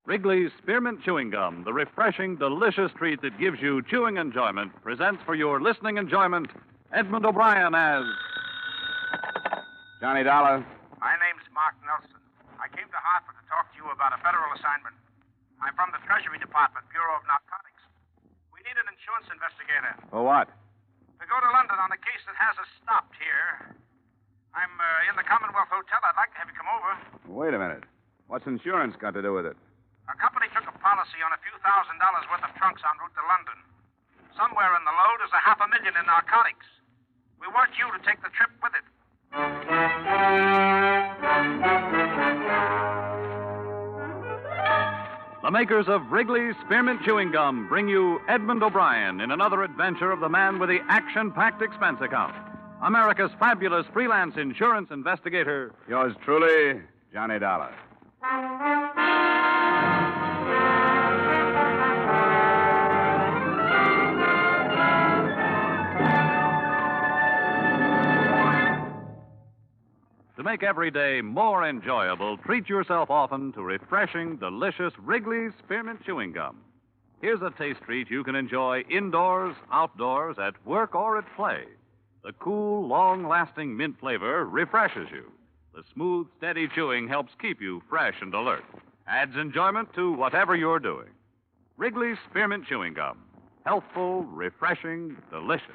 Wrigley's Spearmint Chewing Gum, the refreshing, delicious treat that gives you chewing enjoyment, presents for your listening enjoyment Edmund O'Brien as Johnny Dollar. My name's Mark Nelson. I came to Hartford to talk to you about a federal assignment. I'm from the Treasury Department, Bureau of Narcotics. We need an insurance investigator For what? to go to London on a case that has us stopped here. I'm in the Commonwealth Hotel. I'd like to have you come over. Wait a minute. What's insurance got to do with it? Our company took a policy on a few $1,000s worth of trunks en route to London. Somewhere in the load is $500,000 in narcotics. We want you to take the trip with it. the makers of Wrigley's Spearmint Chewing Gum bring you Edmund O'Brien in another adventure of the man with the action-packed expense account. America's fabulous freelance insurance investigator. Yours truly, Johnny Dollar. To make every day more enjoyable, treat yourself often to refreshing, delicious Wrigley's Spearmint Chewing Gum. Here's a taste treat you can enjoy indoors, outdoors, at work, or at play. The cool, long-lasting mint flavor refreshes you. The smooth, steady chewing helps keep you fresh and alert. Adds enjoyment to whatever you're doing. Wrigley's Spearmint Chewing Gum. Healthful, refreshing, delicious.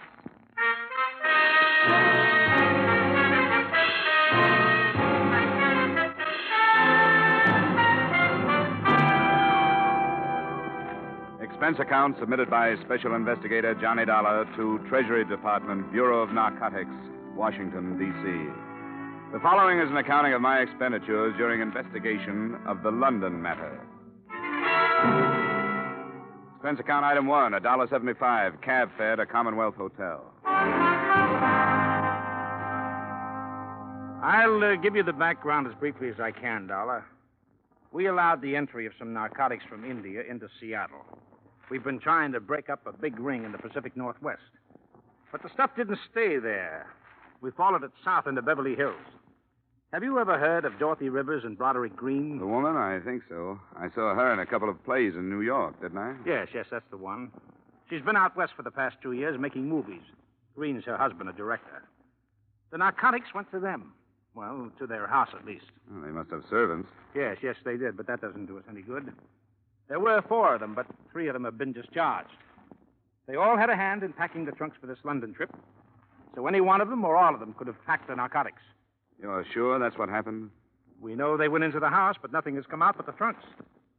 Expense account submitted by Special Investigator Johnny Dollar to Treasury Department, Bureau of Narcotics, Washington, D.C. The following is an accounting of my expenditures during investigation of the London matter. Expense account item 1, $1.75, cab fare to Commonwealth Hotel. I'll give you the background as briefly as I can, Dollar. We allowed the entry of some narcotics from India into Seattle. We've been trying to break up a big ring in the Pacific Northwest. But the stuff didn't stay there. We followed it south into Beverly Hills. Have you ever heard of Dorothy Rivers and Broderick Green? The woman? I think so. I saw her in a couple of plays in New York, didn't I? Yes, that's the one. She's been out west for the past 2 years making movies. Green's her husband, a director. The narcotics went to them. Well, to their house, at least. Well, they must have servants. Yes, they did, but that doesn't do us any good. There were 4 of them, but 3 of them have been discharged. They all had a hand in packing the trunks for this London trip, so any one of them or all of them could have packed the narcotics. You're sure that's what happened? We know they went into the house, but nothing has come out but the trunks.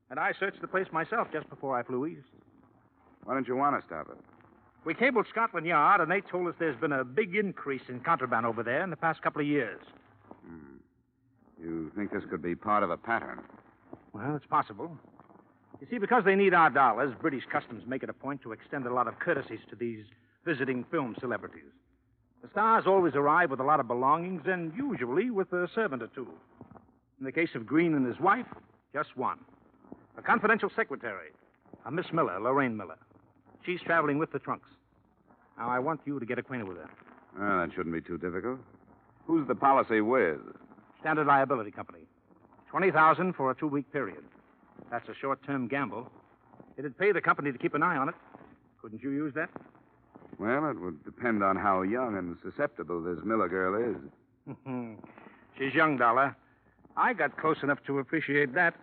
And I searched the place myself just before I flew east. Why don't you want to stop it? We cabled Scotland Yard, and they told us there's been a big increase in contraband over there in the past couple of years. You think this could be part of a pattern? Well, it's possible. You see, because they need our dollars, British Customs make it a point to extend a lot of courtesies to these visiting film celebrities. The stars always arrive with a lot of belongings and usually with a servant or 2. In the case of Green and his wife, just one. A confidential secretary, a Miss Miller, Lorraine Miller. She's traveling with the trunks. Now, I want you to get acquainted with her. Well, that shouldn't be too difficult. Who's the policy with? Standard Liability Company. $20,000 for a 2-week period. That's a short-term gamble. It'd pay the company to keep an eye on it. Couldn't you use that? Well, it would depend on how young and susceptible this Miller girl is. She's young, Dollar. I got close enough to appreciate that.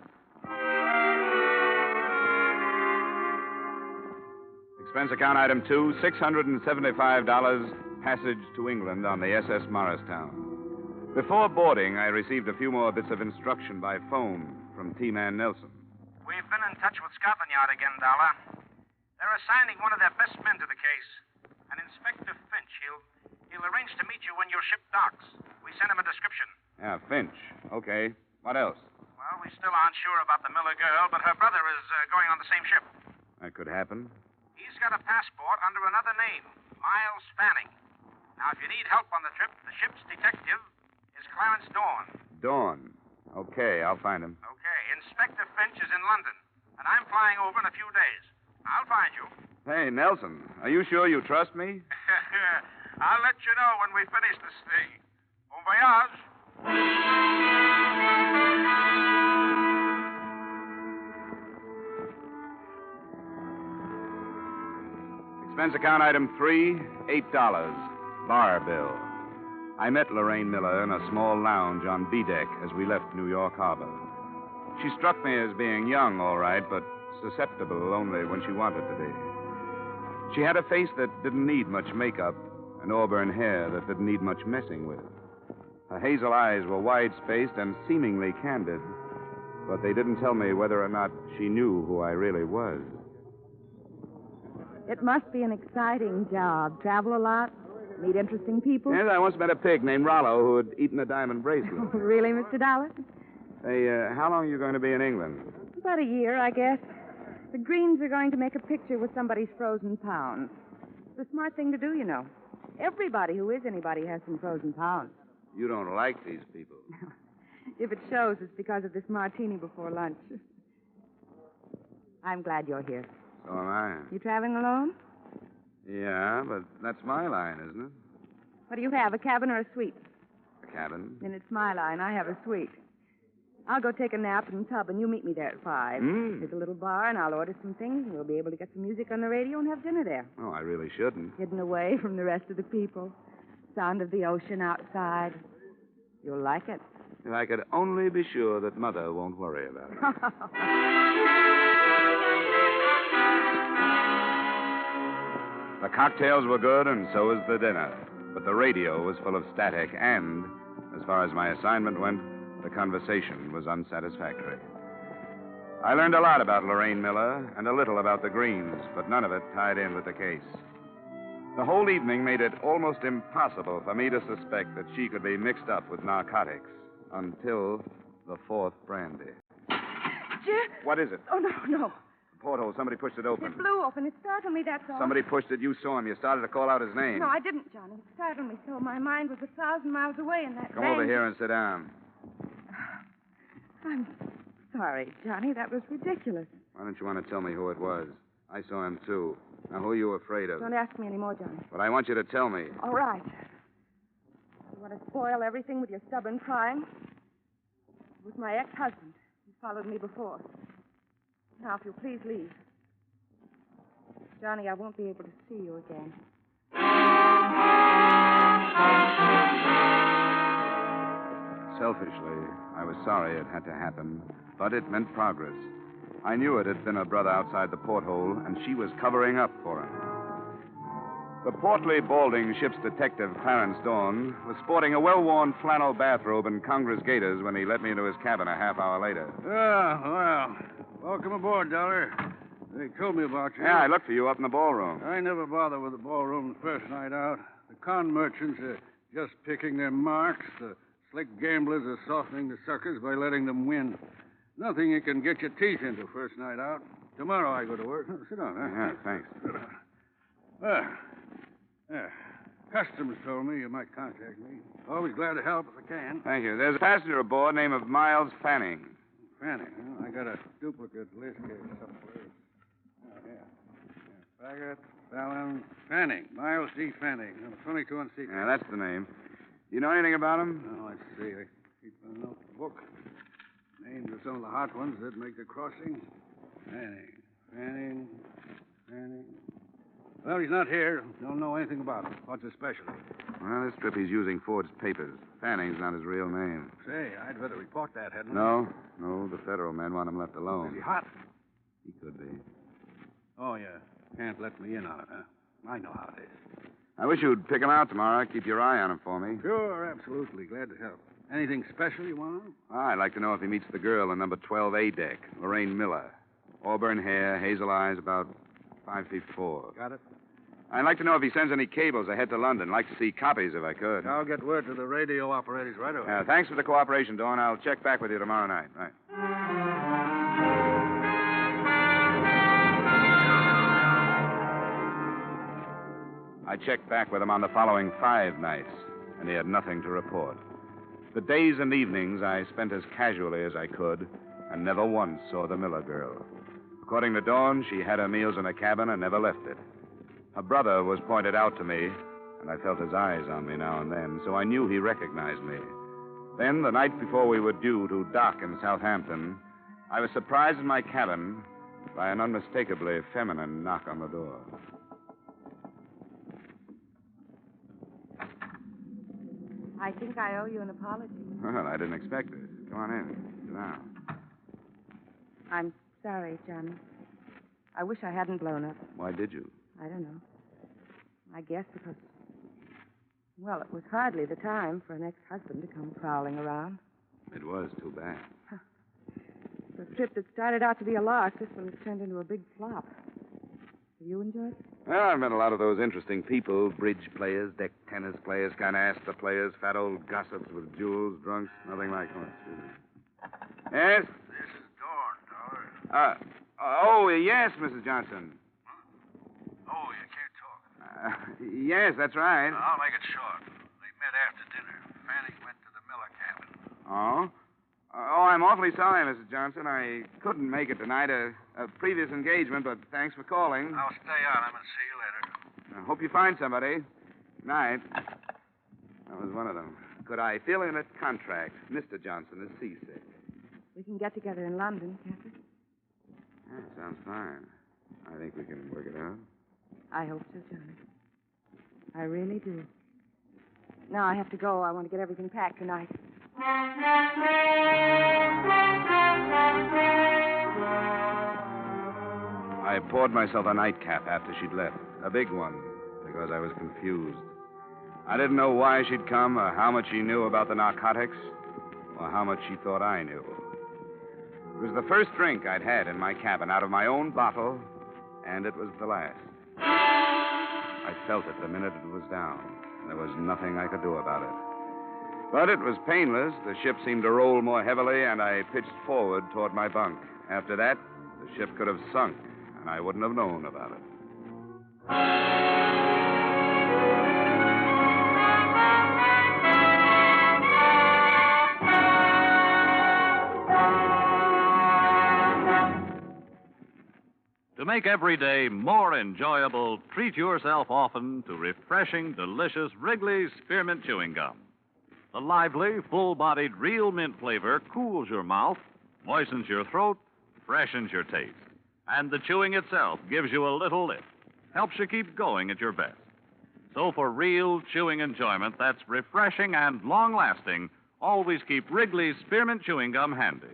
Expense account item 2, $675, passage to England on the SS Morristown. Before boarding, I received a few more bits of instruction by phone from T-Man Nelson. We've been in touch with Scotland Yard again, Dollar. They're assigning one of their best men to the case. An Inspector Finch. He'll arrange to meet you when your ship docks. We sent him a description. Yeah, Finch. Okay. What else? Well, we still aren't sure about the Miller girl, but her brother is going on the same ship. That could happen. He's got a passport under another name, Miles Fanning. Now, if you need help on the trip, the ship's detective is Clarence Dawn. Dawn. Okay, I'll find him. Okay, Inspector Finch is in London, and I'm flying over in a few days. I'll find you. Hey, Nelson, are you sure you trust me? I'll let you know when we finish this thing. Bon voyage. Expense account item 3, $8. Bar bill. I met Lorraine Miller in a small lounge on B deck as we left New York Harbor. She struck me as being young, all right, but susceptible only when she wanted to be. She had a face that didn't need much makeup and auburn hair that didn't need much messing with. Her hazel eyes were wide-spaced and seemingly candid, but they didn't tell me whether or not she knew who I really was. It must be an exciting job. Travel a lot, meet interesting people. Yes, I once met a pig named Rollo who had eaten a diamond bracelet. Really, Mr. Dollar? Hey, how long are you going to be in England? About a year, I guess. The Greens are going to make a picture with somebody's frozen pounds. It's a smart thing to do, you know. Everybody who is anybody has some frozen pounds. You don't like these people. If it shows, it's because of this martini before lunch. I'm glad you're here. So am I. You traveling alone? Yeah, but that's my line, isn't it? What do you have, a cabin or a suite? A cabin. Then it's my line. I have a suite. I'll go take a nap in the tub, and you meet me there at 5. There's a little bar, and I'll order some things, and we'll be able to get some music on the radio and have dinner there. Oh, I really shouldn't. Hidden away from the rest of the people. Sound of the ocean outside. You'll like it. If I could only be sure that Mother won't worry about it. The cocktails were good, and so was the dinner. But the radio was full of static, and, as far as my assignment went, the conversation was unsatisfactory. I learned a lot about Lorraine Miller and a little about the Greens, but none of it tied in with the case. The whole evening made it almost impossible for me to suspect that she could be mixed up with narcotics until the fourth brandy. Jim? What is it? Oh, no. The porthole. Somebody pushed it open. It blew open. It startled me, that's all. Somebody pushed it. You saw him. You started to call out his name. No, I didn't, Johnny. It startled me so. My mind was 1,000 miles away in that Come over here and sit down. I'm sorry, Johnny. That was ridiculous. Why don't you want to tell me who it was? I saw him, too. Now, who are you afraid of? Don't ask me anymore, Johnny. But I want you to tell me. All right. You want to spoil everything with your stubborn prying? It was my ex-husband. He followed me before. Now, if you'll please leave. Johnny, I won't be able to see you again. Selfishly, I was sorry it had to happen, but it meant progress. I knew it had been her brother outside the porthole, and she was covering up for him. The portly, balding ship's detective, Clarence Dawn, was sporting a well-worn flannel bathrobe and Congress gaiters when he let me into his cabin a half hour later. Well, welcome aboard, Dollar. They told me about you. Yeah, I looked for you up in the ballroom. I never bother with the ballroom the first night out. The con merchants are just picking their marks. The slick gamblers are softening the suckers by letting them win. Nothing you can get your teeth into first night out. Tomorrow I go to work. Sit down, huh? Yeah, thanks. Well, Customs told me you might contact me. Always glad to help if I can. Thank you. There's a passenger aboard named of Miles Fanning. Fanning, huh? I got a duplicate list here somewhere. Oh, yeah. Faggett, Fallon, Fanning. Miles D. Fanning. 22 on secret. Yeah, that's the name. You know anything about him? Oh, let's see. I keep a notebook. Names of some of the hot ones that make the crossing. Fanning. Well, he's not here. Don't know anything about him. What's his specialty? Well, this trip he's using forged papers. Fanning's not his real name. Say, I'd better report that, hadn't I? No, the federal men want him left alone. Is he hot? He could be. Oh, yeah. Can't let me in on it, huh? I know how it is. I wish you'd pick him out tomorrow. Keep your eye on him for me. Sure, absolutely. Glad to help. Anything special you want? I'd like to know if he meets the girl on number 12A deck, Lorraine Miller. Auburn hair, hazel eyes, about 5'4". Got it? I'd like to know if he sends any cables ahead to London. I'd like to see copies if I could. I'll get word to the radio operators right away. Thanks for the cooperation, Dawn. I'll check back with you tomorrow night. Right. I checked back with him on the following 5 nights, and he had nothing to report. The days and evenings I spent as casually as I could, and never once saw the Miller girl. According to Dawn, she had her meals in a cabin and never left it. Her brother was pointed out to me, and I felt his eyes on me now and then, so I knew he recognized me. Then, the night before we were due to dock in Southampton, I was surprised in my cabin by an unmistakably feminine knock on the door. I think I owe you an apology. Well, I didn't expect this. Come on in. Sit down. I'm sorry, Johnny. I wish I hadn't blown up. Why did you? I don't know. I guess because, well, it was hardly the time for an ex-husband to come prowling around. It was too bad. The trip that started out to be a lark, this one has turned into a big flop. Have you enjoyed it? Well, I've met a lot of those interesting people, bridge players, deck tennis players, kind of ask the players, fat old gossips with jewels, drunks, nothing like that. Yes? This is Dawn, Dollar. Yes, Mrs. Johnson. Oh, you can't talk. Yes, that's right. I'll make it short. They met after dinner. Fanning went to the Miller cabin. Oh? I'm awfully sorry, Mrs. Johnson. I couldn't make it tonight. A previous engagement, but thanks for calling. I'll stay on him and see you later. I hope you find somebody. Night. That was one of them. Could I fill in a contract? Mr. Johnson is seasick. We can get together in London, can't we? Yeah, sounds fine. I think we can work it out. I hope so, Johnny. I really do. Now I have to go. I want to get everything packed tonight. I poured myself a nightcap after she'd left. A big one, because I was confused. I didn't know why she'd come, or how much she knew about the narcotics, or how much she thought I knew. It was the first drink I'd had in my cabin out of my own bottle, and it was the last. I felt it the minute it was down. There was nothing I could do about it. But it was painless. The ship seemed to roll more heavily, and I pitched forward toward my bunk. After that, the ship could have sunk, and I wouldn't have known about it. To make every day more enjoyable, treat yourself often to refreshing, delicious Wrigley's Spearmint Chewing Gum. The lively, full-bodied real mint flavor cools your mouth, moistens your throat, freshens your taste. And the chewing itself gives you a little lift, helps you keep going at your best. So for real chewing enjoyment that's refreshing and long-lasting, always keep Wrigley's Spearmint Chewing Gum handy.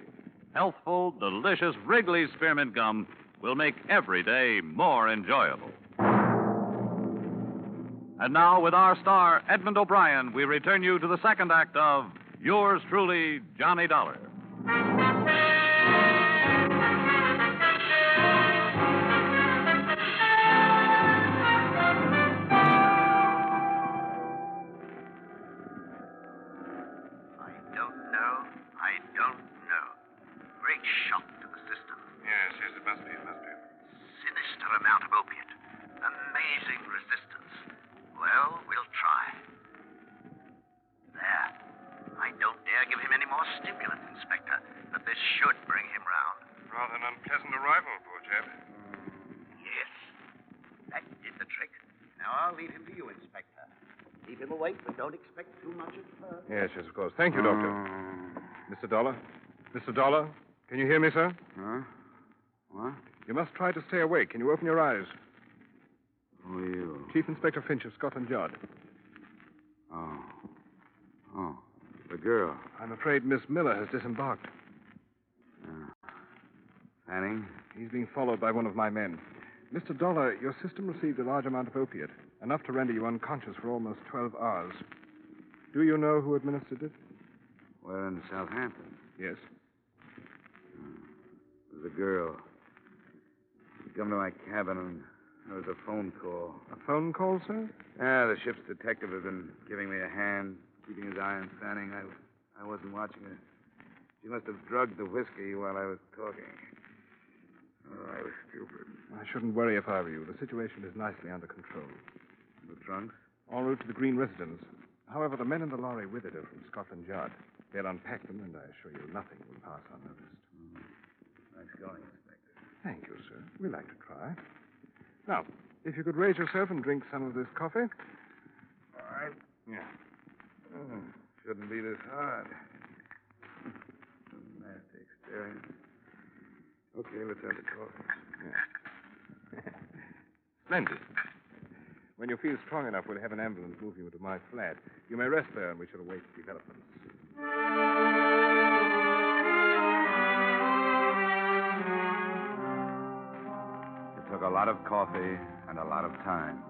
Healthful, delicious Wrigley's Spearmint Gum will make every day more enjoyable. And now, with our star, Edmund O'Brien, we return you to the second act of Yours Truly, Johnny Dollar. I don't know. Great shock to the system. Yes, it must be. Sinister amount of opiate. Amazing resistance. Well, we'll try. There. I don't dare give him any more stimulants, Inspector, but this should bring him round. Rather an unpleasant arrival, poor chap. Yes. That did the trick. Now I'll leave him to you, Inspector. Keep him awake, but don't expect too much at first. Yes, of course. Thank you, Doctor. Mr. Dollar? Mr. Dollar? Can you hear me, sir? Huh? What? You must try to stay awake. Can you open your eyes? Who are you? Chief Inspector Finch of Scotland Yard. Oh, the girl. I'm afraid Miss Miller has disembarked. Fanning? He's being followed by one of my men. Mr. Dollar, your system received a large amount of opiate, enough to render you unconscious for almost 12 hours. Do you know who administered it? We're in Southampton. Yes. It was a girl. She come to my cabin and there was a phone call. A phone call, sir? Yeah, the ship's detective has been giving me a hand, keeping his eye on Fanning. I wasn't watching her. She must have drugged the whiskey while I was talking. Oh, I was stupid. I shouldn't worry if I were you. The situation is nicely under control. The trunks? En route to the Green residence. However, the men in the lorry with it are from Scotland Yard. They'll unpack them, and I assure you nothing will pass unnoticed. Nice going, Inspector. Thank you, sir. We like to try. Now, if you could raise yourself and drink some of this coffee. All right. Yeah. Shouldn't be this hard. Nasty experience. Okay, let's have the coffee. Splendid. When you feel strong enough, we'll have an ambulance move you to my flat. You may rest there, and we shall await developments. It took a lot of coffee and a lot of time.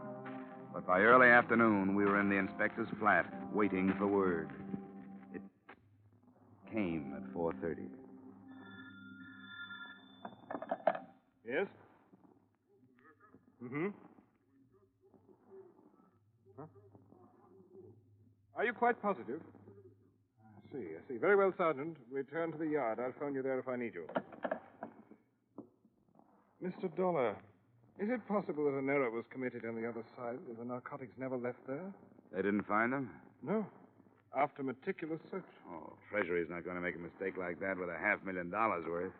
But by early afternoon, we were in the inspector's flat, waiting for word. It came at 4:30. Yes? Mm-hmm. Huh? Are you quite positive? I see. Very well, Sergeant. Return to the yard. I'll phone you there if I need you. Mr. Dollar, is it possible that an error was committed on the other side, that the narcotics never left there? They didn't find them? No. After meticulous search. Oh, Treasury's not going to make a mistake like that with $500,000 worth.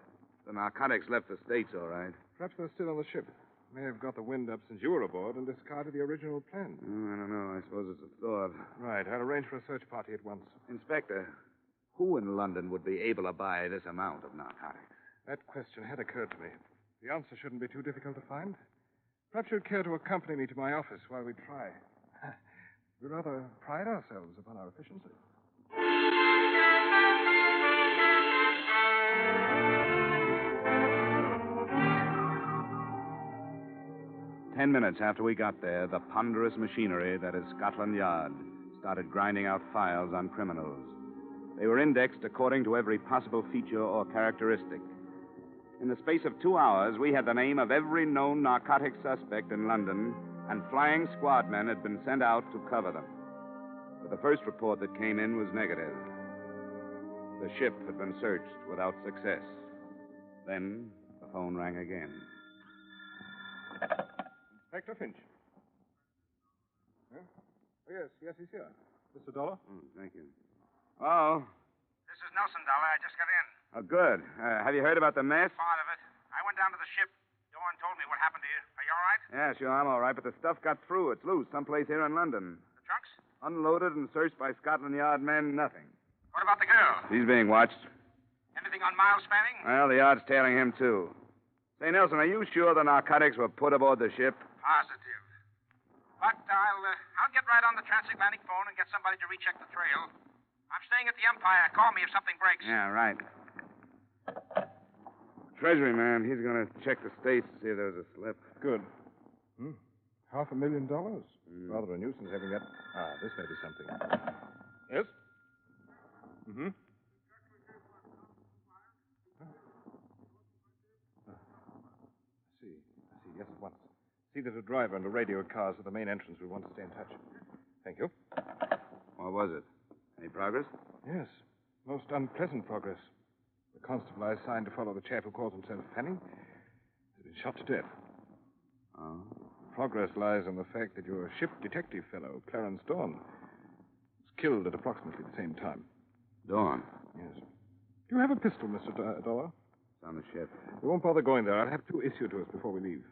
The narcotics left the States, all right. Perhaps they're still on the ship. May have got the wind up since you were aboard and discarded the original plan. Oh, I don't know. I suppose it's a thought. Right. I'll arrange for a search party at once. Inspector, who in London would be able to buy this amount of narcotics? That question had occurred to me. The answer shouldn't be too difficult to find. Perhaps you'd care to accompany me to my office while we try. We rather pride ourselves upon our efficiency. 10 minutes after we got there, the ponderous machinery that is Scotland Yard started grinding out files on criminals. They were indexed according to every possible feature or characteristic. In the space of 2 hours, we had the name of every known narcotic suspect in London, and flying squad men had been sent out to cover them. But the first report that came in was negative. The ship had been searched without success. Then the phone rang again. Inspector Finch. Huh? Oh, yes, he's here. Mr. Dollar? Oh, thank you. Oh. This is Nelson, Dollar. I just got in. Oh, good. Have you heard about the mess? Part of it. I went down to the ship. Dawn told me what happened to you. Are you all right? Yeah, sure, I'm all right, but the stuff got through. It's loose someplace here in London. The trunks? Unloaded and searched by Scotland Yard men, nothing. What about the girl? She's being watched. Anything on Miles Fanning? Well, the yard's tailing him, too. Say, Nelson, are you sure the narcotics were put aboard the ship? Positive. But I'll get right on the transatlantic phone and get somebody to recheck the trail. I'm staying at the Empire. Call me if something breaks. Yeah, right. Treasury man, he's going to check the States to see if there was a slip. Good. $500,000. Rather a nuisance having that. This may be something. Yes? Mm-hmm. I see. Yes, at once. See that a driver and a radio cars at the main entrance. We want to stay in touch. Thank you. What was it? Any progress? Yes. Most unpleasant progress. The constable I assigned to follow the chap who calls himself Fanning has been shot to death. Oh? Progress lies in the fact that your ship detective fellow, Clarence Dawn, was killed at approximately the same time. Dawn? Yes. Do you have a pistol, Mr. Dollar? It's on the ship. We won't bother going there. I'll have two issued to us before we leave.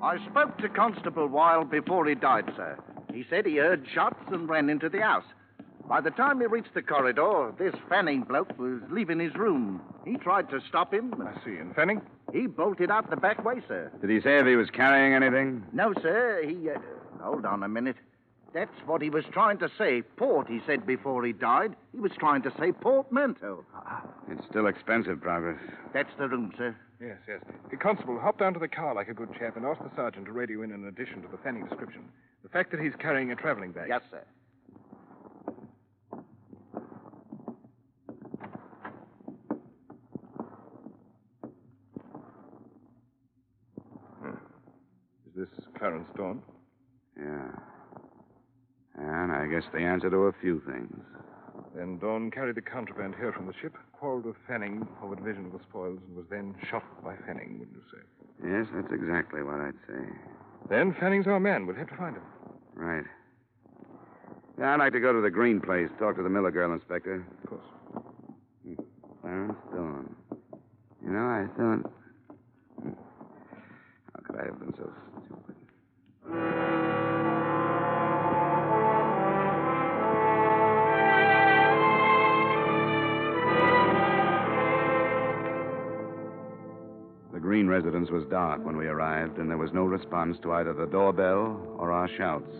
I spoke to Constable Wilde before he died, sir. He said he heard shots and ran into the house. By the time he reached the corridor, this Fanning bloke was leaving his room. He tried to stop him. I see. And Fanning? He bolted out the back way, sir. Did he say if he was carrying anything? No, sir. He, hold on a minute. That's what he was trying to say. Port, he said before he died. He was trying to say portmanteau. It's still expensive, Progress. That's the room, sir. Yes. Hey, Constable, hop down to the car like a good chap and ask the sergeant to radio in an addition to the Fanning description. The fact that he's carrying a traveling bag. Yes, sir. Is this Clarence Dawn? Yeah. And I guess the answer to a few things. Then Dawn carried the contraband here from the ship, quarreled with Fanning over division of the spoils, and was then shot by Fanning, wouldn't you say? Yes, that's exactly what I'd say. Then Fanning's our man. We'll have to find him. Right. Yeah, I'd like to go to the Green place, talk to the Miller girl, Inspector. Of course. Clarence Dawn. You know, I thought... How could I have been so stupid? residence was dark when we arrived, and there was no response to either the doorbell or our shouts.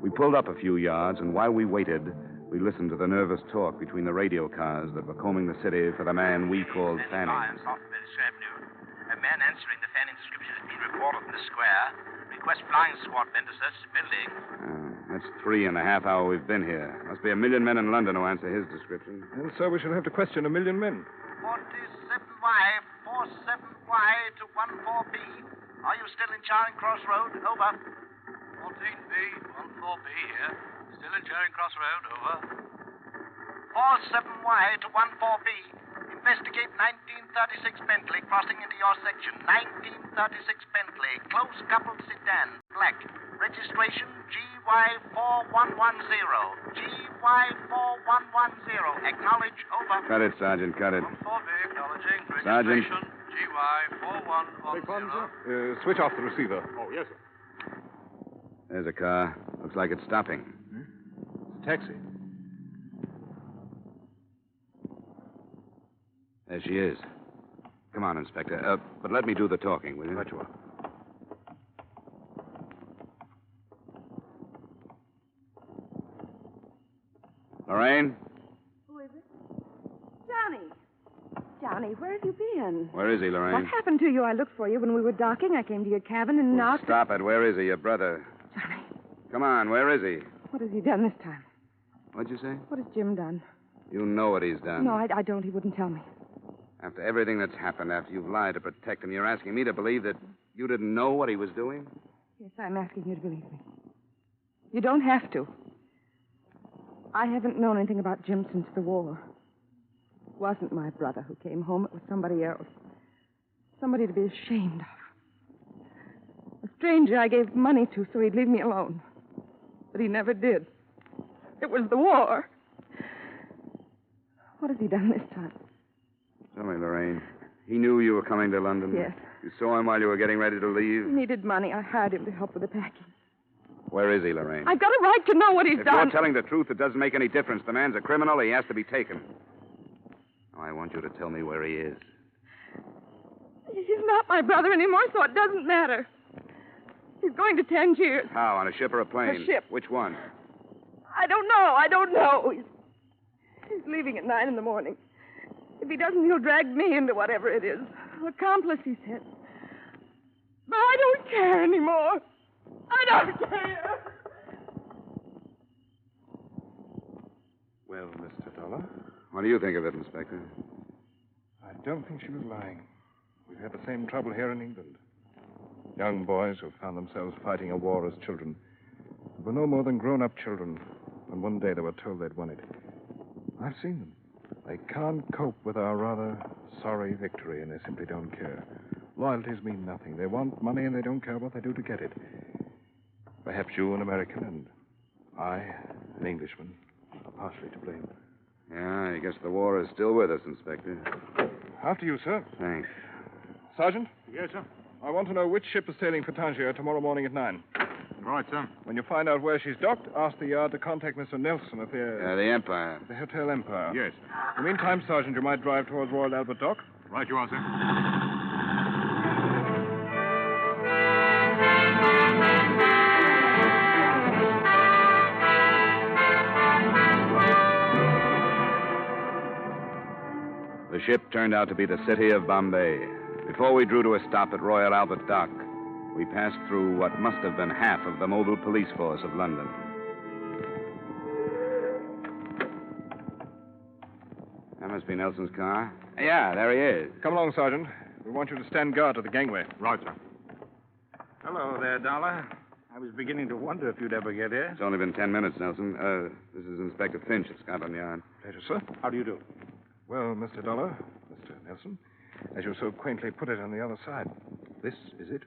We pulled up a few yards, and while we waited, we listened to the nervous talk between the radio cars that were combing the city for the man we called Fanning. A man answering the Fanning description has been reported in the square. Request flying squad men to search the building. That's 3.5 hours we've been here. Must be 1 million men in London who answer his description. And so we shall have to question 1 million men. 47Y, 47Y to 14B. Are you still in Charing Cross Road? Over. 14B, 14B here. Still in Charing Cross Road, over. 47Y to 14B. Investigate 1936 Bentley crossing into your section. 1936 Bentley. Close coupled sedan. Black. Registration GY4110. GY4110. Acknowledge. Over. Cut it, Sergeant. Cut it. 14B acknowledging. Sergeant. Registration GY4110. Switch off the receiver. Oh, yes, sir. There's a car. Looks like it's stopping. It's a taxi. There she is. Come on, Inspector. But let me do the talking, will you? Right you are. Lorraine? Who is it? Johnny. Johnny, where have you been? Where is he, Lorraine? What happened to you? I looked for you when we were docking. I came to your cabin and knocked. Stop it. Where is he, your brother? Johnny, Come on, where is he? what has he done this time? What'd you say? What has Jim done? You know what he's done. No, I don't. He wouldn't tell me. After everything that's happened, after you've lied to protect him, you're asking me to believe that you didn't know what he was doing? Yes, I'm asking you to believe me. You don't have to. I haven't known anything about Jim since the war. It wasn't my brother who came home. It was somebody else. Somebody to be ashamed of. A stranger I gave money to so he'd leave me alone. But he never did. It was the war. What has he done this time? Tell me, Lorraine. He knew you were coming to London? Yes. You saw him while you were getting ready to leave? He needed money. I hired him to help with the packing. Where is he, Lorraine? I've got a right to know what he's If done. you're telling the truth, it doesn't make any difference. The man's a criminal. He has to be taken. Now, I want you to tell me where he is. He's not my brother anymore, so it doesn't matter. He's going to Tangiers. How, on a ship or a plane? A ship. Which one? I don't know. He's leaving at 9 a.m. If he doesn't, he'll drag me into whatever it is. Accomplice, he said. But I don't care anymore. I don't care. Well, Mr. Dollar, What do you think of it, Inspector? I don't think she was lying. We've had the same trouble here in England. Young boys who found themselves fighting a war as children were no more than grown-up children when one day they were told they'd won it. I've seen them. They can't cope with our rather sorry victory, and they simply don't care. Loyalties mean nothing. They want money, and they don't care what they do to get it. Perhaps you, an American, and I, an Englishman, are partially to blame. Yeah, I guess the war is still with us, Inspector. After you, sir. Thanks. Sergeant, Yes, sir. I want to know which ship is sailing for Tangier tomorrow morning at 9. Right, sir. When you find out where she's docked, ask the yard to contact Mr. Nelson at The Empire. the Hotel Empire. Yes. In the meantime, Sergeant, you might drive towards Royal Albert Dock. Right you are, sir. The ship turned out to be the city of Bombay. Before we drew to a stop at Royal Albert Dock, we passed through what must have been half of the mobile police force of London. That must be Nelson's car. Yeah, there he is. Come along, Sergeant. We want you to stand guard at the gangway. Right, sir. Hello there, Dollar. I was beginning to wonder if you'd ever get here. It's only been 10 minutes, Nelson. This is Inspector Finch at Scotland Yard. Pleasure, sir. How do you do? Well, Mr. Dollar, Mr. Nelson, as you so quaintly put it on the other side, this is it?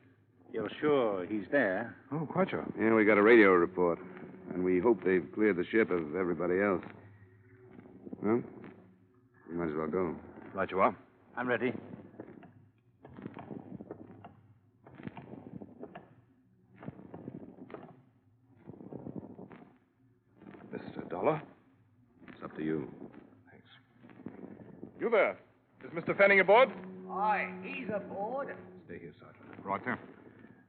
You're sure he's there? Oh, quite sure. Yeah, we got a radio report. And we hope they've cleared the ship of everybody else. Well, we might as well go. Right you are. I'm ready. Mr. Dollar? It's up to you. Thanks. You there. Is Mr. Fanning aboard? Aye, he's aboard. Stay Stay here, Sergeant. Right there.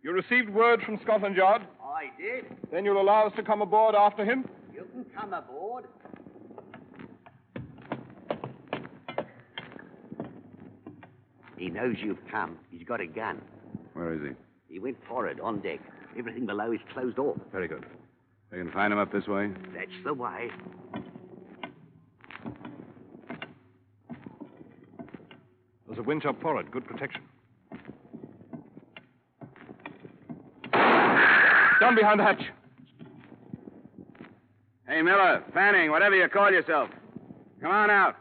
You received word from Scotland Yard? I did. Then you'll allow us to come aboard after him? You can come aboard. He knows you've come. He's got a gun. Where is he? He went forward, on deck. Everything below is closed off. Very good. We can find him up this way? That's the way. There's a winch up forward. Good protection. Down behind the hatch. Hey, Miller, Fanning, whatever you call yourself. Come on out.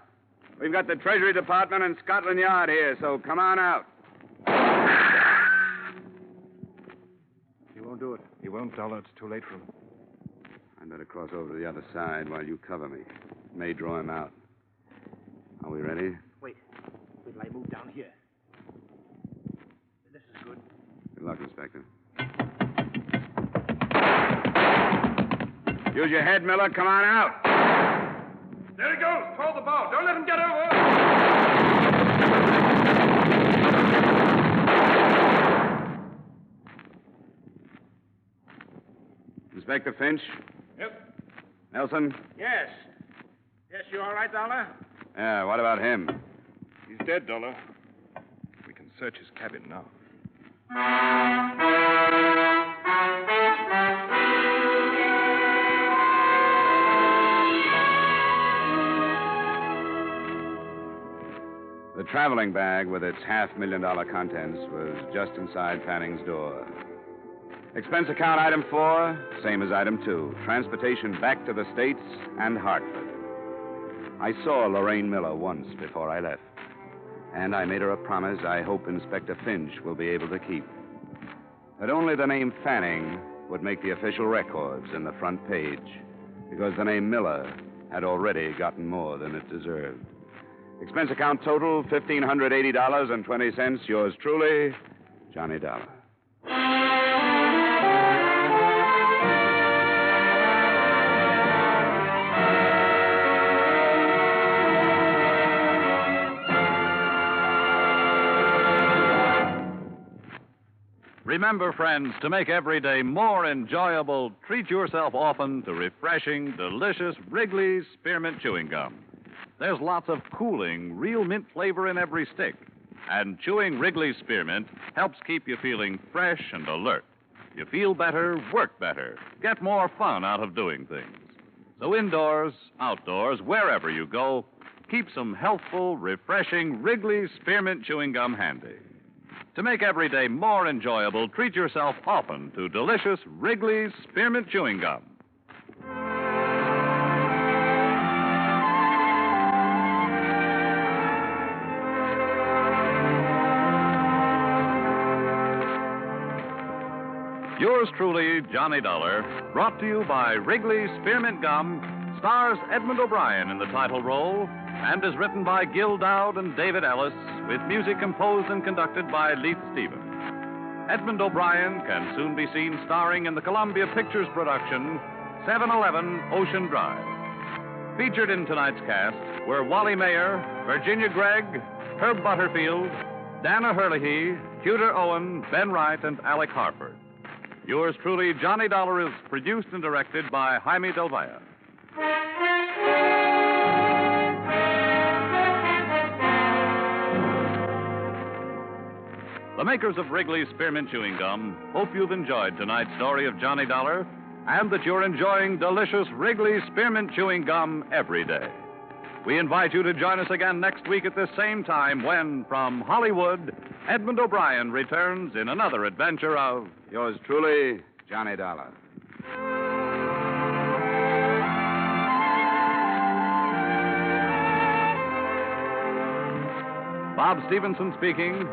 We've got the Treasury Department and Scotland Yard here, so come on out. He won't do it. He won't, Dollar. It's too late for him. I'd better cross over to the other side while you cover me. May draw him out. Are we ready? Wait till I move down here. This is good. Good luck, Inspector. Use your head, Miller. Come on out. There he goes. Toward the bow. Don't let him get over. Inspector Finch? Yep. Nelson? Yes. Yes, you all right, Dollar? Yeah, what about him? He's dead, Dollar. We can search his cabin now. The traveling bag with its $500,000 contents was just inside Fanning's door. Expense account item 4, same as item 2. Transportation back to the States and Hartford. I saw Lorraine Miller once before I left. And I made her a promise I hope Inspector Finch will be able to keep. That only the name Fanning would make the official records in the front page, because the name Miller had already gotten more than it deserved. Expense account total, $1,580.20. Yours truly, Johnny Dollar. Remember, friends, to make every day more enjoyable, treat yourself often to refreshing, delicious Wrigley's Spearmint Chewing Gum. There's lots of cooling, real mint flavor in every stick. And chewing Wrigley's Spearmint helps keep you feeling fresh and alert. You feel better, work better, get more fun out of doing things. So indoors, outdoors, wherever you go, keep some healthful, refreshing Wrigley's Spearmint Chewing Gum handy. To make every day more enjoyable, treat yourself often to delicious Wrigley's Spearmint Chewing Gum. Yours truly, Johnny Dollar, brought to you by Wrigley's Spearmint Gum, stars Edmund O'Brien in the title role, and is written by Gil Dowd and David Ellis, with music composed and conducted by Leith Stevens. Edmund O'Brien can soon be seen starring in the Columbia Pictures production, 711 Ocean Drive. Featured in tonight's cast were Wally Mayer, Virginia Gregg, Herb Butterfield, Dana Herlihy, Tudor Owen, Ben Wright, and Alec Harford. Yours truly, Johnny Dollar, is produced and directed by Jaime Del Valle. The makers of Wrigley's Spearmint Chewing Gum hope you've enjoyed tonight's story of Johnny Dollar and that you're enjoying delicious Wrigley's Spearmint Chewing Gum every day. We invite you to join us again next week at this same time when, from Hollywood, Edmund O'Brien returns in another adventure of Yours truly, Johnny Dollar. Bob Stevenson speaking.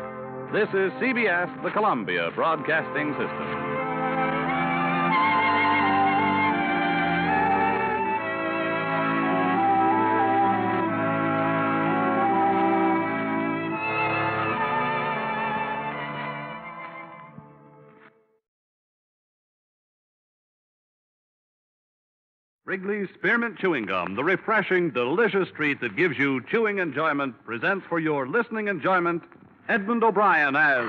This is CBS, the Columbia Broadcasting System. Wrigley's Spearmint Chewing Gum, the refreshing, delicious treat that gives you chewing enjoyment, presents for your listening enjoyment Edmund O'Brien as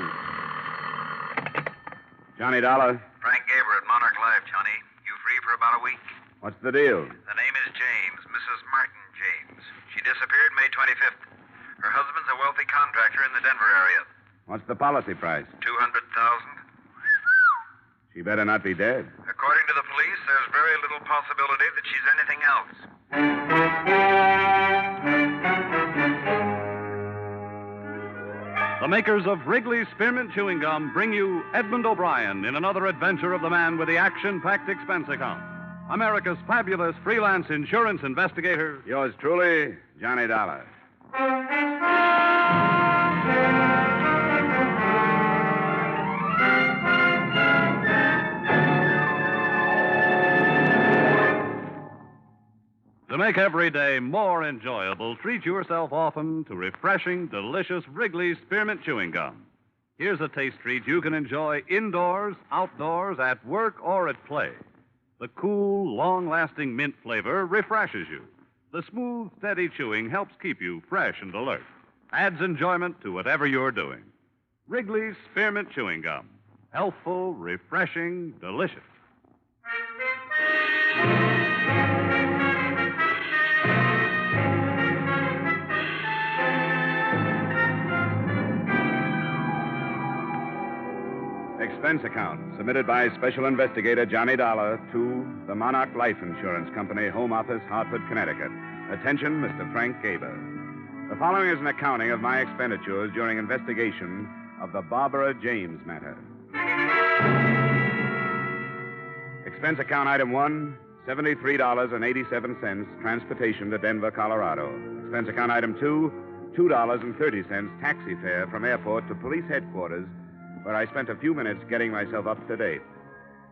Johnny Dollar. Frank Gaber at Monarch Life, Johnny. You free for about a week? What's the deal? The name is James, Mrs. Martin James. She disappeared May 25th. Her husband's a wealthy contractor in the Denver area. What's the policy price? $200,000. She better not be dead. According to the police, there's very little possibility that she's anything else. The makers of Wrigley's Spearmint Chewing Gum bring you Edmund O'Brien in another adventure of the man with the action-packed expense account. America's fabulous freelance insurance investigator. Yours truly, Johnny Dollar. To make every day more enjoyable, treat yourself often to refreshing, delicious Wrigley's Spearmint Chewing Gum. Here's a taste treat you can enjoy indoors, outdoors, at work, or at play. The cool, long-lasting mint flavor refreshes you. The smooth, steady chewing helps keep you fresh and alert. Adds enjoyment to whatever you're doing. Wrigley's Spearmint Chewing Gum. Healthful, refreshing, delicious. Expense account submitted by Special Investigator Johnny Dollar to the Monarch Life Insurance Company, Home Office, Hartford, Connecticut. Attention, Mr. Frank Gaber. The following is an accounting of my expenditures during investigation of the Barbara James matter. Expense account item 1, $73.87, transportation to Denver, Colorado. Expense account item 2, $2.30, taxi fare from airport to police headquarters, where I spent a few minutes getting myself up to date.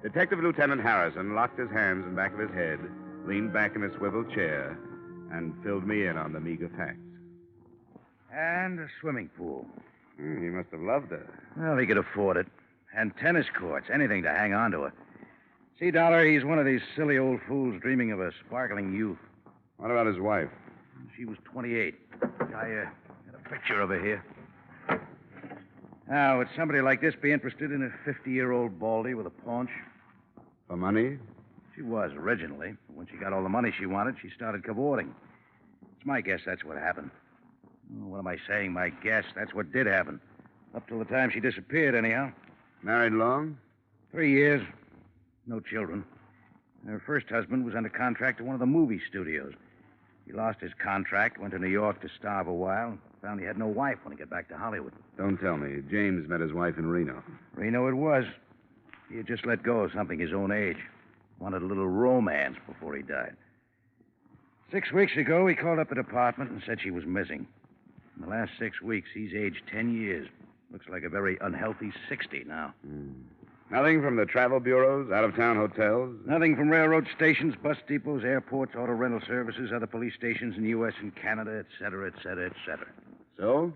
Detective Lieutenant Harrison locked his hands in back of his head, leaned back in a swivel chair, and filled me in on the meager facts. And a swimming pool. He must have loved her. Well, he could afford it. And tennis courts, anything to hang on to her. See, Dollar, he's one of these silly old fools dreaming of a sparkling youth. What about his wife? She was 28. I got a picture of her here. Now, would somebody like this be interested in a 50-year-old baldy with a paunch? For money? She was originally. But when she got all the money she wanted, she started cavorting. It's my guess that's what happened. Oh, what am I saying? My guess. That's what did happen. Up till the time she disappeared, anyhow. Married long? 3 years. No children. Her first husband was under contract to one of the movie studios. He lost his contract, went to New York to starve a while, found he had no wife when he got back to Hollywood. Don't tell me. James met his wife in Reno. Reno it was. He had just let go of something his own age. Wanted a little romance before he died. 6 weeks ago, he called up the department and said she was missing. In the last 6 weeks, he's aged 10 years. Looks like a very unhealthy 60 now. Nothing from the travel bureaus, out-of-town hotels? Nothing from railroad stations, bus depots, airports, auto rental services, other police stations in the U.S. and Canada, et cetera, et cetera, et cetera. So?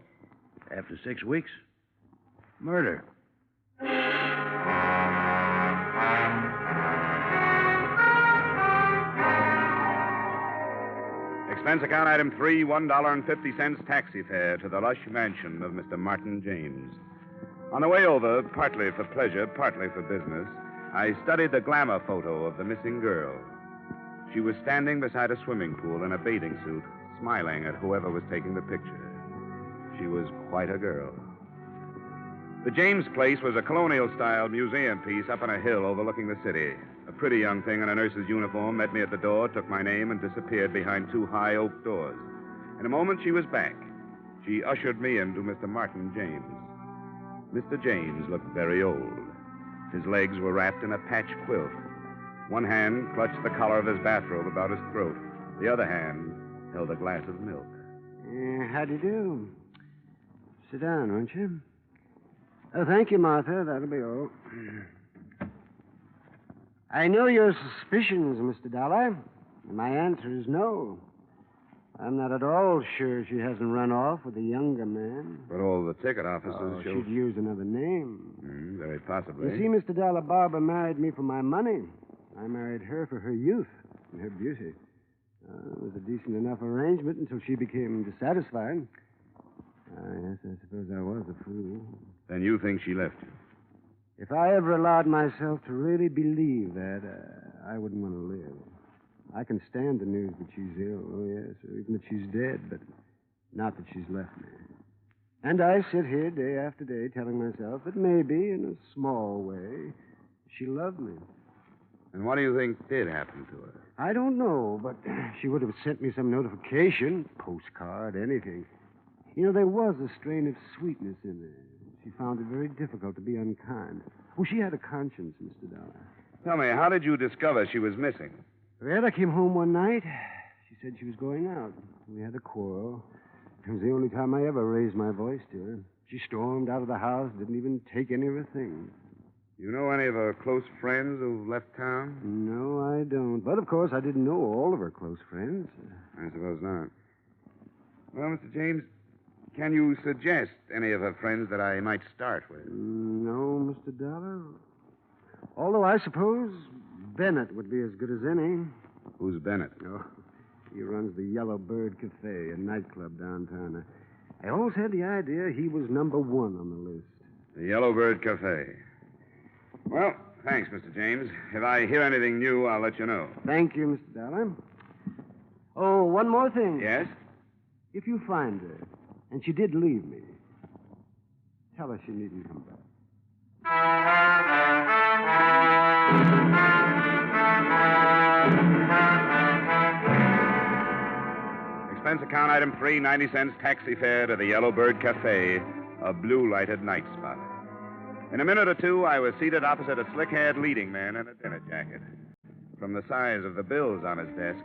After 6 weeks, murder. Expense account item 3, $1.50 taxi fare to the lush mansion of Mr. Martin James. On the way over, partly for pleasure, partly for business, I studied the glamour photo of the missing girl. She was standing beside a swimming pool in a bathing suit, smiling at whoever was taking the picture. She was quite a girl. The James place was a colonial-style museum piece up on a hill overlooking the city. A pretty young thing in a nurse's uniform met me at the door, took my name, and disappeared behind 2 high oak doors. In a moment, she was back. She ushered me into Mr. Martin James. Mr. James looked very old. His legs were wrapped in a patch quilt. One hand clutched the collar of his bathrobe about his throat. The other hand held a glass of milk. How do you do? Sit down, won't you? Oh, thank you, Martha. That'll be all. I know your suspicions, Mr. Dollar. My answer is no. I'm not at all sure she hasn't run off with a younger man. But all the ticket officers show... She'd use another name. Very possibly. You see, Mr. Dollar, Barbara married me for my money. I married her for her youth and her beauty. It was a decent enough arrangement until she became dissatisfied. Yes, I suppose I was a fool. Then you think she left you? If I ever allowed myself to really believe that, I wouldn't want to live. I can stand the news that she's ill, oh, yes, or even that she's dead, but not that she's left me. And I sit here day after day telling myself that maybe, in a small way, she loved me. And what do you think did happen to her? I don't know, but she would have sent me some notification, postcard, anything. You know, there was a strain of sweetness in there. She found it very difficult to be unkind. Oh, she had a conscience, Mr. Dollar. Tell me, how did you discover she was missing? Well, I came home one night. She said she was going out. We had a quarrel. It was the only time I ever raised my voice to her. She stormed out of the house, didn't even take any of her things. You know any of her close friends who've left town? No, I don't. But, of course, I didn't know all of her close friends. I suppose not. Well, Mr. James, can you suggest any of her friends that I might start with? No, Mr. Dollar. Although I suppose Bennett would be as good as any. Who's Bennett? Oh, he runs the Yellow Bird Cafe, a nightclub downtown. I always had the idea he was number one on the list. The Yellow Bird Cafe. Well, thanks, Mr. James. If I hear anything new, I'll let you know. Thank you, Mr. Dollar. Oh, one more thing. Yes? If you find her, and she did leave me, tell her she needn't come back. Expense account item 3, 90 cents taxi fare to the Yellow Bird Cafe, a blue-lighted night spot. In a minute or two, I was seated opposite a slick-haired leading man in a dinner jacket. From the size of the bills on his desk,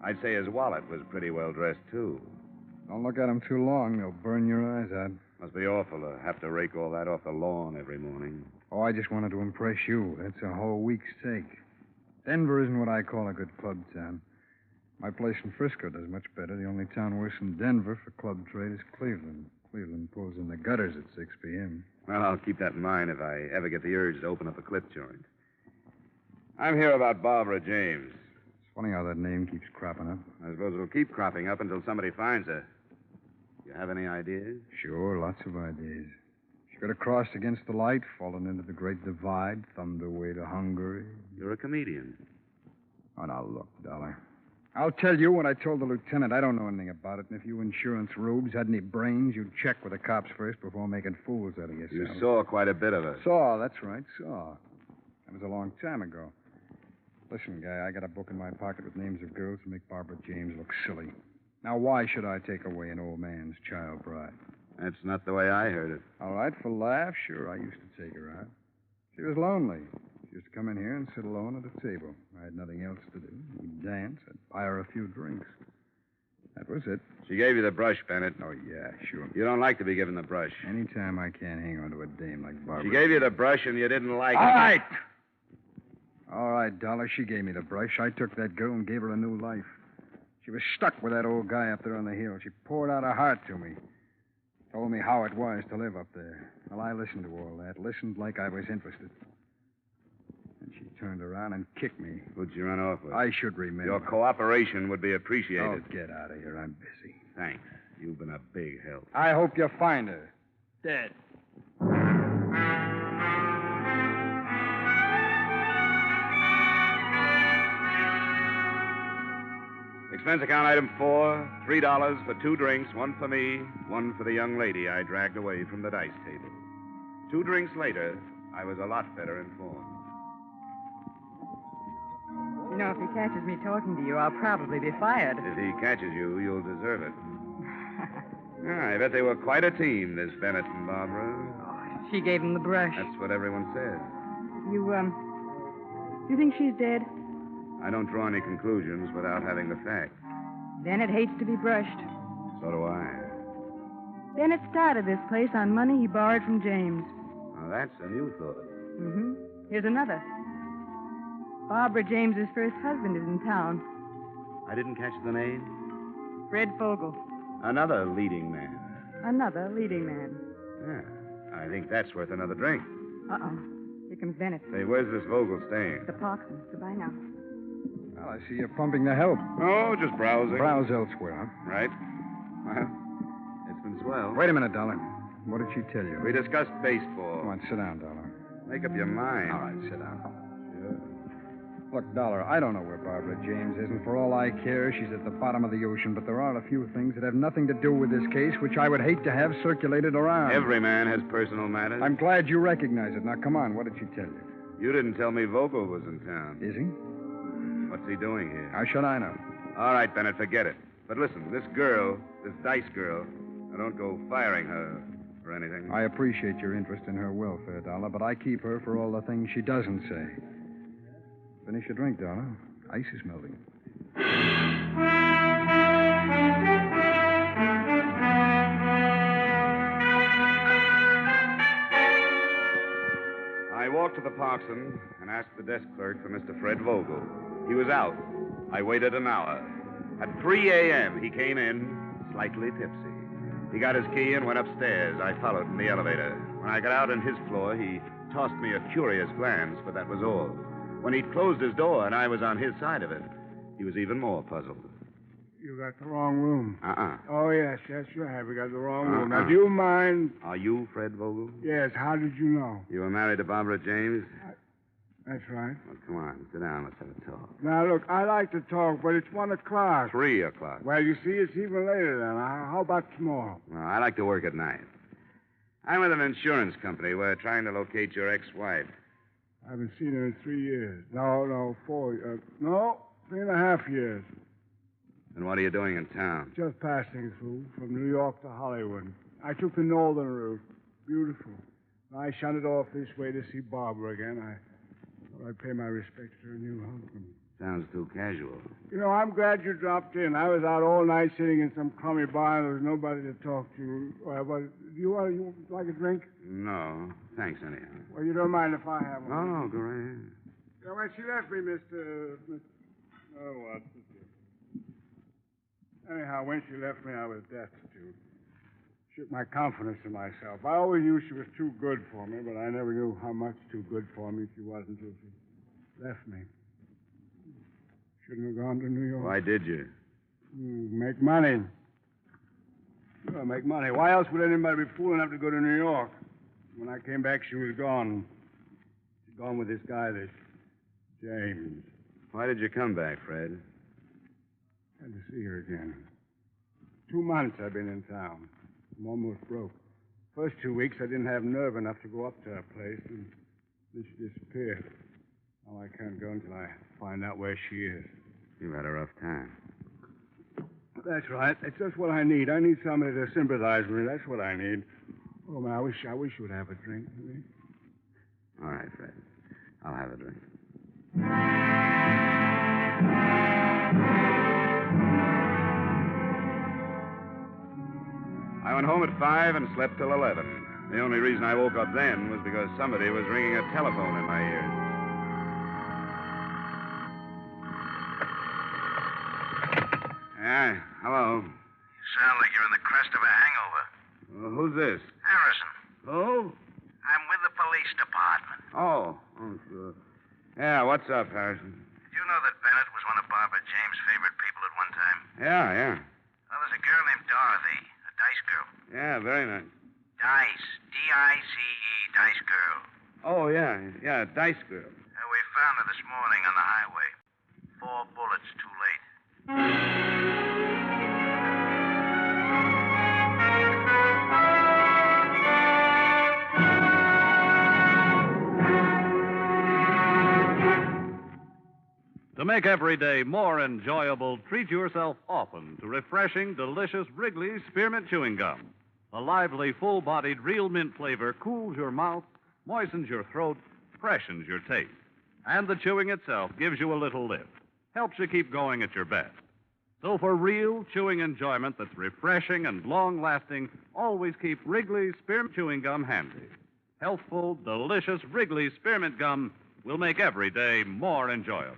I'd say his wallet was pretty well dressed, too. Don't look at them too long. They'll burn your eyes out. Must be awful to have to rake all that off the lawn every morning. Oh, I just wanted to impress you. That's a whole week's take. Denver isn't what I call a good club town. My place in Frisco does much better. The only town worse than Denver for club trade is Cleveland. Cleveland pulls in the gutters at 6 p.m. Well, I'll keep that in mind if I ever get the urge to open up a clip joint. I'm here about Barbara James. It's funny how that name keeps cropping up. I suppose it'll keep cropping up until somebody finds her. You have any ideas? Sure, lots of ideas. She could have crossed against the light, fallen into the Great Divide, thumbed her way to Hungary. You're a comedian. Oh, now, look, Dollar. I'll tell you what I told the lieutenant. I don't know anything about it, and if you insurance rubes had any brains, you'd check with the cops first before making fools out of yourself. You saw quite a bit of her. Saw, that's right, saw. That was a long time ago. Listen, guy, I got a book in my pocket with names of girls who make Barbara James look silly. Now, why should I take away an old man's child bride? That's not the way I heard it. All right, for laughs, sure, I used to take her out. She was lonely. She used to come in here and sit alone at a table. I had nothing else to do. We'd dance. I'd buy her a few drinks. That was it. She gave you the brush, Bennett. Oh, yeah, sure. You don't like to be given the brush. Anytime I can't hang on to a dame like Barbara. She gave you the brush and you didn't like it. All right! All right, Dollar, she gave me the brush. I took that girl and gave her a new life. She was stuck with that old guy up there on the hill. She poured out her heart to me. Told me how it was to live up there. Well, I listened to all that. Listened like I was interested. And she turned around and kicked me. Who'd you run off with? I should remember. Your cooperation would be appreciated. Oh, get out of here. I'm busy. Thanks. You've been a big help. I hope you find her. Dead. Expense account item 4, $3 for 2 drinks, 1 for me, 1 for the young lady I dragged away from the dice table. 2 drinks later, I was a lot better informed. You know, if he catches me talking to you, I'll probably be fired. If he catches you, you'll deserve it. I bet they were quite a team, this Bennett and Barbara. Oh, she gave him the brush. That's what everyone says. You think she's dead? I don't draw any conclusions without having the facts. Bennett hates to be brushed. So do I. Bennett started this place on money he borrowed from James. Now, that's a new thought. Mm-hmm. Here's another. Barbara James's first husband is in town. I didn't catch the name? Fred Fogel. Another leading man. Another leading man. Yeah, I think that's worth another drink. Uh-oh. Here comes Bennett. Say, where's this Vogel staying? The Parkman. Goodbye now. Well, I see you're pumping the help. Oh, just browsing. Browse elsewhere, huh? Right. Well, it's been swell. Wait a minute, Dollar. What did she tell you? We discussed baseball. Come on, sit down, Dollar. Make up your mind. All right, sit down. Sure. Look, Dollar, I don't know where Barbara James is, and for all I care, she's at the bottom of the ocean, but there are a few things that have nothing to do with this case which I would hate to have circulated around. Every man has personal matters. I'm glad you recognize it. Now, come on, what did she tell you? You didn't tell me Vogel was in town. Is he? What's he doing here? How should I know? All right, Bennett, forget it. But listen, this girl, this Dice girl, I don't go firing her or anything. I appreciate your interest in her welfare, Dollar, but I keep her for all the things she doesn't say. Finish your drink, Dollar. Ice is melting. I walked to the Parkson and asked the desk clerk for Mr. Fred Vogel. He was out. I waited an hour. At 3 a.m., he came in, slightly tipsy. He got his key and went upstairs. I followed in the elevator. When I got out on his floor, he tossed me a curious glance, but that was all. When he'd closed his door and I was on his side of it, he was even more puzzled. You got the wrong room. Oh, yes, you have. You got the wrong room. Now, do you mind... Are you Fred Vogel? Yes, how did you know? You were married to Barbara James? That's right. Well, come on, sit down. Let's have a talk. Now, look, I like to talk, but it's 1 o'clock. 3 o'clock. Well, you see, it's even later then. How about tomorrow? Well, I like to work at night. I'm with an insurance company. We're trying to locate your ex-wife. I haven't seen her in 3 years. No, 4. No, 3.5 years. And what are you doing in town? Just passing through from New York to Hollywood. I took the northern route. Beautiful. I shunted off this way to see Barbara again. I'd pay my respects to her new husband. Sounds too casual. You know, I'm glad you dropped in. I was out all night sitting in some crummy bar, and there was nobody to talk to. But do you like a drink? No, thanks anyhow. Well, you don't mind if I have one? No, go right ahead. Yeah, when she left me, Mr. Oh, what? Anyhow, when she left me, I was destitute. Shook my confidence in myself. I always knew she was too good for me, but I never knew how much too good for me she was until she left me. Shouldn't have gone to New York. Why did you? Make money. Sure, make money. Why else would anybody be fool enough to go to New York? When I came back, she was gone. She'd gone with this guy, this James. Why did you come back, Fred? Had to see her again. 2 months I've been in town. I'm almost broke. First 2 weeks, I didn't have nerve enough to go up to her place, and then she disappeared. Now I can't go until I find out where she is. You've had a rough time. That's right. That's just what I need. I need somebody to sympathize with me. That's what I need. Oh, man, I wish you would have a drink with me. All right, Fred. I'll have a drink. I went home at 5 and slept till 11. The only reason I woke up then was because somebody was ringing a telephone in my ears. Yeah, hello. You sound like you're in the crest of a hangover. Who's this? Harrison, Who? I'm with the police department. Oh, sure. Yeah, what's up, Harrison? Did you know that Bennett was one of Barbara James' favorite people at one time? Yeah. Well, there's a girl named Dorothy, a Dice girl. Yeah, very nice. Dice. D-I-C-E, Dice girl. Oh, yeah, Dice girl. We found her this morning on the highway. 4 bullets too late. To make every day more enjoyable, treat yourself often to refreshing, delicious Wrigley's Spearmint Chewing Gum. The lively, full-bodied, real mint flavor cools your mouth, moistens your throat, freshens your taste. And the chewing itself gives you a little lift, helps you keep going at your best. So for real chewing enjoyment that's refreshing and long-lasting, always keep Wrigley's Spearmint Chewing Gum handy. Healthful, delicious Wrigley's Spearmint Gum will make every day more enjoyable.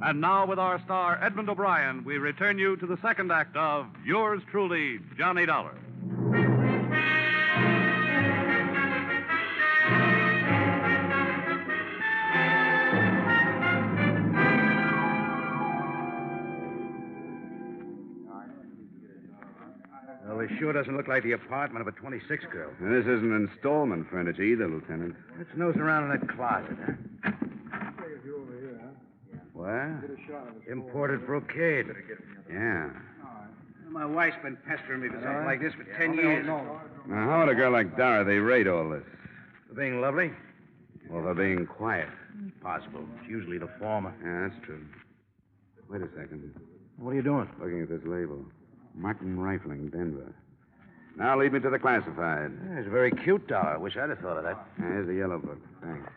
And now, with our star, Edmund O'Brien, we return you to the second act of Yours Truly, Johnny Dollar. Well, the sure doesn't look like the apartment of a 26 girl. And this isn't installment furniture either, Lieutenant. Let's nose around in that closet. What? Imported brocade. Yeah. My wife's been pestering me for something like this for 10 years. Now, how would a girl like Dorothy rate all this? For being lovely? Or for being quiet? Possible. It's usually the former. Yeah, that's true. Wait a second. What are you doing? Looking at this label. Martin Rifling, Denver. Now lead me to the classified. Yeah, it's a very cute doll. I wish I'd have thought of that. Yeah, here's the yellow book. Thanks.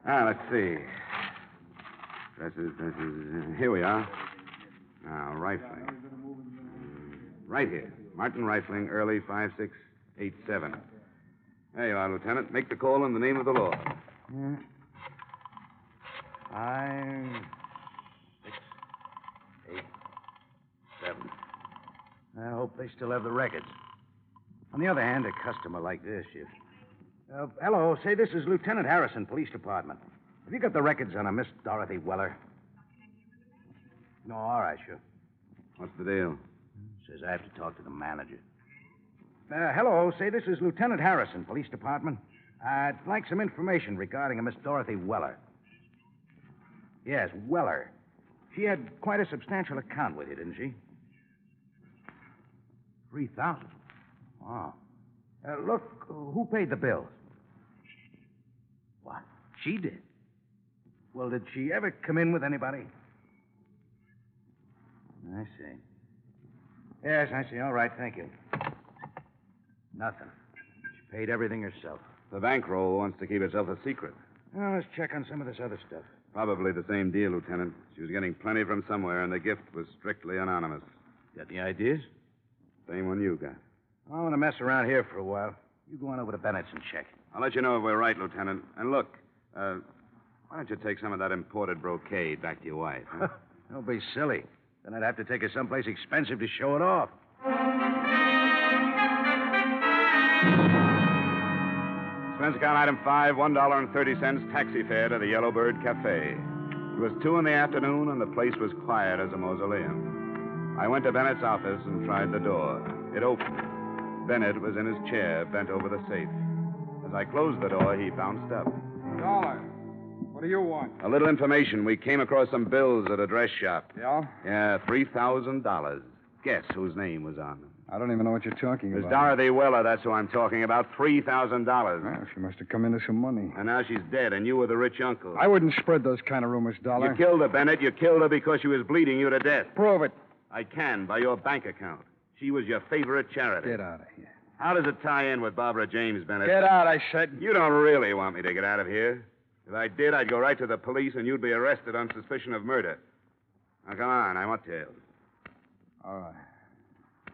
Let's see. Dresses. Here we are. Now, Rifling. Right here. Martin Rifling, early 5687. There you are, Lieutenant. Make the call in the name of the law. Yeah. 5, 6, 8, 7. I hope they still have the records. On the other hand, a customer like this, hello, say this is Lieutenant Harrison, Police Department. Have you got the records on a Miss Dorothy Weller? No, all right, sure. What's the deal? Says I have to talk to the manager. Hello, say this is Lieutenant Harrison, Police Department. I'd like some information regarding a Miss Dorothy Weller. Yes, Weller. She had quite a substantial account with you, didn't she? 3,000. Wow. Look, who paid the bills? What? She did? Well, did she ever come in with anybody? I see. Yes, I see. All right, thank you. Nothing. She paid everything herself. The bankroll wants to keep itself a secret. Well, let's check on some of this other stuff. Probably the same deal, Lieutenant. She was getting plenty from somewhere, and the gift was strictly anonymous. Got any ideas? Same one you got. I want to mess around here for a while. You go on over to Bennett's and check. I'll let you know if we're right, Lieutenant. And look, why don't you take some of that imported brocade back to your wife? Huh? Don't be silly. Then I'd have to take her someplace expensive to show it off. Expense account item 5, $1.30 taxi fare to the Yellowbird Cafe. It was 2 in the afternoon, and the place was quiet as a mausoleum. I went to Bennett's office and tried the door. It opened. Bennett was in his chair, bent over the safe. As I closed the door, he bounced up. Dollar. What do you want? A little information. We came across some bills at a dress shop. Yeah? Yeah, $3,000. Guess whose name was on them. I don't even know what you're talking It was about. Dorothy Weller, that's who I'm talking about. $3,000. Well, she must have come into some money. And now she's dead, and you were the rich uncle. I wouldn't spread those kind of rumors, Dollar. You killed her, Bennett. You killed her because she was bleeding you to death. Prove it. I can, by your bank account. She was your favorite charity. Get out of here. How does it tie in with Barbara James, Bennett? Get out, I said. You don't really want me to get out of here. If I did, I'd go right to the police, and you'd be arrested on suspicion of murder. Now, come on. I want tales. All right.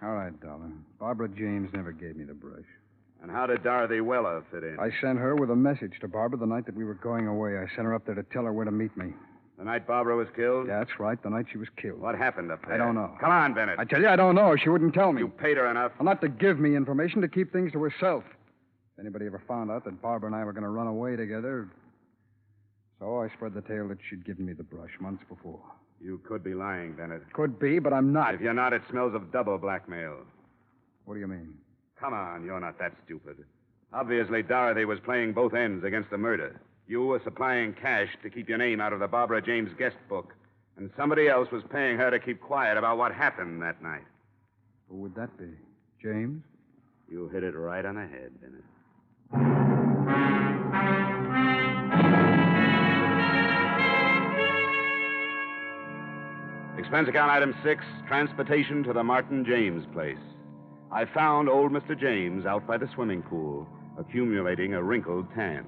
All right, darling. Barbara James never gave me the brush. And how did Dorothy Weller fit in? I sent her with a message to Barbara the night that we were going away. I sent her up there to tell her where to meet me. The night Barbara was killed? Yeah, that's right. The night she was killed. What happened up there? I don't know. Come on, Bennett. I tell you, I don't know. She wouldn't tell me. You paid her enough. Well, not to give me information, to keep things to herself. If anybody ever found out that Barbara and I were going to run away together. So I spread the tale that she'd given me the brush months before. You could be lying, Bennett. Could be, but I'm not. If you're not, it smells of double blackmail. What do you mean? Come on, you're not that stupid. Obviously, Dorothy was playing both ends against the murder. You were supplying cash to keep your name out of the Barbara James guest book. And somebody else was paying her to keep quiet about what happened that night. Who would that be? James? You hit it right on the head, Bennett. Expense account item 6, transportation to the Martin James place. I found old Mr. James out by the swimming pool, accumulating a wrinkled tan.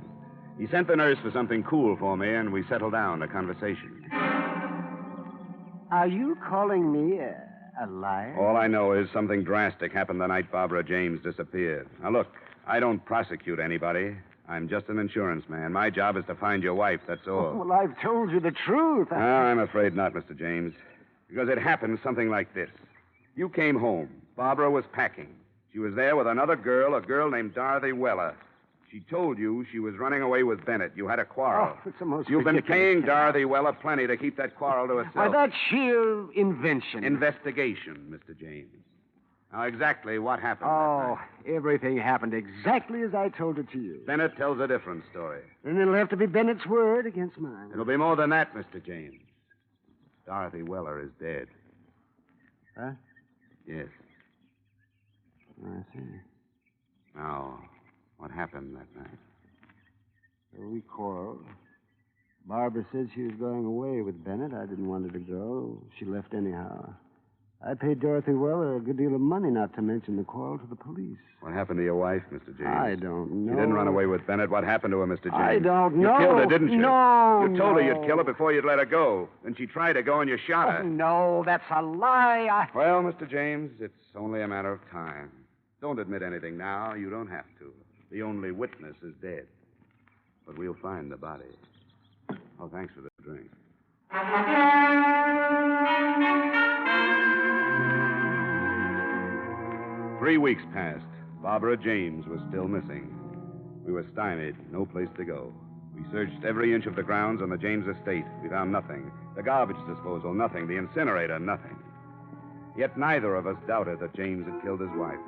He sent the nurse for something cool for me, and we settled down to conversation. Are you calling me a liar? All I know is something drastic happened the night Barbara James disappeared. Now, look, I don't prosecute anybody. I'm just an insurance man. My job is to find your wife, that's all. Well, I've told you the truth. No, I'm afraid not, Mr. James. Because it happened something like this. You came home. Barbara was packing. She was there with another girl, a girl named Dorothy Weller. She told you she was running away with Bennett. You had a quarrel. Oh, it's the most You've been ridiculous paying thing. Dorothy Weller plenty to keep that quarrel to herself. Why, that's sheer invention. Investigation, Mr. James. Now, exactly what happened that Oh, night? everything happened exactly as I told it to you. Bennett tells a different story. And it'll have to be Bennett's word against mine. It'll be more than that, Mr. James. Dorothy Weller is dead. Huh? Yes. I see. Now, what happened that night? So we quarreled. Barbara said she was going away with Bennett. I didn't want her to go. She left anyhow. I paid Dorothy Weller a good deal of money, not to mention the quarrel, to the police. What happened to your wife, Mr. James? I don't know. You didn't run away with Bennett. What happened to her, Mr. James? I don't know. You killed her, didn't you? No, You told her no. you'd kill her before you'd let her go. Then she tried to go and you shot her. Oh, no, that's a lie. Well, Mr. James, it's only a matter of time. Don't admit anything now. You don't have to. The only witness is dead. But we'll find the body. Oh, thanks for the drink. 3 weeks passed. Barbara James was still missing. We were stymied, no place to go. We searched every inch of the grounds on the James estate. We found nothing. The garbage disposal, nothing. The incinerator, nothing. Yet neither of us doubted that James had killed his wife.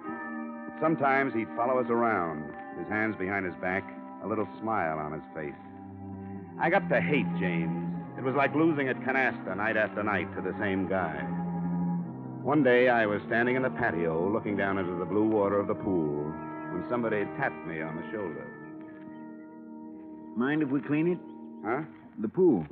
Sometimes he'd follow us around, his hands behind his back, a little smile on his face. I got to hate James. It was like losing at canasta night after night to the same guy. One day I was standing in the patio looking down into the blue water of the pool when somebody tapped me on the shoulder. Mind if we clean it? Huh? The pool.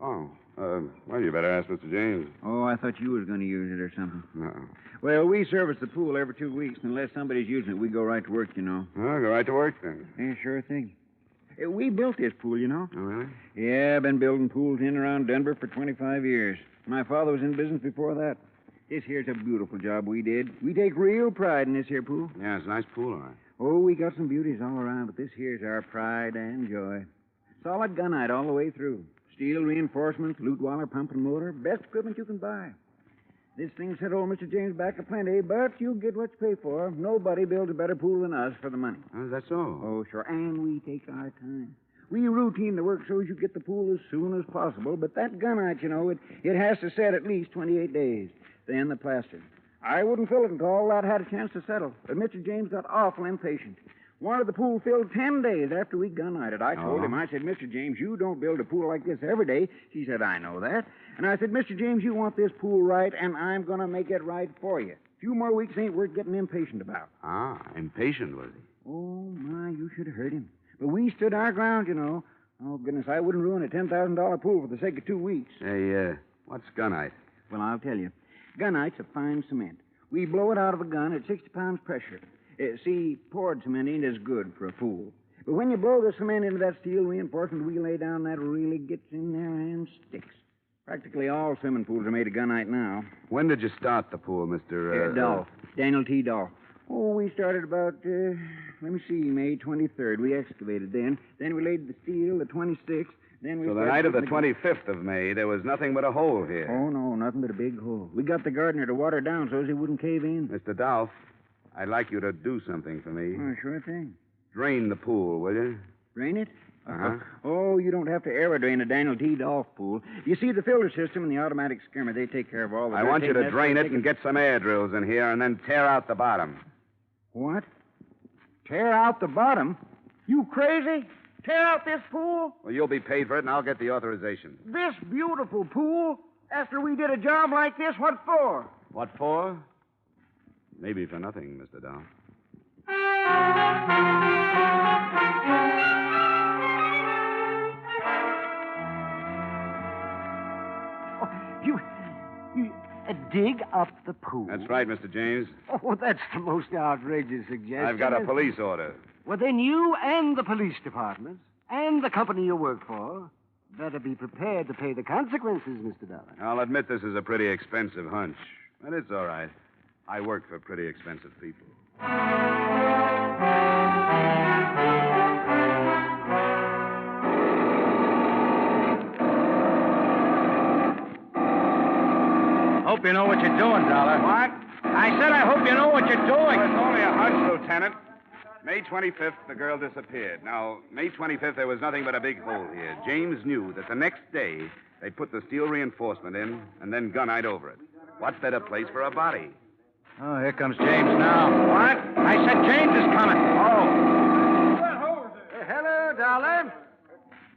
Oh, well, you better ask Mr. James. Oh, I thought you was going to use it or something. No. Well, we service the pool every 2 weeks. Unless somebody's using it, we go right to work, you know. Well, go right to work then. Yeah, sure thing. We built this pool, you know. Oh, really? Yeah, I've been building pools in and around Denver for 25 years. My father was in business before that. This here's a beautiful job we did. We take real pride in this here pool. Yeah, it's a nice pool, all right. Oh, we got some beauties all around, but this here's our pride and joy. Solid gunite all the way through. Steel reinforcements, Lutweiler pump and motor. Best equipment you can buy. This thing set old Mr. James back a plenty, but you get what you pay for. Nobody builds a better pool than us for the money. Oh, is that so? Oh, sure. And we take our time. We routine the work so as you get the pool as soon as possible, but that gunite, you know, it has to set at least 28 days. Then the plaster. I wouldn't fill it until all that had a chance to settle. But Mr. James got awful impatient. Wanted the pool filled 10 days after we gunnited. I told him, I said, Mr. James, you don't build a pool like this every day. He said, I know that. And I said, Mr. James, you want this pool right, and I'm going to make it right for you. A few more weeks ain't worth getting impatient about. Ah, impatient, was he? Oh, my, you should have heard him. But we stood our ground, you know. Oh, goodness, I wouldn't ruin a $10,000 pool for the sake of 2 weeks. Hey, what's gunite? Well, I'll tell you. Gunite's a fine cement. We blow it out of a gun at 60 pounds pressure. See, poured cement ain't as good for a pool. But when you blow the cement into that steel reinforcement we lay down, that really gets in there and sticks. Practically all swimming pools are made of gunite now. When did you start the pool, Mr. Dolph. Daniel T. Dolph. Oh, we started about, May 23rd. We excavated then. Then we laid the steel the 26th. Then we So the night of the 25th of May, there was nothing but a hole here. Oh, no, nothing but a big hole. We got the gardener to water down so as he wouldn't cave in. Mr. Dolph, I'd like you to do something for me. Oh, sure thing. Drain the pool, will you? Drain it? Uh-huh. Oh, you don't have to aerodrain a Daniel T. Dolph pool. You see, the filter system and the automatic skimmer, they take care of all the I dirt. want you to That's drain why it and get some air drills in here and then tear out the bottom. What? Tear out the bottom? You crazy? Tear out this pool? Well, you'll be paid for it, and I'll get the authorization. This beautiful pool? After we did a job like this, what for? What for? Maybe for nothing, Mr. Dolph. You dig up the pool? That's right, Mr. James. Oh, that's the most outrageous suggestion. I've got a police order. Well, then you and the police department and the company you work for better be prepared to pay the consequences, Mr. Dollar. I'll admit this is a pretty expensive hunch, but it's all right. I work for pretty expensive people. Hope you know what you're doing, Dollar. What? I said I hope you know what you're doing. Well, it's only a hunch, Lieutenant. May 25th, the girl disappeared. Now, May 25th, there was nothing but a big hole here. James knew that the next day they'd put the steel reinforcement in and then gunite over it. What better place for a body? Oh, here comes James now. What? I said James is coming. Oh. Hello, Dollar.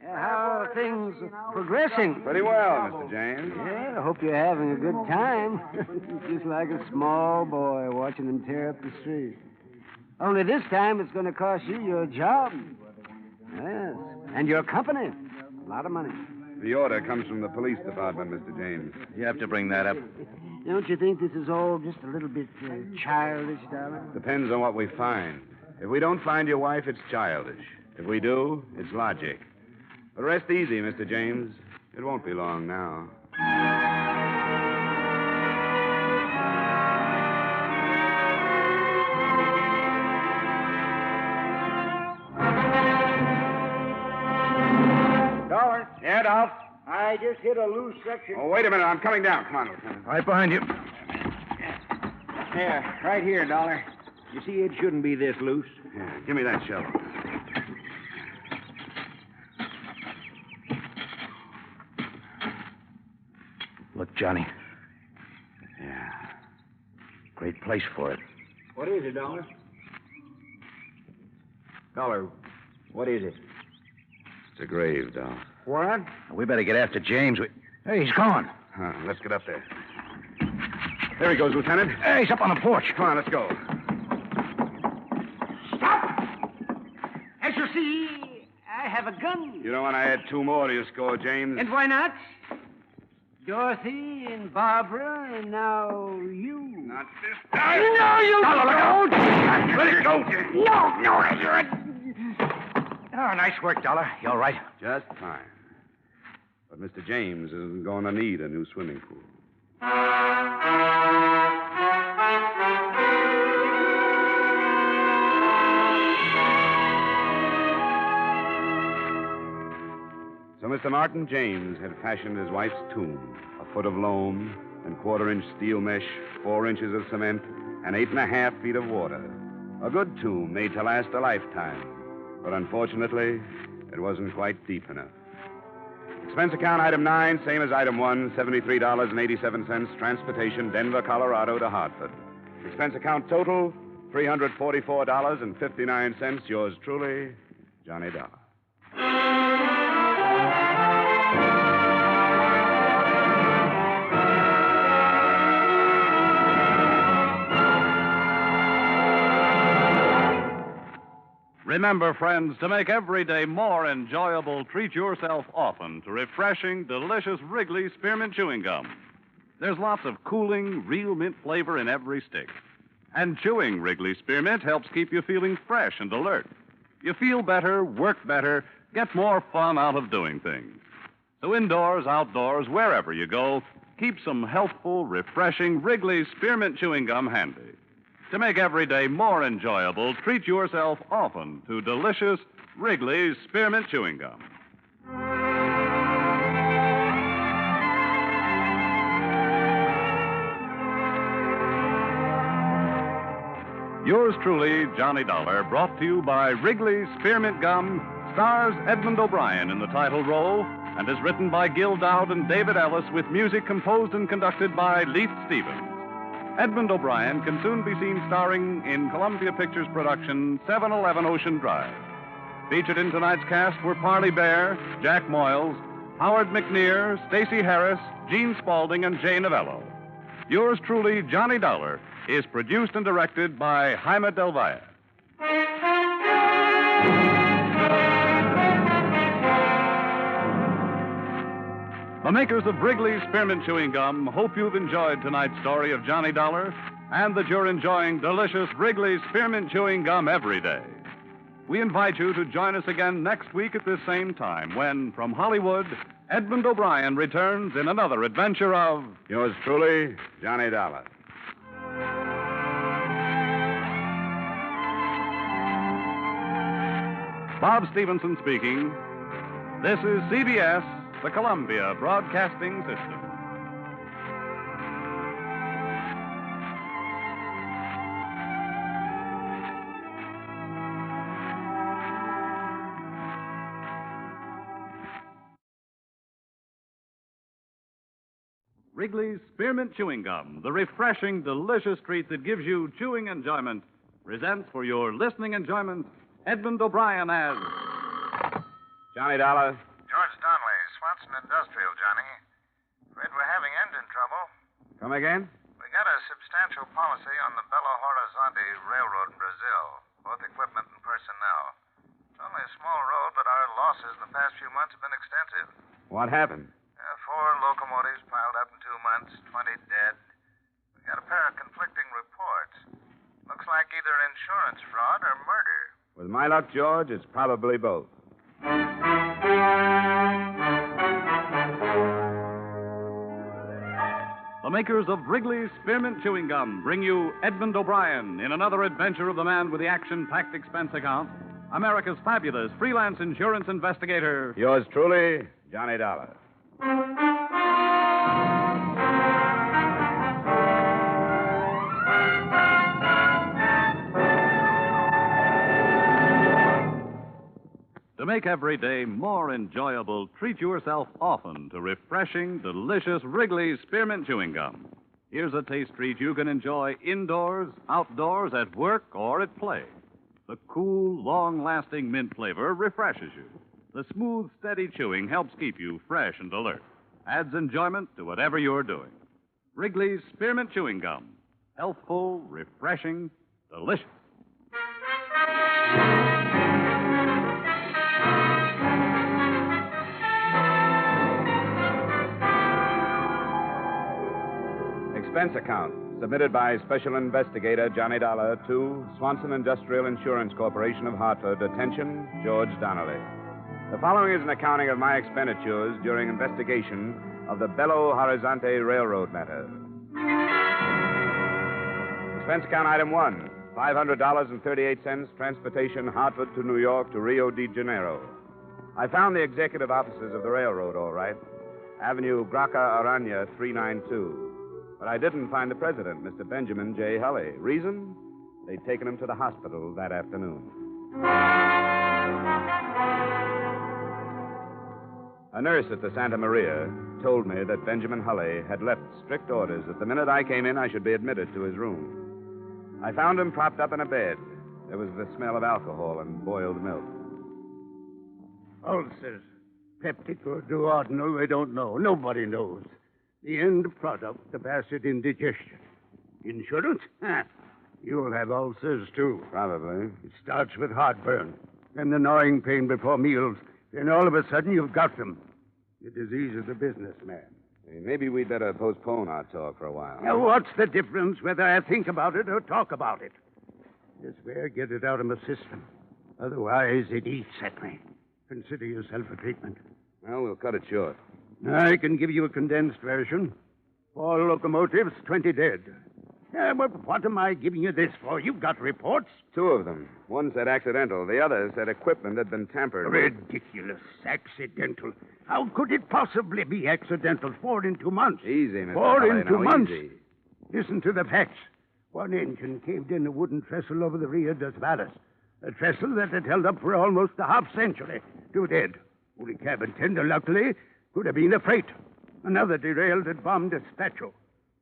How are things progressing? Pretty well, Mr. James. Yeah, I hope you're having a good time. Just like a small boy watching them tear up the street. Only this time it's going to cost you your job. Yes, and your company. A lot of money. The order comes from the police department, Mr. James. You have to bring that up. Don't you think this is all just a little bit childish, Dollar? Depends on what we find. If we don't find your wife, it's childish. If we do, it's logic. But rest easy, Mr. James. It won't be long now. Dollar. Yeah, Dolph? I just hit a loose section. Oh, wait a minute. I'm coming down. Come on, Lieutenant. Right behind you. There, right here, Dollar. You see, it shouldn't be this loose. Yeah, give me that shovel. Look, Johnny. Yeah. Great place for it. What is it, Dollar? Dollar, what is it? It's a grave, Dolph. What? We better get after James. Hey, he's gone. Huh, let's get up there. There he goes, Lieutenant. Hey, he's up on the porch. Come on, let's go. As you see, I have a gun. You don't want to add two more to your score, James. And why not? Dorothy and Barbara, and now you. Not this time. No, you don't. Let it go. No, you're... Oh, nice work, Dollar. You all right? Just fine. But Mr. James isn't going to need a new swimming pool. So Mr. Martin James had fashioned his wife's tomb, a foot of loam and quarter-inch steel mesh, 4 inches of cement, and 8.5 feet of water. A good tomb made to last a lifetime. But unfortunately, it wasn't quite deep enough. Expense account item 9, same as item 1, $73.87, transportation, Denver, Colorado to Hartford. Expense account total, $344.59. Yours truly, Johnny Dollar. Remember, friends, to make every day more enjoyable, treat yourself often to refreshing, delicious Wrigley Spearmint Chewing Gum. There's lots of cooling, real mint flavor in every stick. And chewing Wrigley Spearmint helps keep you feeling fresh and alert. You feel better, work better, get more fun out of doing things. So indoors, outdoors, wherever you go, keep some healthful, refreshing Wrigley Spearmint Chewing Gum handy. To make every day more enjoyable, treat yourself often to delicious Wrigley's Spearmint Chewing Gum. Yours truly, Johnny Dollar, brought to you by Wrigley's Spearmint Gum, stars Edmund O'Brien in the title role, and is written by Gil Dowd and David Ellis with music composed and conducted by Leith Stevens. Edmund O'Brien can soon be seen starring in Columbia Pictures' production 711 Ocean Drive. Featured in tonight's cast were Parley Bear, Jack Moyles, Howard McNear, Stacey Harris, Gene Spaulding, and Jay Novello. Yours truly, Johnny Dollar, is produced and directed by Jaime Del Valle. The makers of Wrigley's Spearmint Chewing Gum hope you've enjoyed tonight's story of Johnny Dollar and that you're enjoying delicious Wrigley's Spearmint Chewing Gum every day. We invite you to join us again next week at this same time when, from Hollywood, Edmund O'Brien returns in another adventure of... Yours truly, Johnny Dollar. Bob Stevenson speaking. This is CBS, the Columbia Broadcasting System. Wrigley's Spearmint Chewing Gum, the refreshing, delicious treat that gives you chewing enjoyment, presents for your listening enjoyment Edmund O'Brien as Johnny Dollar. George Donnelly, Swanson Industrial, Johnny. Afraid we're having engine trouble. Come again? We got a substantial policy on the Belo-Horizonte Railroad in Brazil, both equipment and personnel. It's only a small road, but our losses in the past few months have been extensive. What happened? 4 locomotives piled up in 2 months, 20 dead. We got a pair of conflicting reports. Looks like either insurance fraud or murder. With my luck, George, it's probably both. the makers of Wrigley's Spearmint Chewing Gum bring you Edmund O'Brien in another adventure of the man with the action-packed expense account, America's fabulous freelance insurance investigator. Yours truly, Johnny Dollar. To make every day more enjoyable, treat yourself often to refreshing, delicious Wrigley's Spearmint Chewing Gum. Here's a taste treat you can enjoy indoors, outdoors, at work, or at play. The cool, long-lasting mint flavor refreshes you. The smooth, steady chewing helps keep you fresh and alert. Adds enjoyment to whatever you're doing. Wrigley's Spearmint Chewing Gum. Healthful, refreshing, delicious. Expense account submitted by Special Investigator Johnny Dollar to Swanson Industrial Insurance Corporation of Hartford. Attention, George Donnelly. The following is an accounting of my expenditures during investigation of the Belo-Horizonte Railroad matter. Expense account item 1, $500.38, transportation Hartford to New York to Rio de Janeiro. I found the executive offices of the railroad, all right. Avenue Graca Arana, 392. But I didn't find the president, Mr. Benjamin J. Hulley. Reason? They'd taken him to the hospital that afternoon. A nurse at the Santa Maria told me that Benjamin Hulley had left strict orders that the minute I came in, I should be admitted to his room. I found him propped up in a bed. There was the smell of alcohol and boiled milk. Ulcers. Peptic or duodenal, we don't know. Nobody knows. The end product of acid indigestion. Insurance? You'll have ulcers, too. Probably. It starts with heartburn, then the gnawing pain before meals. Then all of a sudden you've got them. The disease of the businessman. Hey, maybe we'd better postpone our talk for a while. Now, what's the difference whether I think about it or talk about it? This way I get it out of my system. Otherwise, it eats at me. Consider yourself a treatment. Well, we'll cut it short. I can give you a condensed version. 4 locomotives, 20 dead. Yeah, but what am I giving you this for? You've got reports. 2 of them. One said accidental. The other said equipment had been tampered with. Ridiculous. Accidental. How could it possibly be accidental? 4 in 2 months. Easy, Mr. 4 Hulley, in 2 now, months. Easy. Listen to the facts. One engine caved in a wooden trestle over the Rio dos Varas. A trestle that had held up for almost a half-century. 2 dead. Only cabin tender, luckily. Could have been a freight. Another derailed at Bom Despacho.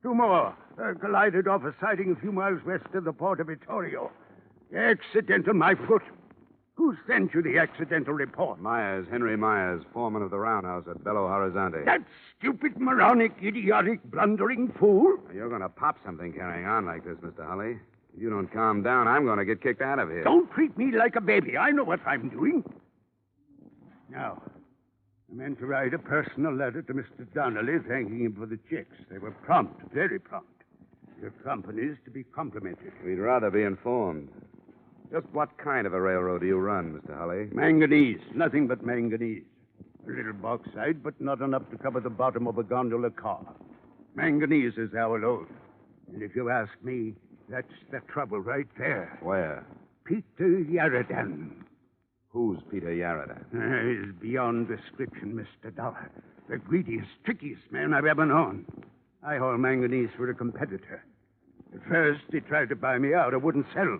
2 more collided off a siding a few miles west of the port of Vittorio. Accidental, my foot. Who sent you the accidental report? Myers, Henry Myers, foreman of the roundhouse at Belo-Horizonte. That stupid, moronic, idiotic, blundering fool? You're going to pop something carrying on like this, Mr. Hulley. If you don't calm down, I'm going to get kicked out of here. Don't treat me like a baby. I know what I'm doing. Now, I meant to write a personal letter to Mr. Donnelly thanking him for the checks. They were prompt, very prompt. Your company's to be complimented. We'd rather be informed. Just what kind of a railroad do you run, Mr. Hulley? Manganese. Nothing but manganese. A little bauxite, but not enough to cover the bottom of a gondola car. Manganese is our load. And if you ask me, that's the trouble right there. Where? Peter Yaradan. Who's Peter Yaradan? He's beyond description, Mr. Dollar. The greediest, trickiest man I've ever known. I haul manganese for a competitor. At first, he tried to buy me out. I wouldn't sell.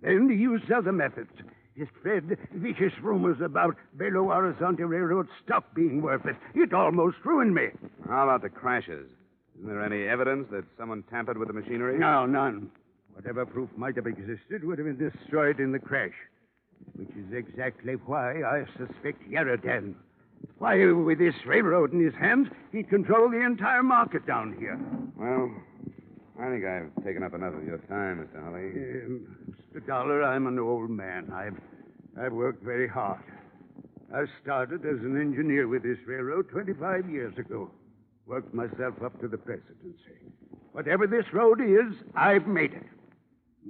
Then he used other methods. He spread vicious rumors about Belo-Horizonte Railroad stock being worthless. It almost ruined me. How about the crashes? Isn't there any evidence that someone tampered with the machinery? No, none. Whatever proof might have existed would have been destroyed in the crash. Which is exactly why I suspect Yarradan. Why, with this railroad in his hands, he'd control the entire market down here. Well, I think I've taken up enough of your time, Mr. Holly. Mr. Dollar, I'm an old man. I've worked very hard. I started as an engineer with this railroad 25 years ago. Worked myself up to the presidency. Whatever this road is, I've made it.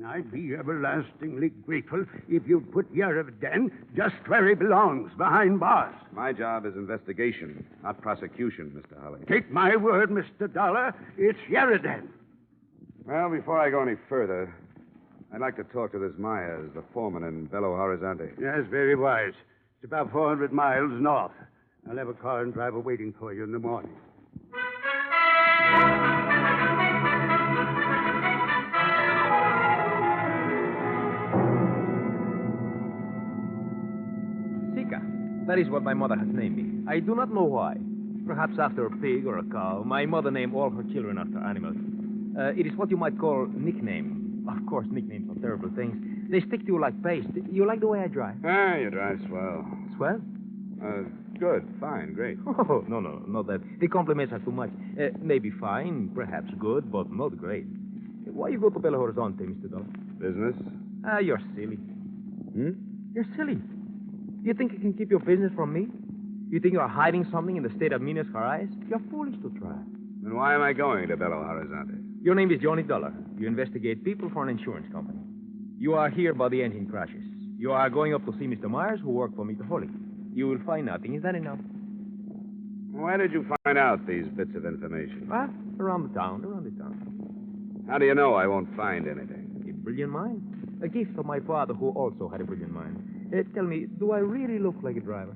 I'd be everlastingly grateful if you'd put Yarradan just where he belongs, behind bars. My job is investigation, not prosecution, Mr. Holly. Take my word, Mr. Dollar, it's Yarradan. Well, before I go any further, I'd like to talk to this Myers, the foreman in Belo-Horizonte. Yes, very wise. It's about 400 miles north. I'll have a car and driver waiting for you in the morning. That is what my mother has named me. I do not know why. Perhaps after a pig or a cow. My mother named all her children after animals. It is what you might call nickname. Of course, nicknames are terrible things. They stick to you like paste. You like the way I drive? Ah, you drive swell. Swell? Good, fine, great. Oh, no, not that. The compliments are too much. Maybe fine, perhaps good, but not great. Why you go to Belo-Horizonte, Mr. Dollar? Business? You're silly. You're silly. You think you can keep your business from me? You think you're hiding something in the state of Minas Gerais? You're foolish to try. Then why am I going to Belo-Horizonte? Your name is Johnny Dollar. You investigate people for an insurance company. You are here by the engine crashes. You are going up to see Mr. Myers, who worked for Mr. Holly. You will find nothing. Is that enough? Why did you find out these bits of information? What? Around the town. How do you know I won't find anything? A brilliant mind. A gift of my father, who also had a brilliant mind. Tell me, do I really look like a driver?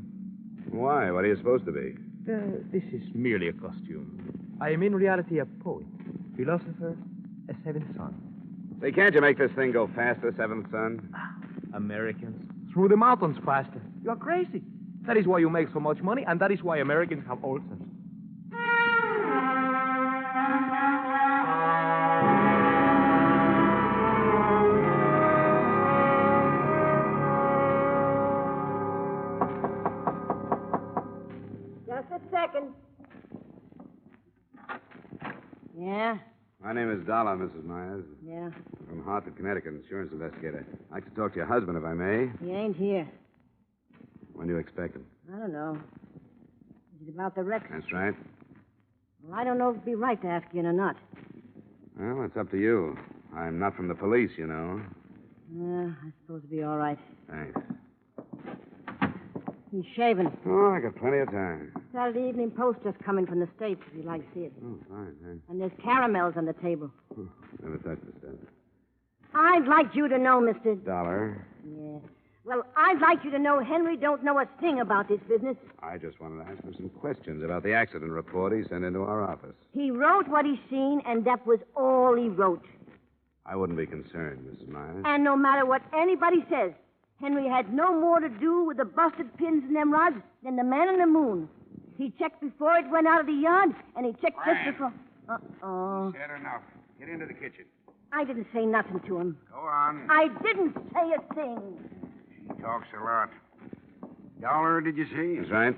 Why? What are you supposed to be? This is merely a costume. I am in reality a poet, philosopher, a seventh son. Say, can't you make this thing go faster, seventh son? Americans. Through the mountains faster. You're crazy. That is why you make so much money, and that is why Americans have ulcers. Second. Yeah? My name is Dollar, Mrs. Myers. Yeah. From Hartford, Connecticut, insurance investigator. I'd like to talk to your husband, if I may. He ain't here. When do you expect him? I don't know. Is it about the wreck? That's right. Well, I don't know if it'd be right to ask you or not. Well, it's up to you. I'm not from the police, you know. Yeah, I suppose it'd be all right. Thanks. He's shaving. Oh, I got plenty of time. Saturday Evening Post just come in from the States, if you'd like to see it. Oh, fine, thanks. And there's caramels on the table. Never touched the stuff. I'd like you to know, Mr. Dollar. Yeah. Well, I'd like you to know Henry don't know a thing about this business. I just wanted to ask him some questions about the accident report he sent into our office. He wrote what he seen, and that was all he wrote. I wouldn't be concerned, Mrs. Myers. And no matter what anybody says, Henry had no more to do with the busted pins in them rods than the man on the moon. He checked before it went out of the yard, and he checked just before... Uh-oh. Said enough. Get into the kitchen. I didn't say nothing to him. Go on. I didn't say a thing. She talks a lot. Dollar, did you see? That's right.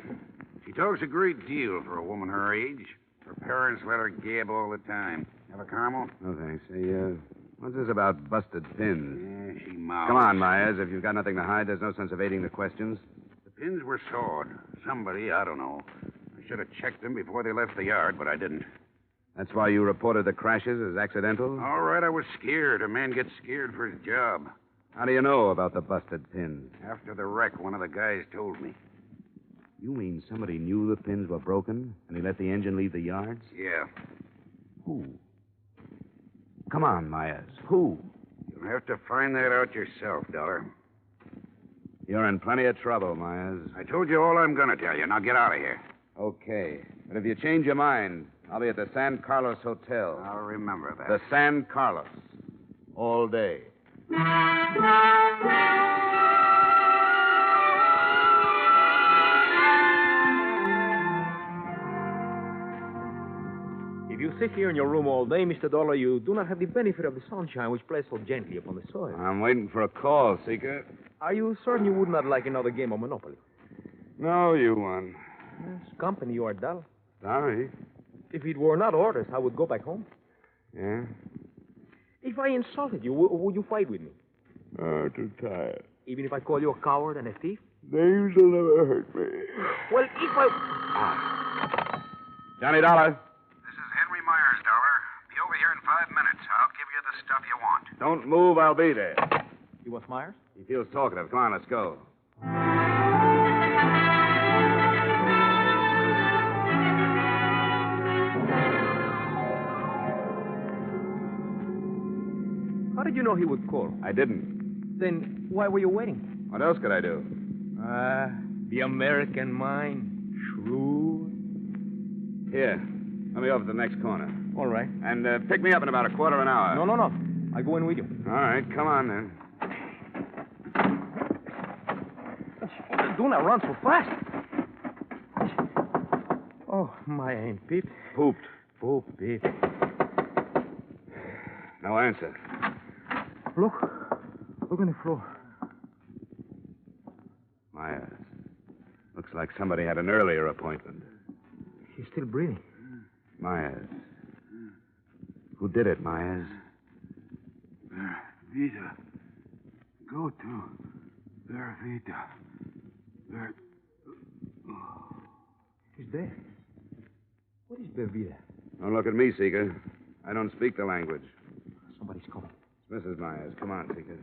She talks a great deal for a woman her age. Her parents let her gab all the time. Have a caramel? No, thanks. Hey, what's this about busted pins? Yeah, she mouths. Come on, Myers. If you've got nothing to hide, there's no sense evading the questions. The pins were sawed. Somebody, I don't know. I should have checked them before they left the yard, but I didn't. That's why you reported the crashes as accidental? All right, I was scared. A man gets scared for his job. How do you know about the busted pins? After the wreck, one of the guys told me. You mean somebody knew the pins were broken, and he let the engine leave the yards? Yeah. Who? Come on, Myers. Who? You'll have to find that out yourself, Dollar. You're in plenty of trouble, Myers. I told you all I'm going to tell you. Now get out of here. Okay. But if you change your mind, I'll be at the San Carlos Hotel. I'll remember that. The San Carlos. All day. If you sit here in your room all day, Mr. Dollar, you do not have the benefit of the sunshine which plays so gently upon the soil. I'm waiting for a call, Seeker. Are you certain you would not like another game of Monopoly? No, you won. Yes, company, you are dull. Sorry. If it were not orders, I would go back home. Yeah? If I insulted you, would you fight with me? Oh, too tired. Even if I call you a coward and a thief? Names will never hurt me. Well, if I... Johnny Dollar. This is Henry Myers, Dollar. Be over here in 5 minutes. I'll give you the stuff you want. Don't move, I'll be there. You want Myers? He feels talkative. Come on, let's go. How did you know he would call? I didn't. Then why were you waiting? What else could I do? The American mind. Shrewd. Here. Let me over to the next corner. All right. And pick me up in about a quarter of an hour. No. I'll go in with you. All right, come on then. Do not run so fast. Oh, my ain't Pete. Pooped. Poop, Pete. No answer. Look on the floor. Myers. Looks like somebody had an earlier appointment. He's still breathing. Myers. Who did it, Myers? Vida. Go to their Vida. Their... He's dead. What is Belvita? Don't look at me, Seeker. I don't speak the language. Somebody's coming. It's Mrs. Myers. Come on, Seeker.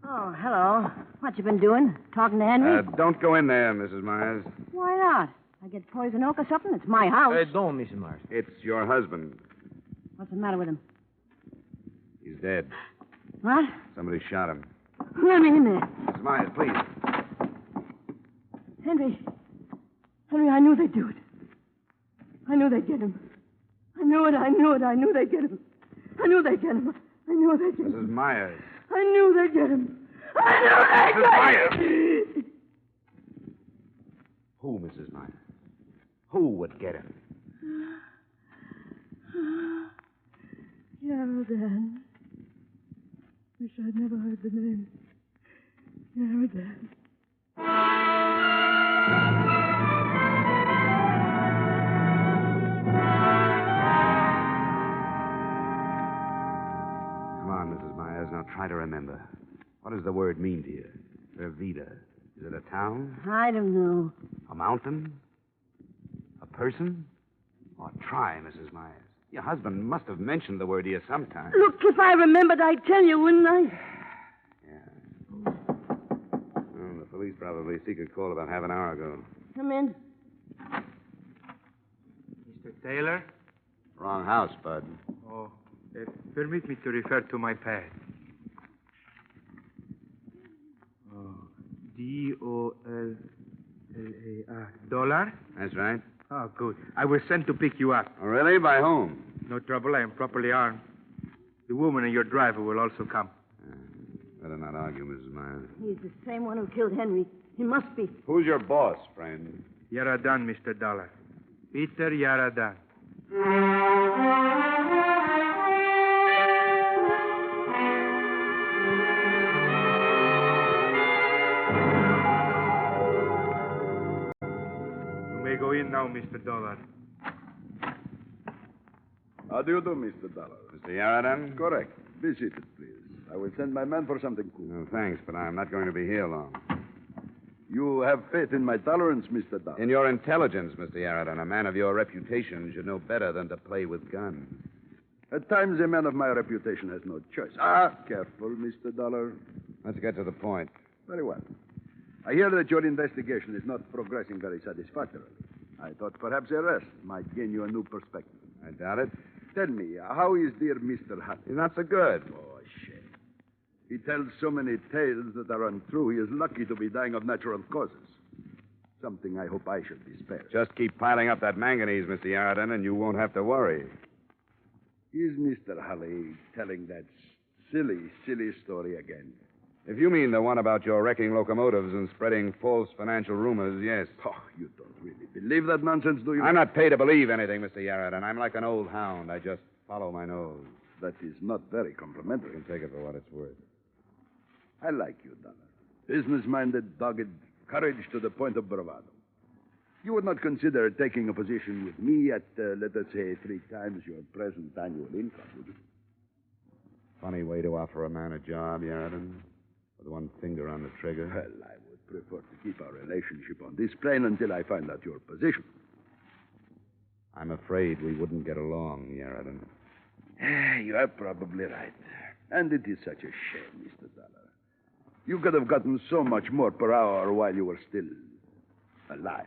Oh, hello. What you been doing? Talking to Henry? Don't go in there, Mrs. Myers. Why not? I get poison oak or something? It's my house. Don't, Mrs. Myers. It's your husband. What's the matter with him? He's dead. What? Somebody shot him. Let me in there. Mrs. Myers, please. Henry, I knew they'd do it. I knew they'd get him. I knew it. I knew they'd get him. I knew they'd get him. Mrs. Myers. I knew they'd get him. I knew they'd get him. Who, Mrs. Myers? Who would get him? Yaradan. Wish I'd never heard the name. Yaradan. Come on, Mrs. Myers. Now try to remember. What does the word mean to you? Vervita. Is it a town? I don't know. A mountain? A person? Oh, try, Mrs. Myers. Your husband must have mentioned the word to you sometime. Look, if I remembered, I'd tell you, wouldn't I? Yeah. Well, the police probably secret call about half an hour ago. Come in. Mr. Taylor? Wrong house, Bud. Oh, permit me to refer to my pad. Oh, Dollar? Dollar? That's right. Oh, good. I was sent to pick you up. Oh, really? By whom? No trouble. I am properly armed. The woman and your driver will also come. Better not argue, Mrs. Myers. He's the same one who killed Henry. He must be. Who's your boss, friend? Yaradan, Mr. Dollar. Peter Yaradan. You may go in now, Mr. Dollar. How do you do, Mr. Dollar? Mr. Yaradan? Correct. Be seated, please. I will send my man for something cool. No, thanks, but I'm not going to be here long. You have faith in my tolerance, Mr. Dollar. In your intelligence, Mr. Yaradan. A man of your reputation should know better than to play with guns. At times, a man of my reputation has no choice. Careful, Mr. Dollar. Let's get to the point. Very well. I hear that your investigation is not progressing very satisfactorily. I thought perhaps arrest might gain you a new perspective. I doubt it. Tell me, how is dear Mr. Hutt? He's not so good. Oh, shame. He tells so many tales that are untrue. He is lucky to be dying of natural causes. Something I hope I should be spared. Just keep piling up that manganese, Mr. Yaradan, and you won't have to worry. Is Mr. Hulley telling that silly story again? If you mean the one about your wrecking locomotives and spreading false financial rumors, yes. Oh, you don't really believe that nonsense, do you? I'm not paid to believe anything, Mr. Yarradin. I'm like an old hound. I just follow my nose. That is not very complimentary. You can take it for what it's worth. I like you, Dollar. Business-minded, dogged, courage to the point of bravado. You would not consider taking a position with me at, let us say, 3 times your present annual income, would you? Funny way to offer a man a job, Yarradin, with one finger on the trigger. Well, I would prefer to keep our relationship on this plane until I find out your position. I'm afraid we wouldn't get along, Yarradin. You are probably right. And it is such a shame, Mr. Dollar. You could have gotten so much more per hour while you were still alive.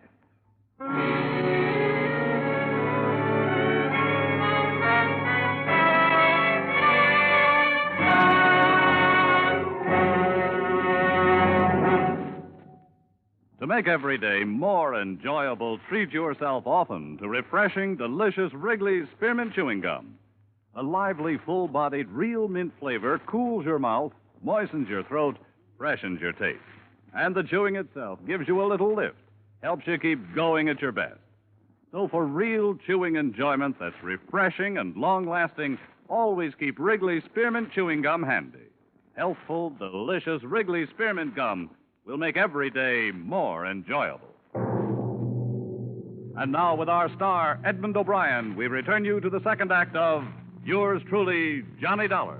To make every day more enjoyable, treat yourself often to refreshing, delicious Wrigley's Spearmint Chewing Gum. A lively, full-bodied, real mint flavor cools your mouth, moistens your throat, freshens your taste. And the chewing itself gives you a little lift, helps you keep going at your best. So for real chewing enjoyment that's refreshing and long-lasting, always keep Wrigley's Spearmint Chewing Gum handy. Healthful, delicious Wrigley's Spearmint Gum will make every day more enjoyable. And now, with our star, Edmund O'Brien, we return you to the second act of Yours Truly, Johnny Dollar.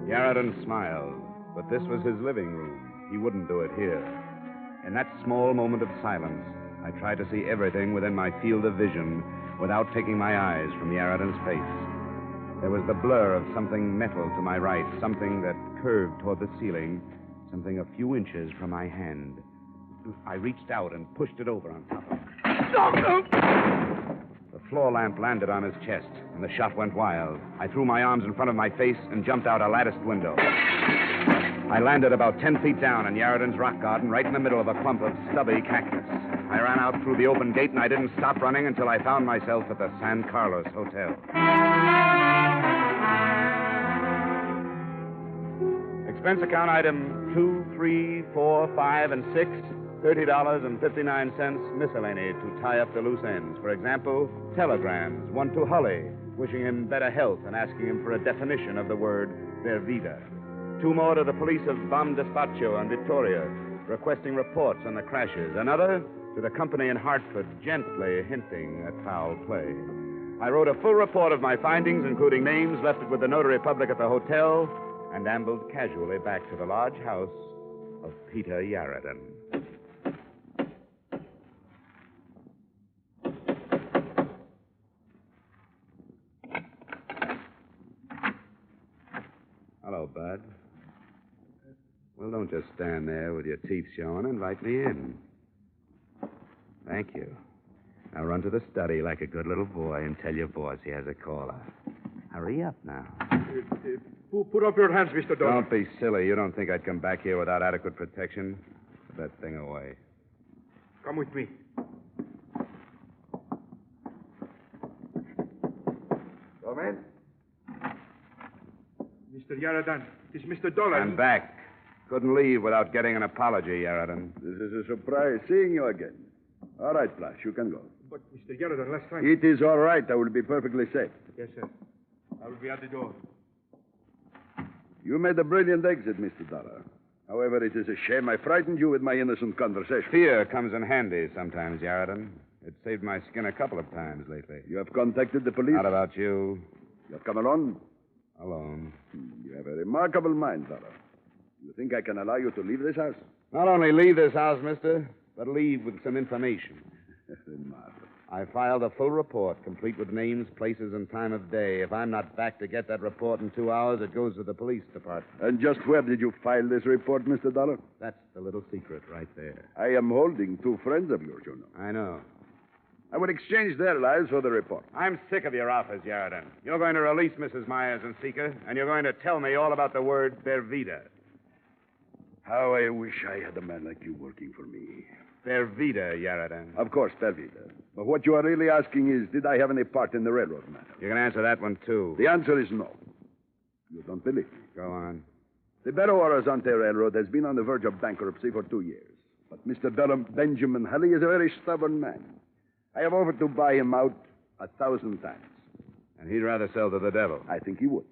Yarradin smiled, but this was his living room. He wouldn't do it here. In that small moment of silence, I tried to see everything within my field of vision without taking my eyes from Yarradin's face. There was the blur of something metal to my right, something that curved toward the ceiling, something a few inches from my hand. I reached out and pushed it over on top of him. The floor lamp landed on his chest, and the shot went wild. I threw my arms in front of my face and jumped out a latticed window. I landed about 10 feet down in Yarradin's rock garden, right in the middle of a clump of stubby cactus. I ran out through the open gate, and I didn't stop running until I found myself at the San Carlos Hotel. Expense account item 2, 3, 4, 5, and 6, $30.59 miscellany to tie up the loose ends. For example, telegrams, one to Hully, wishing him better health and asking him for a definition of the word Vervida. 2 more to the police of Bam Despacho and Victoria, requesting reports on the crashes. Another to the company in Hartford, gently hinting at foul play. I wrote a full report of my findings, including names, left it with the notary public at the hotel, and ambled casually back to the large house of Peter Yarradin. Hello, Bud. Well, don't just stand there with your teeth showing. Invite me in. Thank you. Now run to the study like a good little boy and tell your boss he has a caller. Hurry up now. Put up your hands, Mr. Dollar. Don't be silly. You don't think I'd come back here without adequate protection? Put that thing away. Come with me. Come in. Mr. Yarradin, it's Mr. Dollar. I'm back. Couldn't leave without getting an apology, Yarradin. This is a surprise seeing you again. All right, Flash, you can go. But, Mr. Yarradin, last time... It is all right. I will be perfectly safe. Yes, sir. I will be at the door. You made a brilliant exit, Mr. Dollar. However, it is a shame I frightened you with my innocent conversation. Fear comes in handy sometimes, Yarradin. It saved my skin a couple of times lately. You have contacted the police? Not about you. You have come alone? Alone. You have a remarkable mind, Dollar. You think I can allow you to leave this house? Not only leave this house, mister, but leave with some information. Marvelous. I filed a full report, complete with names, places, and time of day. If I'm not back to get that report in 2 hours, it goes to the police department. And just where did you file this report, Mr. Dollar? That's the little secret right there. I am holding 2 friends of yours, you know. I know. I would exchange their lives for the report. I'm sick of your office, Yarradin. You're going to release Mrs. Myers and Seeker, and you're going to tell me all about the word Vervida. How I wish I had a man like you working for me. Vervida, Yarradin. Of course, Vervida. But what you are really asking is, did I have any part in the railroad matter? You can answer that one, too. The answer is no. You don't believe me. Go on. The Belo-Horizonte Railroad has been on the verge of bankruptcy for 2 years. But Mr. Benjamin Halley is a very stubborn man. I have offered to buy him out 1,000 times. And he'd rather sell to the devil. I think he would.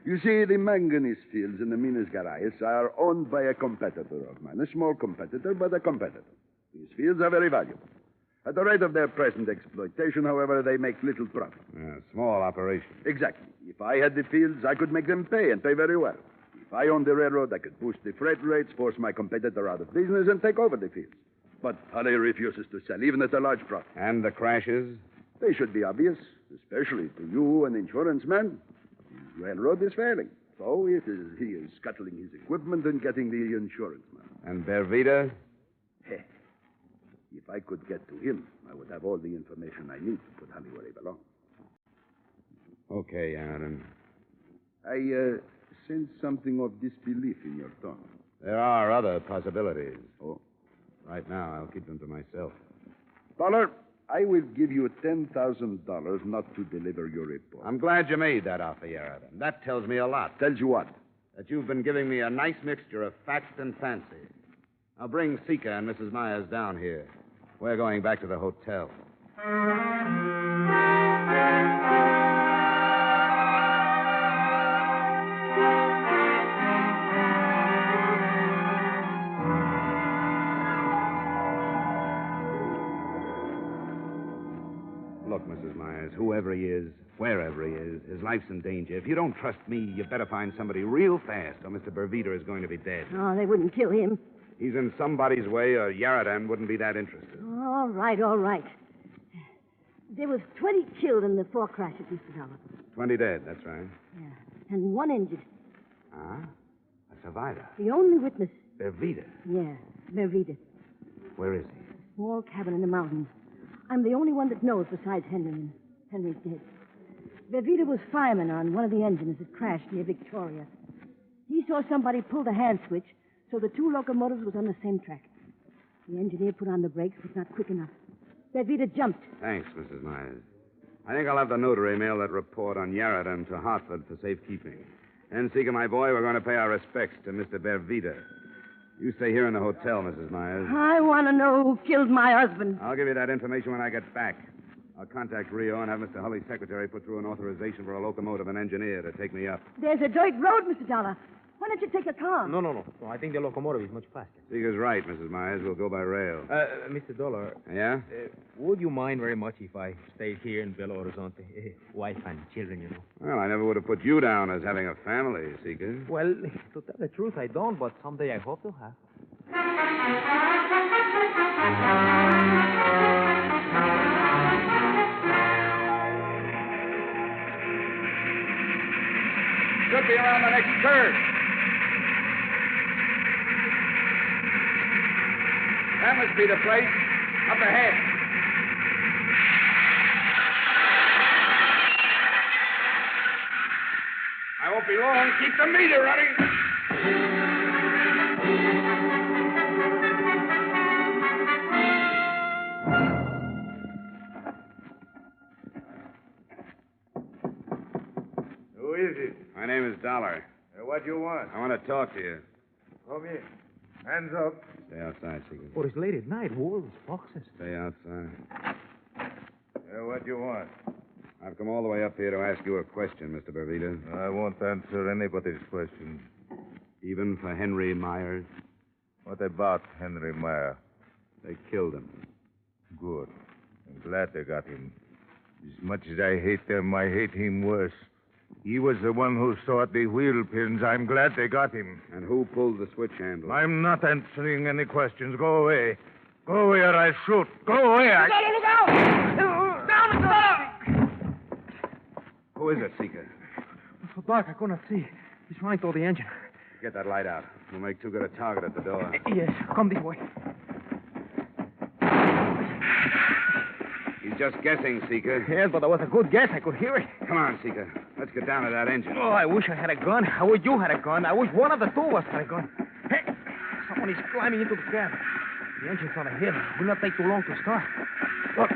You see, the manganese fields in the Minas Gerais are owned by a competitor of mine. A small competitor, but a competitor. These fields are very valuable. At the rate of their present exploitation, however, they make little profit. Small operation. Exactly. If I had the fields, I could make them pay, and pay very well. If I owned the railroad, I could boost the freight rates, force my competitor out of business, and take over the fields. But Halley refuses to sell, even at a large profit. And the crashes? They should be obvious, especially to you, an insurance man. The railroad is failing. So he is scuttling his equipment and getting the insurance money. And Bervita? If I could get to him, I would have all the information I need to put Halley where he belongs. Okay, Aaron. I sense something of disbelief in your tone. There are other possibilities. Oh? Right now, I'll keep them to myself. Dollar, I will give you $10,000 not to deliver your report. I'm glad you made that offer, Yaradan. That tells me a lot. Tells you what? That you've been giving me a nice mixture of fact and fancy. Now bring Sika and Mrs. Myers down here. We're going back to the hotel. Look, Mrs. Myers, whoever he is, wherever he is, his life's in danger. If you don't trust me, you better find somebody real fast, or Mr. Bervita is going to be dead. Oh, they wouldn't kill him. He's in somebody's way, or Yaradan wouldn't be that interested. All right, all right. There was 20 killed in the 4 crashes, Mr. Dollar. 20 dead, that's right. Yeah, and 1 injured. Ah? A survivor. The only witness. Bervita. Yeah, Bervita. Where is he? A small cabin in the mountains. I'm the only one that knows besides Henry, and Henry's dead. Bervita was fireman on one of the engines that crashed near Victoria. He saw somebody pull the hand switch, so the 2 locomotives was on the same track. The engineer put on the brakes, but not quick enough. Bervita jumped. Thanks, Mrs. Myers. I think I'll have the notary mail that report on Yaradan to Hartford for safekeeping. And, Sika, my boy, we're going to pay our respects to Mr. Bervita. You stay here in the hotel, Mrs. Myers. I want to know who killed my husband. I'll give you that information when I get back. I'll contact Rio and have Mr. Hulley's secretary put through an authorization for a locomotive and engineer to take me up. There's a dirt road, Mr. Dollar. Why don't you take a car? No. I think the locomotive is much faster. Sika's right, Mrs. Myers. We'll go by rail. Mr. Dollar. Yeah? Would you mind very much if I stayed here in Belo-Horizonte? Wife and children, you know. Well, I never would have put you down as having a family, Sika. Well, to tell the truth, I don't, but someday I hope to have. Should be around the next curve. That must be the place. Up ahead. I won't be long. Keep the meter running. Who is it? My name is Dollar. What do you want? I want to talk to you. Come in. Hands up. Stay outside, Sika. Oh, it's late at night. Wolves, foxes. Stay outside. What do you want? I've come all the way up here to ask you a question, Mr. Bervita. I won't answer anybody's questions. Even for Henry Myers? What about Henry Meyer? They killed him. Good. I'm glad they got him. As much as I hate them, I hate him worse. He was the one who sought the wheel pins. I'm glad they got him. And who pulled the switch handle? I'm not answering any questions. Go away. Go away or I shoot. Go away. Look out! Down, Mr. Dollar! Who is it, Sika? It's so dark I could not see. He's running toward the engine. Get that light out. We'll make too good a target at the door. Yes, come this way. He's just guessing, Sika. Yes, but that was a good guess. I could hear it. Come on, Sika. Let's get down to that engine. Oh, I wish I had a gun. I wish you had a gun. I wish one of the 2 of us had a gun. Hey, someone is climbing into the cab. The engine's on a hill. It will not take too long to start. Look,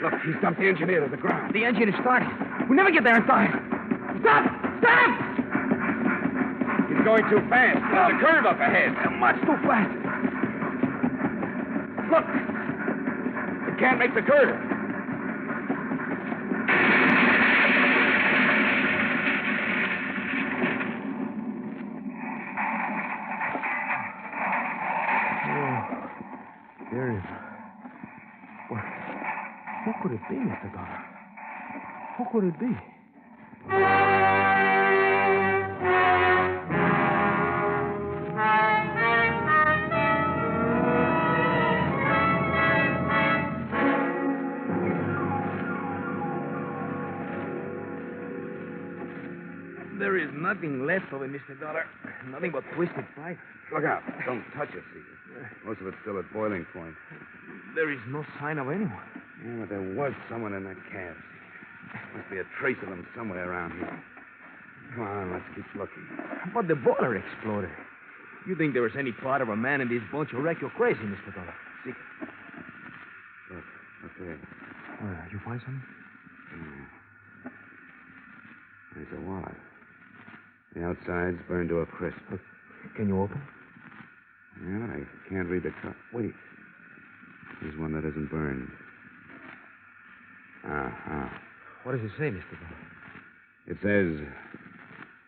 Look, he's dumped the engineer to the ground. The engine is starting. We never get there in time. Stop! Stop! He's going too fast. There's a curve up ahead. Much too fast. Look! It can't make the curve. There is. Well, who could it be, Mr. Dollar? Who could it be? There is nothing left of it, Mr. Dollar. Nothing but twisted pipe. Look out. Don't touch it, Caesar. Most of it's still at boiling point. There is no sign of anyone. Yeah, but there was someone in that cab. Must be a trace of them somewhere around here. Come on, let's keep looking. But the boiler exploded. You think there was any part of a man in this bunch who wrecked you crazy, Mr. Dollar? See? Look, up there. Did you find something? There's a wallet. The outside's burned to a crisp. Can you open? Yeah, but I can't read the cup. Wait. There's one that isn't burned. What does it say, Mr. Dollar? It says,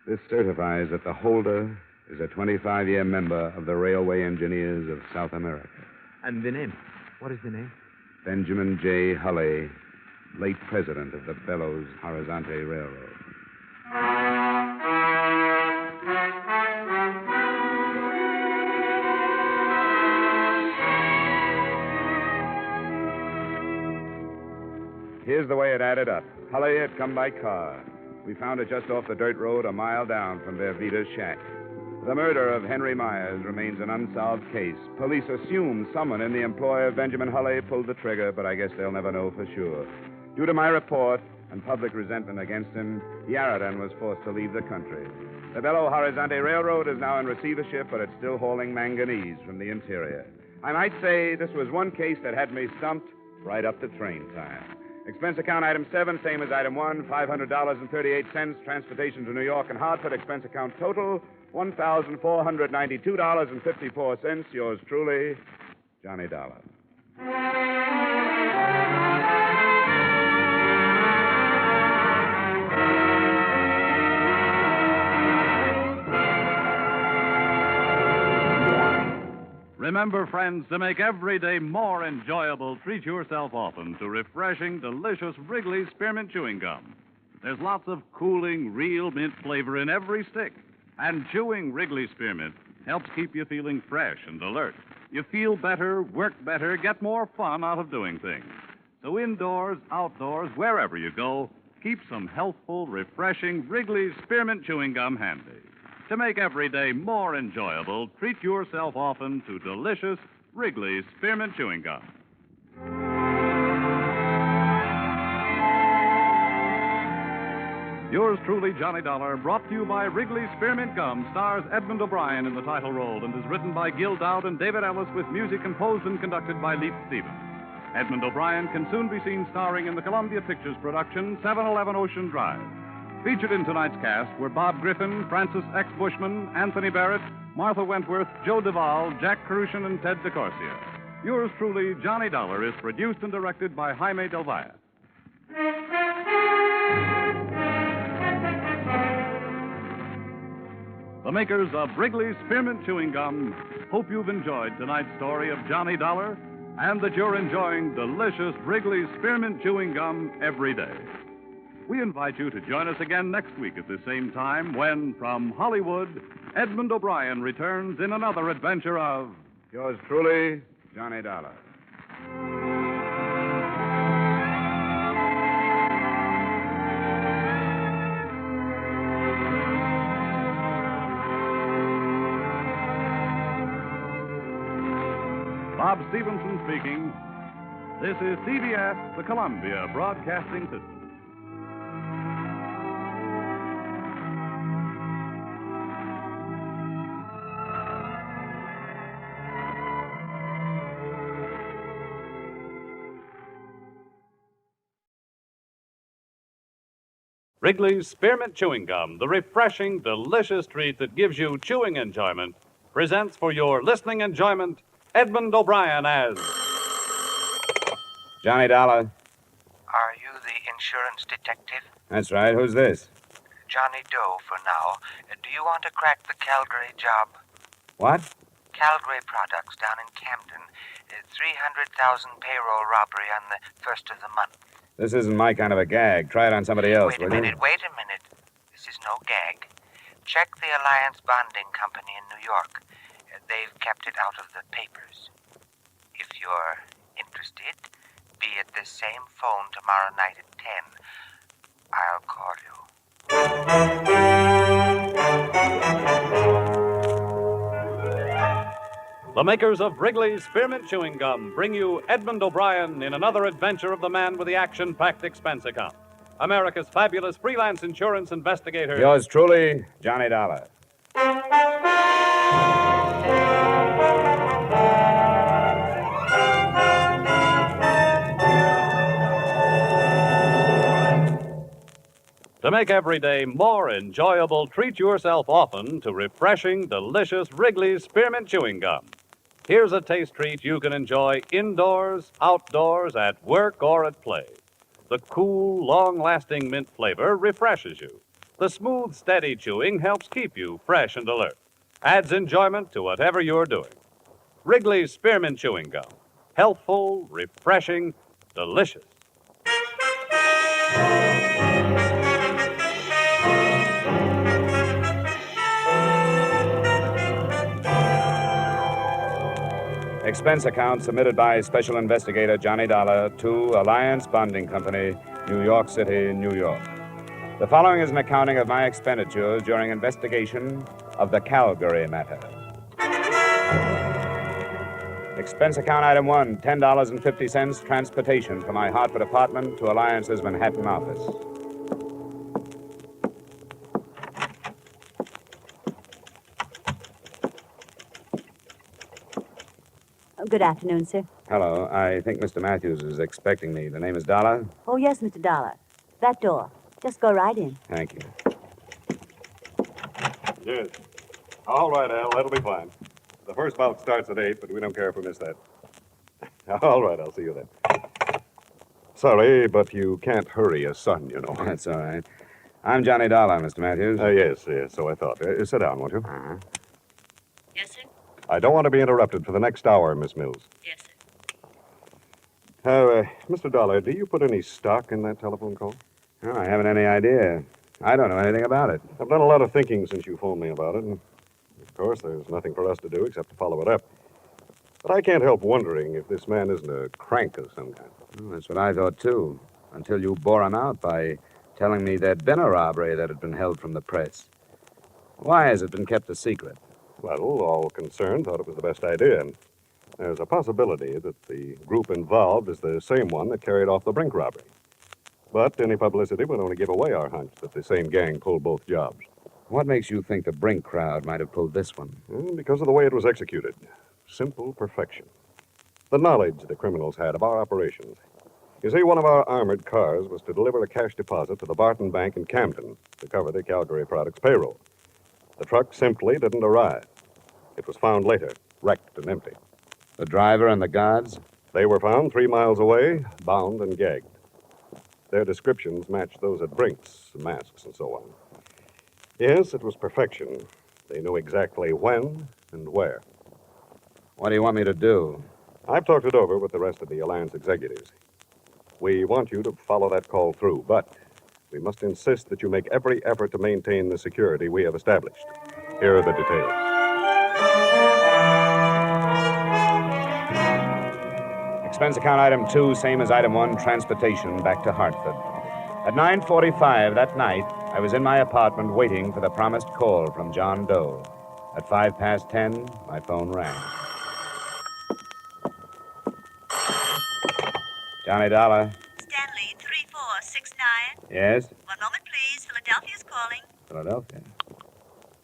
this certifies that the holder is a 25-year member of the Railway Engineers of South America. And the name? What is the name? Benjamin J. Hulley, late president of the Belo-Horizonte Railroad. Here's the way it added up. Hulley had come by car. We found it just off the dirt road a mile down from their Vita's shack. The murder of Henry Myers remains an unsolved case. Police assume someone in the employ of Benjamin Hulley pulled the trigger, but I guess they'll never know for sure. Due to my report and public resentment against him, Yarradan was forced to leave the country. The Belo-Horizonte Railroad is now in receivership, but it's still hauling manganese from the interior. I might say this was one case that had me stumped right up to train time. Expense account item 7, same as item 1, $500.38. Transportation to New York and Hartford. Expense account total, $1,492.54. Yours truly, Johnny Dollar. Remember, friends, to make every day more enjoyable, treat yourself often to refreshing, delicious Wrigley's Spearmint Chewing Gum. There's lots of cooling, real mint flavor in every stick. And chewing Wrigley's Spearmint helps keep you feeling fresh and alert. You feel better, work better, get more fun out of doing things. So indoors, outdoors, wherever you go, keep some healthful, refreshing Wrigley's Spearmint Chewing Gum handy. To make every day more enjoyable, treat yourself often to delicious Wrigley's Spearmint Chewing Gum. Yours truly, Johnny Dollar, brought to you by Wrigley's Spearmint Gum, stars Edmund O'Brien in the title role and is written by Gil Dowd and David Ellis with music composed and conducted by Leap Stevens. Edmund O'Brien can soon be seen starring in the Columbia Pictures production 711 Ocean Drive. Featured in tonight's cast were Bob Griffin, Francis X. Bushman, Anthony Barrett, Martha Wentworth, Joe Duvall, Jack Crucian, and Ted DeCorsia. Yours truly, Johnny Dollar, is produced and directed by Jaime Del Valle. The makers of Wrigley's Spearmint Chewing Gum hope you've enjoyed tonight's story of Johnny Dollar and that you're enjoying delicious Wrigley's Spearmint Chewing Gum every day. We invite you to join us again next week at the same time when, from Hollywood, Edmund O'Brien returns in another adventure of... Yours truly, Johnny Dollar. Bob Stevenson speaking. This is CBS, the Columbia Broadcasting System. Wrigley's Spearmint Chewing Gum, the refreshing, delicious treat that gives you chewing enjoyment, presents for your listening enjoyment Edmund O'Brien as Johnny Dollar. Are you the insurance detective? That's right. Who's this? Johnny Doe for now. Do you want to crack the Calgary job? What? Calgary Products down in Camden. 300,000 payroll robbery on the first of the month. This isn't my kind of a gag. Try it on somebody else, Wait a minute. This is no gag. Check the Alliance Bonding Company in New York. They've kept it out of the papers. If you're interested, be at this same phone tomorrow night at 10. I'll call you. the makers of Wrigley's Spearmint Chewing Gum bring you Edmund O'Brien in another adventure of the man with the action-packed expense account. America's fabulous freelance insurance investigator. Yours truly, Johnny Dollar. To make every day more enjoyable, treat yourself often to refreshing, delicious Wrigley's Spearmint Chewing Gum. Here's a taste treat you can enjoy indoors, outdoors, at work, or at play. The cool, long-lasting mint flavor refreshes you. The smooth, steady chewing helps keep you fresh and alert. Adds enjoyment to whatever you're doing. Wrigley's Spearmint Chewing Gum. Healthful, refreshing, delicious. Expense account submitted by Special Investigator Johnny Dollar to Alliance Bonding Company, New York City, New York. The following is an accounting of my expenditures during investigation of the Calgary Matter. Expense account item 1, $10.50 transportation from my Hartford apartment to Alliance's Manhattan office. Good afternoon, sir. Hello. I think Mr. Matthews is expecting me. The name is Dollar? Oh, yes, Mr. Dollar. That door. Just go right in. Thank you. Yes. All right, Al. That'll be fine. The first bout starts at 8, but we don't care if we miss that. All right, I'll see you then. Sorry, but you can't hurry a son, you know. That's all right. I'm Johnny Dollar, Mr. Matthews. Yes, so I thought. Sit down, won't you? Uh-huh. Yes, sir? I don't want to be interrupted for the next hour, Miss Mills. Yes, sir. Mr. Dollar, do you put any stock in that telephone call? Oh, I haven't any idea. I don't know anything about it. I've done a lot of thinking since you phoned me about it, and of course, there's nothing for us to do except to follow it up. But I can't help wondering if this man isn't a crank of some kind. Well, that's what I thought, too, until you bore him out by telling me there'd been a robbery that had been held from the press. Why has it been kept a secret? Well, all concerned thought it was the best idea, and there's a possibility that the group involved is the same one that carried off the Brink robbery. But any publicity would only give away our hunch that the same gang pulled both jobs. What makes you think the Brink crowd might have pulled this one? Because of the way it was executed. Simple perfection. The knowledge the criminals had of our operations. You see, one of our armored cars was to deliver a cash deposit to the Barton Bank in Camden to cover the Calgary Products payroll. The truck simply didn't arrive. It was found later, wrecked and empty. The driver and the guards? They were found 3 miles away, bound and gagged. Their descriptions matched those at Brink's, masks and so on. Yes, it was perfection. They knew exactly when and where. What do you want me to do? I've talked it over with the rest of the Alliance executives. We want you to follow that call through, but we must insist that you make every effort to maintain the security we have established. Here are the details. Expense account item 2, same as item 1, transportation back to Hartford. At 9:45 that night, I was in my apartment waiting for the promised call from John Doe. At 10:05, my phone rang. Johnny Dollar. Stanley, 3469. Yes? One moment, please. Philadelphia's calling. Philadelphia.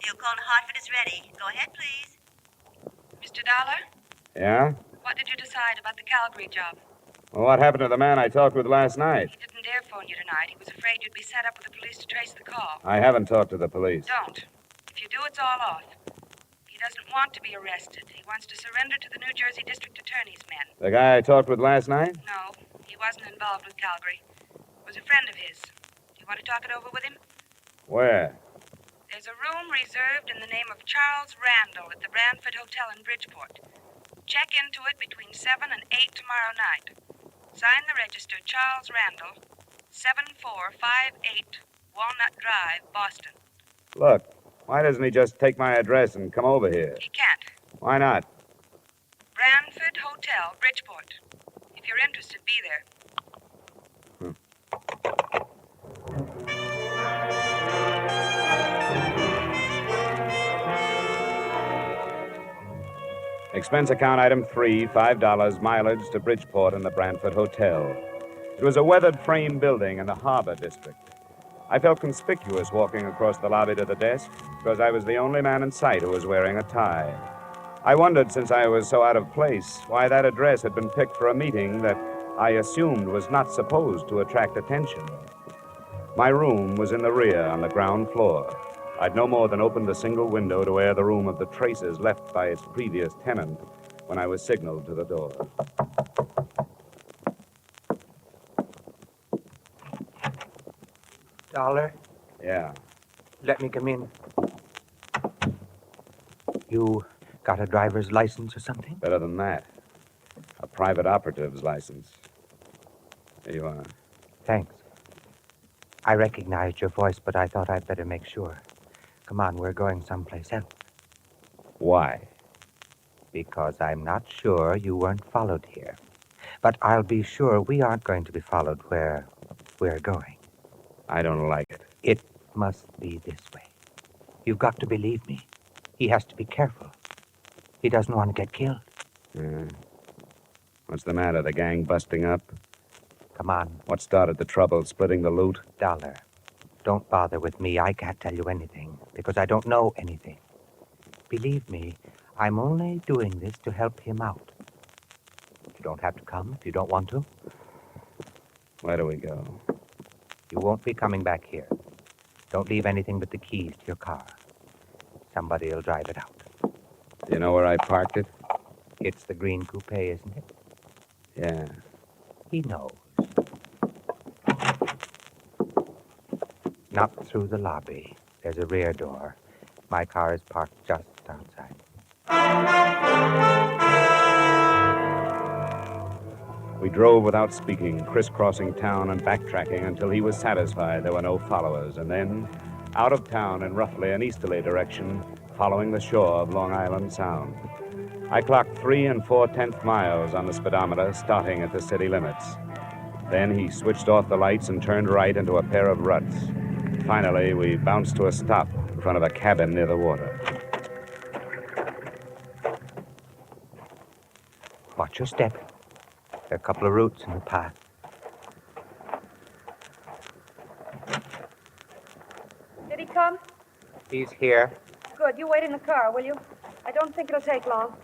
Your call to Hartford is ready. Go ahead, please. Mr. Dollar, Yeah? what did you decide about the Calgary job? Well, what happened to the man I talked with last night? He didn't dare phone you tonight. He was afraid you'd be set up with the police to trace the call. I haven't talked to the police. Don't. If you do, it's all off. He doesn't want to be arrested. He wants to surrender to the New Jersey District Attorney's men. The guy I talked with last night? No, he wasn't involved with Calgary. It was a friend of his. Do you want to talk it over with him? Where? There's a room reserved in the name of Charles Randall at the Brantford Hotel in Bridgeport. Check into it between 7 and 8 tomorrow night. Sign the register, Charles Randall, 7458 Walnut Drive, Boston. Look, why doesn't he just take my address and come over here? He can't. Why not? Brantford Hotel, Bridgeport. If you're interested, be there. Expense account item 3, $5, mileage to Bridgeport and the Brantford Hotel. It was a weathered frame building in the Harbor District. I felt conspicuous walking across the lobby to the desk because I was the only man in sight who was wearing a tie. I wondered, since I was so out of place, why that address had been picked for a meeting that I assumed was not supposed to attract attention. My room was in the rear on the ground floor. I'd no more than opened a single window to air the room of the traces left by its previous tenant when I was signaled to the door. Dollar? Yeah. Let me come in. You got a driver's license or something? Better than that. A private operative's license. Here you are. Thanks. I recognized your voice, but I thought I'd better make sure. Come on, we're going someplace else. Why? Because I'm not sure you weren't followed here. But I'll be sure we aren't going to be followed where we're going. I don't like it. It must be this way. You've got to believe me. He has to be careful. He doesn't want to get killed. What's the matter? The gang busting up? Come on. What started the trouble? Splitting the loot? Dollar. Don't bother with me. I can't tell you anything because I don't know anything. Believe me, I'm only doing this to help him out. You don't have to come if you don't want to. Where do we go? You won't be coming back here. Don't leave anything but the keys to your car. Somebody will drive it out. Do you know where I parked it? It's the green coupe, isn't it? Yeah. He knows. Not through the lobby. There's a rear door. My car is parked just outside. We drove without speaking, crisscrossing town and backtracking until he was satisfied there were no followers, and then out of town in roughly an easterly direction, following the shore of Long Island Sound. I clocked 3 4/10 miles on the speedometer, starting at the city limits. Then he switched off the lights and turned right into a pair of ruts. Finally, we bounced to a stop in front of a cabin near the water. Watch your step. There are a couple of roots in the path. Did he come? He's here. Good. You wait in the car, will you? I don't think it'll take long.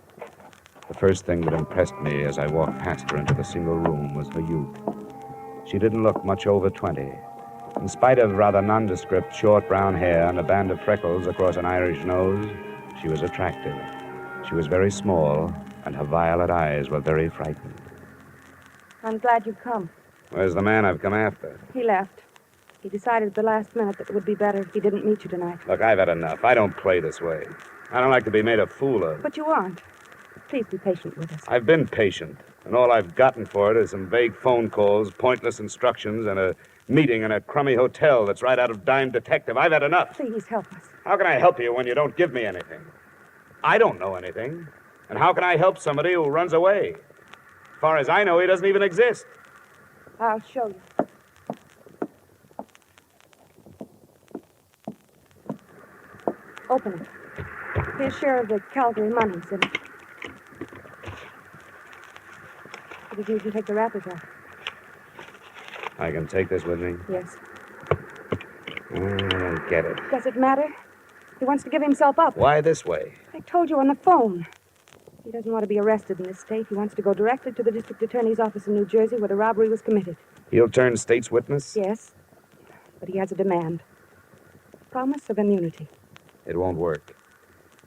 The first thing that impressed me as I walked past her into the single room was her youth. She didn't look much over 20. In spite of rather nondescript short brown hair and a band of freckles across an Irish nose, she was attractive. She was very small, and her violet eyes were very frightened. I'm glad you've come. Where's the man I've come after? He left. He decided at the last minute that it would be better if he didn't meet you tonight. Look, I've had enough. I don't play this way. I don't like to be made a fool of. But you aren't. Please be patient with us. I've been patient, and all I've gotten for it is some vague phone calls, pointless instructions, and a meeting in a crummy hotel that's right out of Dime Detective. I've had enough. Please help us. How can I help you when you don't give me anything? I don't know anything. And how can I help somebody who runs away? As far as I know, he doesn't even exist. I'll show you. Open it. His share of the Calgary money's in it. I just need you to take the wrappers off. I can take this with me? Yes. I don't get it. Does it matter? He wants to give himself up. Why this way? I told you on the phone. He doesn't want to be arrested in this state. He wants to go directly to the district attorney's office in New Jersey where the robbery was committed. He'll turn state's witness? Yes, but he has a demand. Promise of immunity. It won't work.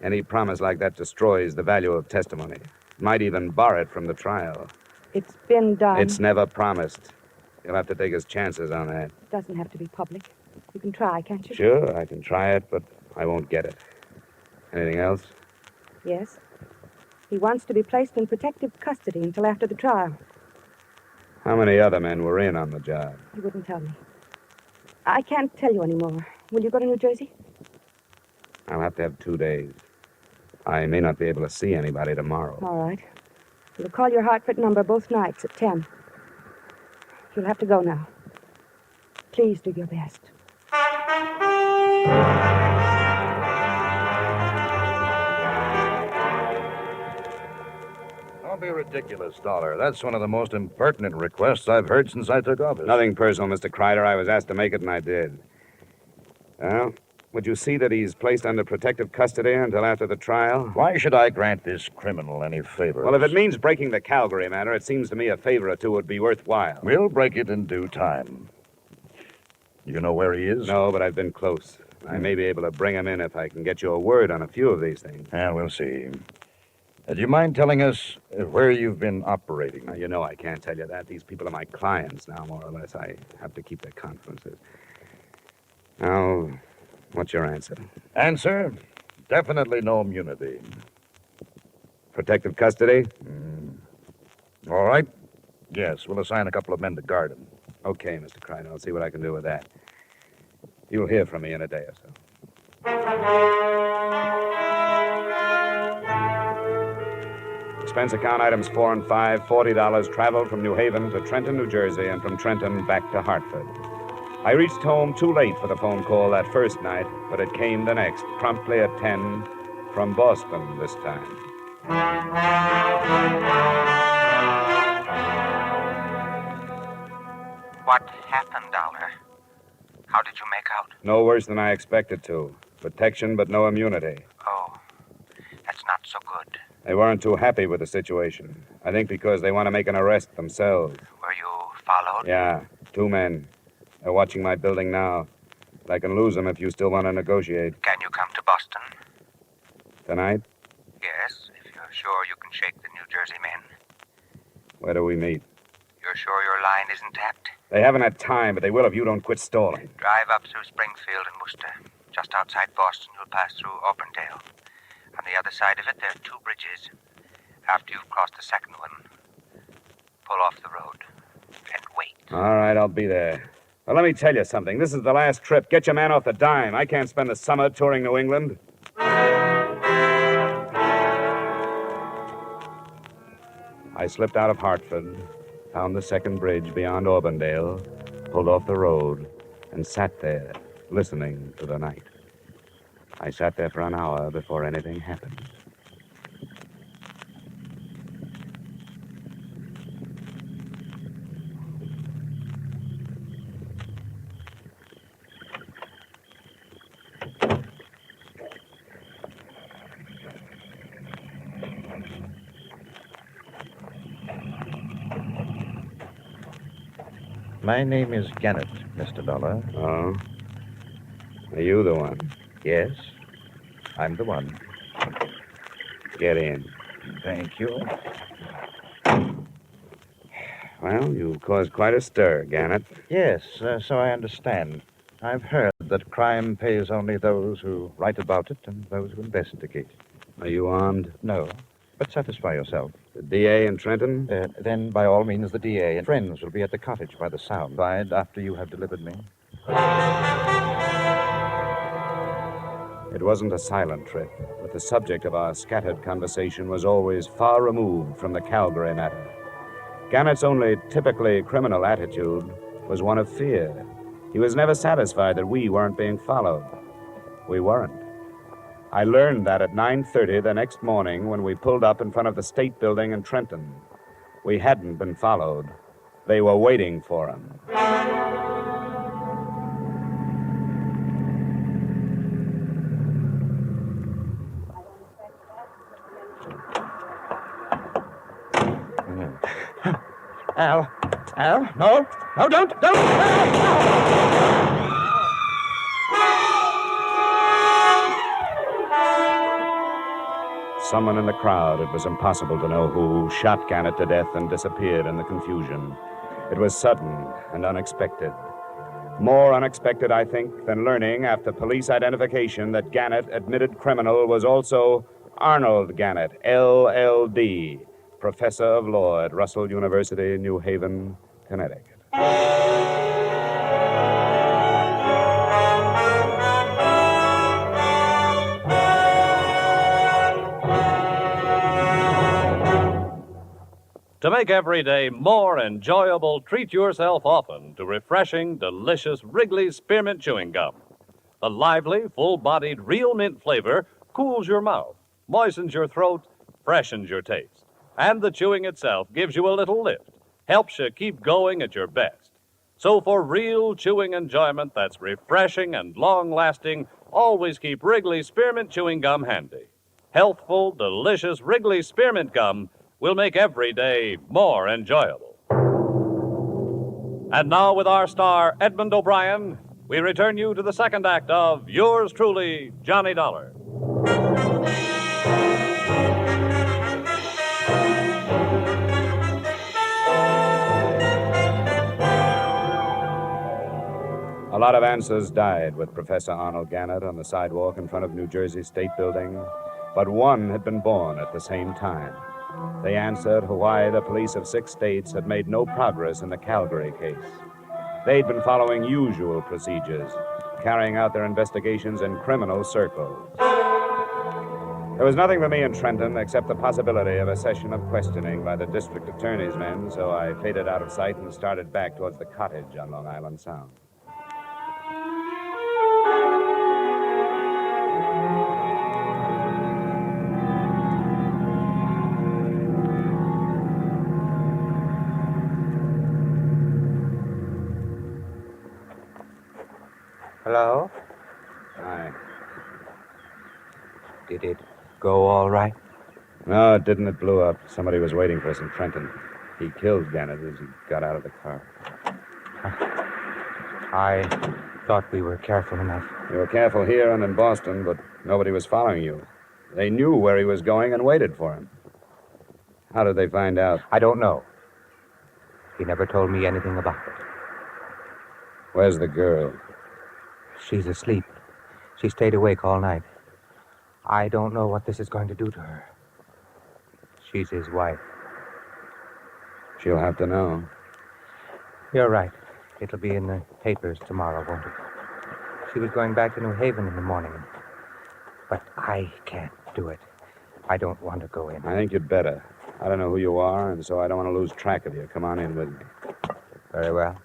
Any promise like that destroys the value of testimony. Might even bar it from the trial. It's been done. It's never promised. You'll have to take his chances on that. It doesn't have to be public. You can try, can't you? Sure, I can try it, but I won't get it. Anything else? Yes. He wants to be placed in protective custody until after the trial. How many other men were in on the job? He wouldn't tell me. I can't tell you anymore. Will you go to New Jersey? I'll have to have 2 days. I may not be able to see anybody tomorrow. All right. You'll call your Hartford number both nights at 10. You'll have to go now. Please do your best. Don't be ridiculous, Dollar. That's one of the most impertinent requests I've heard since I took office. Nothing personal, Mr. Kreider. I was asked to make it, and I did. Well, would you see that he's placed under protective custody until after the trial? Why should I grant this criminal any favors? Well, if it means breaking the Calgary Matter, it seems to me a favor or two would be worthwhile. We'll break it in due time. You know where he is? No, but I've been close. I may be able to bring him in if I can get you a word on a few of these things. Yeah, we'll see. Do you mind telling us where you've been operating? Now, you know I can't tell you that. These people are my clients now, more or less. I have to keep their confidences. Now, what's your answer? Answer? Definitely no immunity. Protective custody? All right. Yes, we'll assign a couple of men to guard him. Okay, Mr. Kreider. I'll see what I can do with that. You'll hear from me in a day or so. Expense account items 4 and 5, $40 traveled from New Haven to Trenton, New Jersey, and from Trenton back to Hartford. I reached home too late for the phone call that first night, but it came the next, promptly at 10, from Boston this time. What happened, Dollar? How did you make out? No worse than I expected to. Protection, but no immunity. Oh, that's not so good. They weren't too happy with the situation. I think because they want to make an arrest themselves. Were you followed? Yeah, 2 men. They're watching my building now. But I can lose them if you still want to negotiate. Can you come to Boston? Tonight? Yes, if you're sure you can shake the New Jersey men. Where do we meet? You're sure your line isn't tapped? They haven't had time, but they will if you don't quit stalling. Drive up through Springfield and Worcester. Just outside Boston, you'll pass through Auburndale. On the other side of it, there are 2 bridges. After you've crossed the second one, pull off the road and wait. All right, I'll be there. Well, let me tell you something. This is the last trip. Get your man off the dime. I can't spend the summer touring New England. I slipped out of Hartford, found the second bridge beyond Auburndale, pulled off the road, and sat there, listening to the night. I sat there for an hour before anything happened. My name is Gannett, Mr. Dollar. Oh? Are you the one? Yes, I'm the one. Get in. Thank you. Well, you caused quite a stir, Gannett. Yes, so I understand. I've heard that crime pays only those who write about it and those who investigate. Are you armed? No, but satisfy yourself. The DA in Trenton? Then, by all means, the DA and friends will be at the cottage by the sound side after you have delivered me. It wasn't a silent trip, but the subject of our scattered conversation was always far removed from the Calgary Matter. Gannett's only typically criminal attitude was one of fear. He was never satisfied that we weren't being followed. We weren't. I learned that at 9:30 the next morning when we pulled up in front of the State Building in Trenton. We hadn't been followed. They were waiting for him. Al, no, don't. Someone in the crowd, it was impossible to know who, shot Gannett to death and disappeared in the confusion. It was sudden and unexpected. More unexpected, I think, than learning after police identification that Gannett, admitted criminal, was also Arnold Gannett, LLD, professor of law at Russell University, New Haven, Connecticut. To make every day more enjoyable, treat yourself often to refreshing, delicious Wrigley's Spearmint Chewing Gum. The lively, full-bodied, real mint flavor cools your mouth, moistens your throat, freshens your taste. And the chewing itself gives you a little lift, helps you keep going at your best. So for real chewing enjoyment that's refreshing and long-lasting, always keep Wrigley's Spearmint Chewing Gum handy. Healthful, delicious Wrigley's Spearmint Gum will make every day more enjoyable. And now, with our star, Edmund O'Brien, we return you to the second act of Yours Truly, Johnny Dollar. A lot of answers died with Professor Arnold Gannett on the sidewalk in front of New Jersey State Building, but one had been born at the same time. They answered why the police of 6 states had made no progress in the Calgary case. They'd been following usual procedures, carrying out their investigations in criminal circles. There was nothing for me in Trenton except the possibility of a session of questioning by the district attorney's men, so I faded out of sight and started back towards the cottage on Long Island Sound. Hello? Hi. Did it go all right? No, it didn't. It blew up. Somebody was waiting for us in Trenton. He killed Gannett as he got out of the car. I thought we were careful enough. You were careful here and in Boston, but nobody was following you. They knew where he was going and waited for him. How did they find out? I don't know. He never told me anything about it. Where's the girl? She's asleep. She stayed awake all night. I don't know what this is going to do to her. She's his wife. She'll have to know. You're right. It'll be in the papers tomorrow, won't it? She was going back to New Haven in the morning. But I can't do it. I don't want to go in. I think you'd better. I don't know who you are, and so I don't want to lose track of you. Come on in with me. Very well.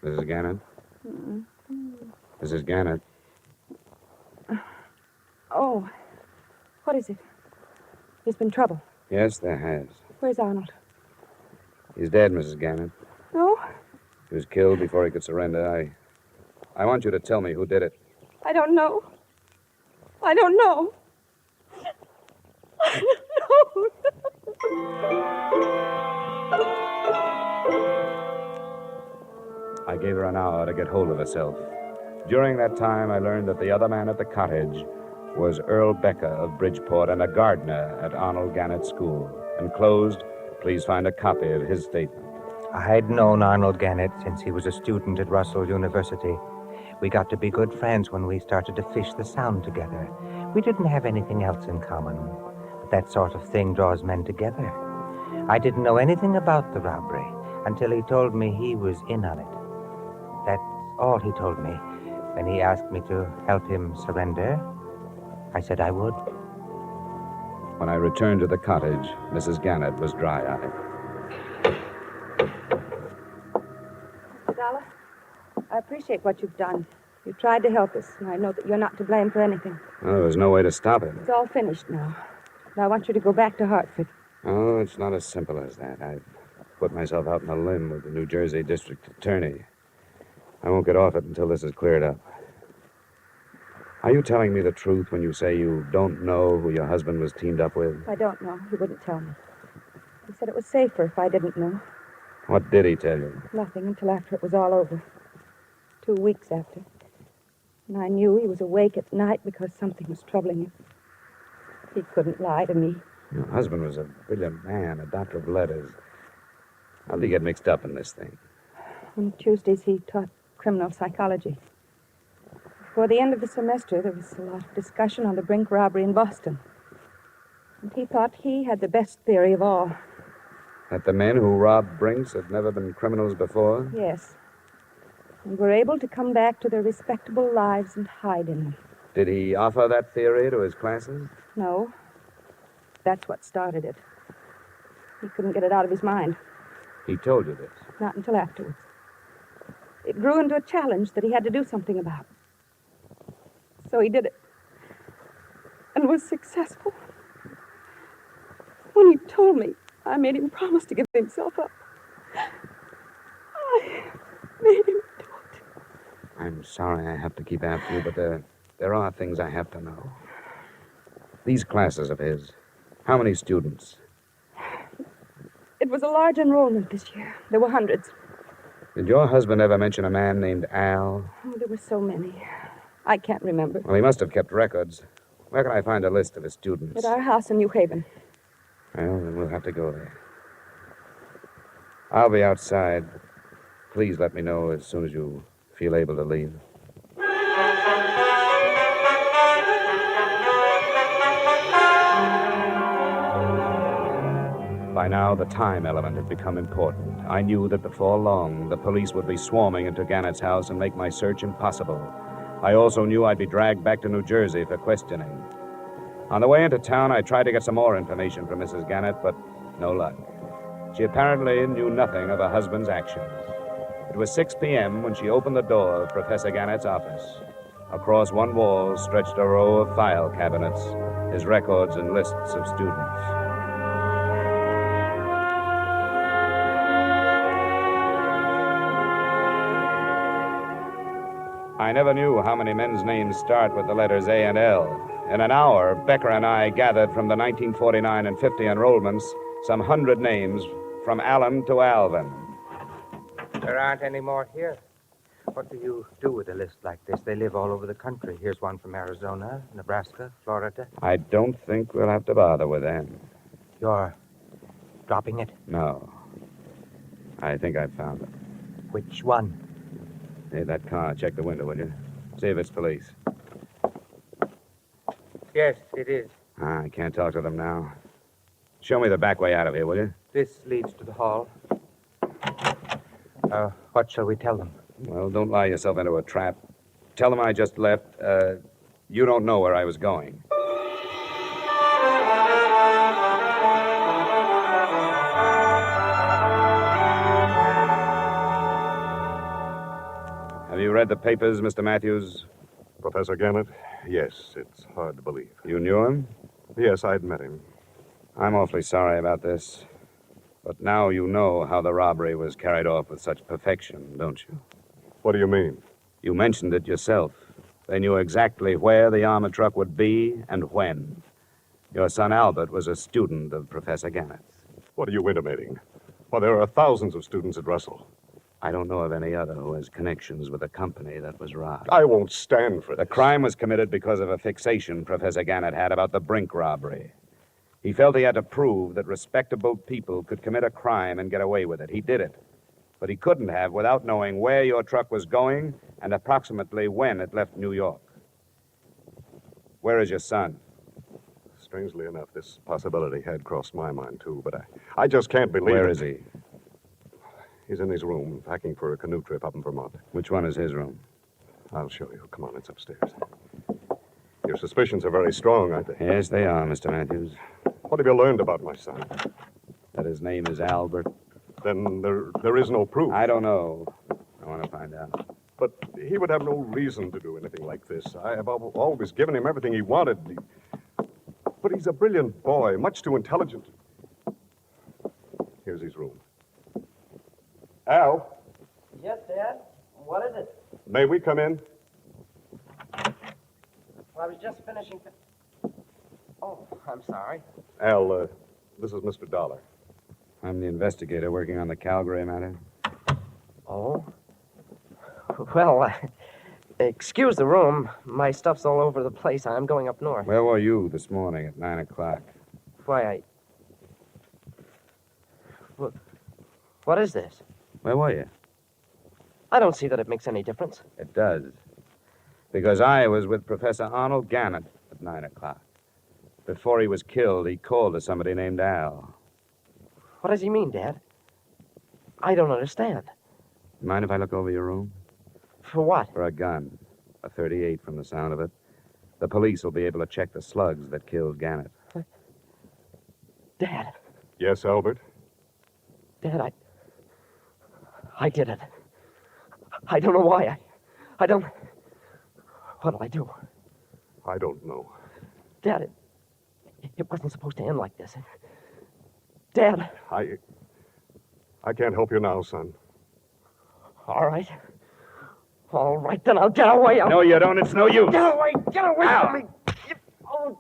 Mrs. Gannett? Mrs. Gannett? Oh, what is it? There's been trouble. Yes, there has. Where's Arnold? He's dead, Mrs. Gannett. No, He was killed before he could surrender. I want you to tell me who did it. I don't know. I don't know. I don't know. I gave her an hour to get hold of herself. During that time, I learned that the other man at the cottage was Earl Becker of Bridgeport and a gardener at Arnold Gannett's school. Enclosed, please find a copy of his statement. I'd known Arnold Gannett since he was a student at Russell University. We got to be good friends when we started to fish the Sound together. We didn't have anything else in common, but that sort of thing draws men together. I didn't know anything about the robbery until he told me he was in on it. That's all he told me. When he asked me to help him surrender, I said I would. When I returned to the cottage, Mrs. Gannett was dry-eyed. Mr. Dollar, I appreciate what you've done. You tried to help us, and I know that you're not to blame for anything. Well, there was no way to stop it. It's all finished now. Now I want you to go back to Hartford. Oh, it's not as simple as that. I've put myself out on a limb with the New Jersey district attorney. I won't get off it until this is cleared up. Are you telling me the truth when you say you don't know who your husband was teamed up with? I don't know. He wouldn't tell me. He said it was safer if I didn't know. What did he tell you? Nothing until after it was all over. 2 weeks after. And I knew he was awake at night because something was troubling him. He couldn't lie to me. Your husband was a brilliant man, a doctor of letters. How did he get mixed up in this thing? On Tuesdays, he taught criminal psychology. Before the end of the semester, there was a lot of discussion on the Brink robbery in Boston. And he thought he had the best theory of all. That the men who robbed Brinks had never been criminals before? Yes. And were able to come back to their respectable lives and hide in them. Did he offer that theory to his classes? No. That's what started it. He couldn't get it out of his mind. He told you this? Not until afterwards. It grew into a challenge that he had to do something about. So he did it. And was successful. When he told me, I made him promise to give himself up. I made him do it. I'm sorry I have to keep after you, but there are things I have to know. These classes of his, how many students? It was a large enrollment this year. There were hundreds. Did your husband ever mention a man named Al? Oh, there were so many. I can't remember. Well, he must have kept records. Where can I find a list of his students? At our house in New Haven. Well, then we'll have to go there. I'll be outside. Please let me know as soon as you feel able to leave. By now, the time element had become important. I knew that before long, the police would be swarming into Gannett's house and make my search impossible. I also knew I'd be dragged back to New Jersey for questioning. On the way into town, I tried to get some more information from Mrs. Gannett, but no luck. She apparently knew nothing of her husband's actions. It was 6 p.m. when she opened the door of Professor Gannett's office. Across one wall stretched a row of file cabinets, his records and lists of students. I never knew how many men's names start with the letters A and L. In an hour, Becker and I gathered from the 1949 and 50 enrollments some 100 names from Allen to Alvin. There aren't any more here. What do you do with a list like this? They live all over the country. Here's one from Arizona, Nebraska, Florida. I don't think we'll have to bother with them. You're dropping it? No. I think I've found it. Which one? Hey, that car. Check the window, will you? See if it's police. Yes, it is. I can't talk to them now. Show me the back way out of here, will you? This leads to the hall. What shall we tell them? Well, don't lie yourself into a trap. Tell them I just left. You don't know where I was going. Have you read the papers, Mr. Matthews? Professor Gannett? Yes, it's hard to believe. You knew him? Yes, I'd met him. I'm awfully sorry about this. But now you know how the robbery was carried off with such perfection, don't you? What do you mean? You mentioned it yourself. They knew exactly where the armored truck would be and when. Your son Albert was a student of Professor Gannett's. What are you intimating? Well, there are thousands of students at Russell. I don't know of any other who has connections with the company that was robbed. I won't stand for The this. crime was committed because of a fixation Professor Gannett had about the Brink robbery. He felt he had to prove that respectable people could commit a crime and get away with it. He did it. But he couldn't have without knowing where your truck was going and approximately when it left New York. Where is your son? Strangely enough, this possibility had crossed my mind, too, but I just can't believe Where it. is he? He's in his room, packing for a canoe trip up in Vermont. Which one is his room? I'll show you. Come on, it's upstairs. Your suspicions are very strong, aren't they? Yes, they are, Mr. Matthews. What have you learned about my son? That his name is Albert. Then there is no proof. I don't know. I want to find out. But he would have no reason to do anything like this. I have always given him everything he wanted. But he's a brilliant boy, much too intelligent. Here's his room. Al, Yes, Dad? What is it? may we come in? Well, I was just finishing. Oh, I'm sorry. Al, this is Mr. Dollar. I'm the investigator working on the Calgary Matter. Oh? Well, excuse the room. My stuff's all over the place. I'm going up north. Where were you this morning at 9 o'clock? Why, What is this? Where were you? I don't see that it makes any difference. It does. Because I was with Professor Arnold Gannett at 9 o'clock. Before he was killed, he called to somebody named Al. What does he mean, Dad? I don't understand. Mind if I look over your room? For what? For a gun. A .38 from the sound of it. The police will be able to check the slugs that killed Gannett. Dad. Yes, Albert? Dad, I did it. I don't know why. I don't... What'll I do? I don't know. Dad, it wasn't supposed to end like this. Dad. I can't help you now, son. All right. All right, then I'll get away. No, you don't. It's no use. Get away. Get away from me. Oh.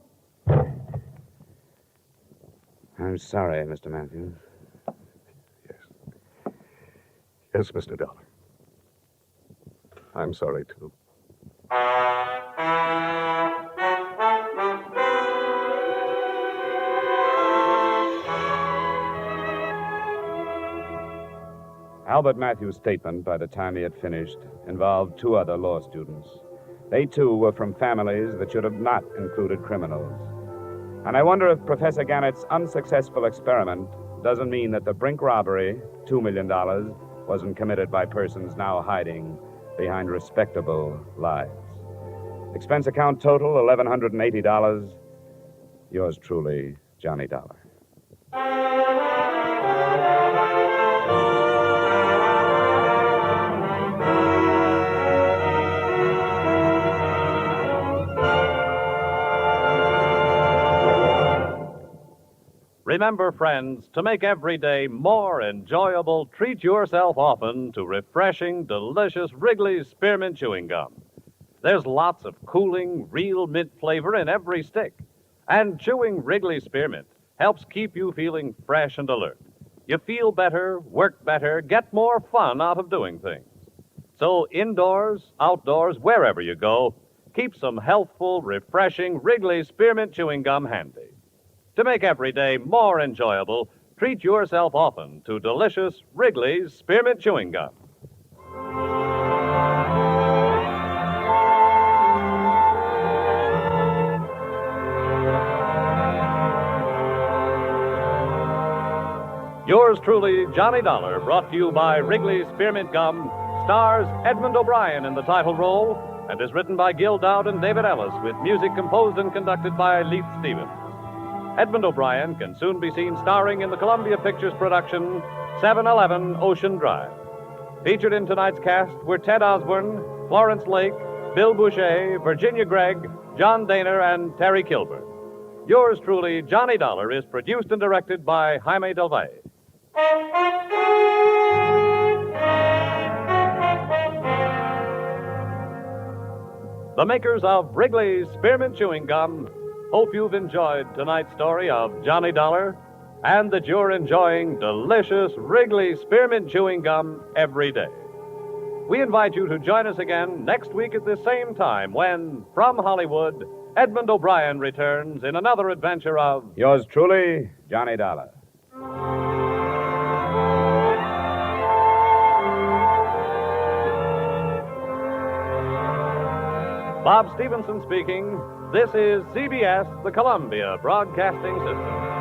I'm sorry, Mr. Matthews. Yes, Mr. Dollar. I'm sorry, too. Albert Matthews' statement, by the time he had finished, involved two other law students. They, too, were from families that should have not included criminals. And I wonder if Professor Gannett's unsuccessful experiment doesn't mean that the Brink robbery, $2 million, wasn't committed by persons now hiding behind respectable lies. Expense account total, $1,180. Yours truly, Johnny Dollar. Remember, friends, to make every day more enjoyable, treat yourself often to refreshing, delicious Wrigley's Spearmint Chewing Gum. There's lots of cooling, real mint flavor in every stick. And chewing Wrigley's Spearmint helps keep you feeling fresh and alert. You feel better, work better, get more fun out of doing things. So indoors, outdoors, wherever you go, keep some healthful, refreshing Wrigley's Spearmint Chewing Gum handy. To make every day more enjoyable, treat yourself often to delicious Wrigley's Spearmint Chewing Gum. Yours truly, Johnny Dollar, brought to you by Wrigley's Spearmint Gum, stars Edmund O'Brien in the title role and is written by Gil Dowd and David Ellis with music composed and conducted by Leith Stevens. Edmund O'Brien can soon be seen starring in the Columbia Pictures production 711 Ocean Drive. Featured in tonight's cast were Ted Osborne, Florence Lake, Bill Boucher, Virginia Gregg, John Daner, and Terry Kilburn. Yours truly, Johnny Dollar, is produced and directed by Jaime Del Valle. The makers of Wrigley's Spearmint Chewing Gum hope you've enjoyed tonight's story of Johnny Dollar and that you're enjoying delicious Wrigley's Spearmint Chewing Gum every day. We invite you to join us again next week at the same time when, from Hollywood, Edmund O'Brien returns in another adventure of Yours truly, Johnny Dollar. Bob Stevenson speaking. This is CBS, the Columbia Broadcasting System.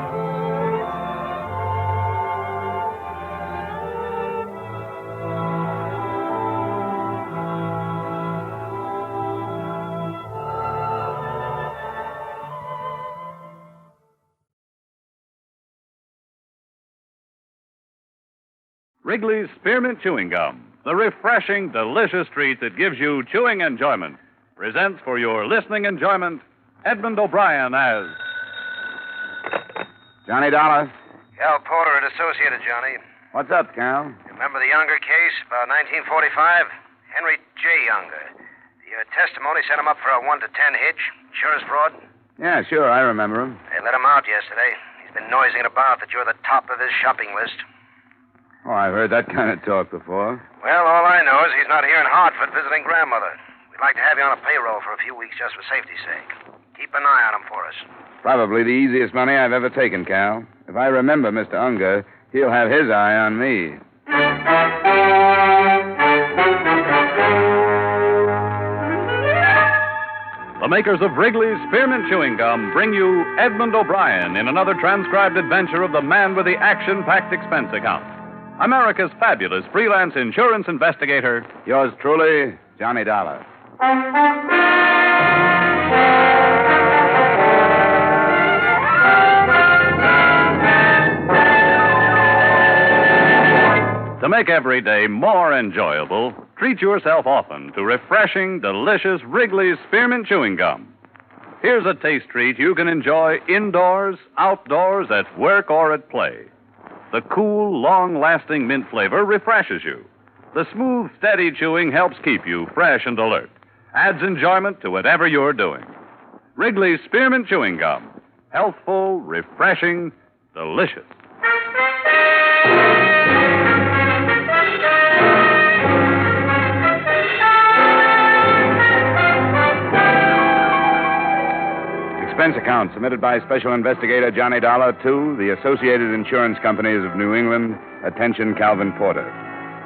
Wrigley's Spearmint Chewing Gum, the refreshing, delicious treat that gives you chewing enjoyment, presents for your listening enjoyment Edmund O'Brien as Johnny Dollar. Cal Porter and Associated, Johnny. What's up, Cal? Remember the Unger case, about 1945? Henry J. Unger. The Your testimony sent him up for a 1 to 10 hitch. Insurance fraud? Yeah, sure, I remember him. They let him out yesterday. He's been noising it about that you're the top of his shopping list. Oh, I've heard that kind of talk before. Well, all I know is he's not here in Hartford visiting grandmother. We'd like to have you on a payroll for a few weeks just for safety's sake. Keep an eye on him for us. Probably the easiest money I've ever taken, Cal. If I remember Mr. Unger, he'll have his eye on me. The makers of Wrigley's Spearmint Chewing Gum bring you Edmund O'Brien in another transcribed adventure of the man with the action-packed expense account. America's fabulous freelance insurance investigator. Yours truly, Johnny Dollar. To make every day more enjoyable, treat yourself often to refreshing, delicious Wrigley's Spearmint Chewing Gum. Here's a taste treat you can enjoy indoors, outdoors, at work, or at play. The cool, long-lasting mint flavor refreshes you. The smooth, steady chewing helps keep you fresh and alert. Adds enjoyment to whatever you're doing. Wrigley's Spearmint Chewing Gum. Healthful, refreshing, delicious. Expense account submitted by Special Investigator Johnny Dollar to the Associated Insurance Companies of New England. Attention, Calvin Porter.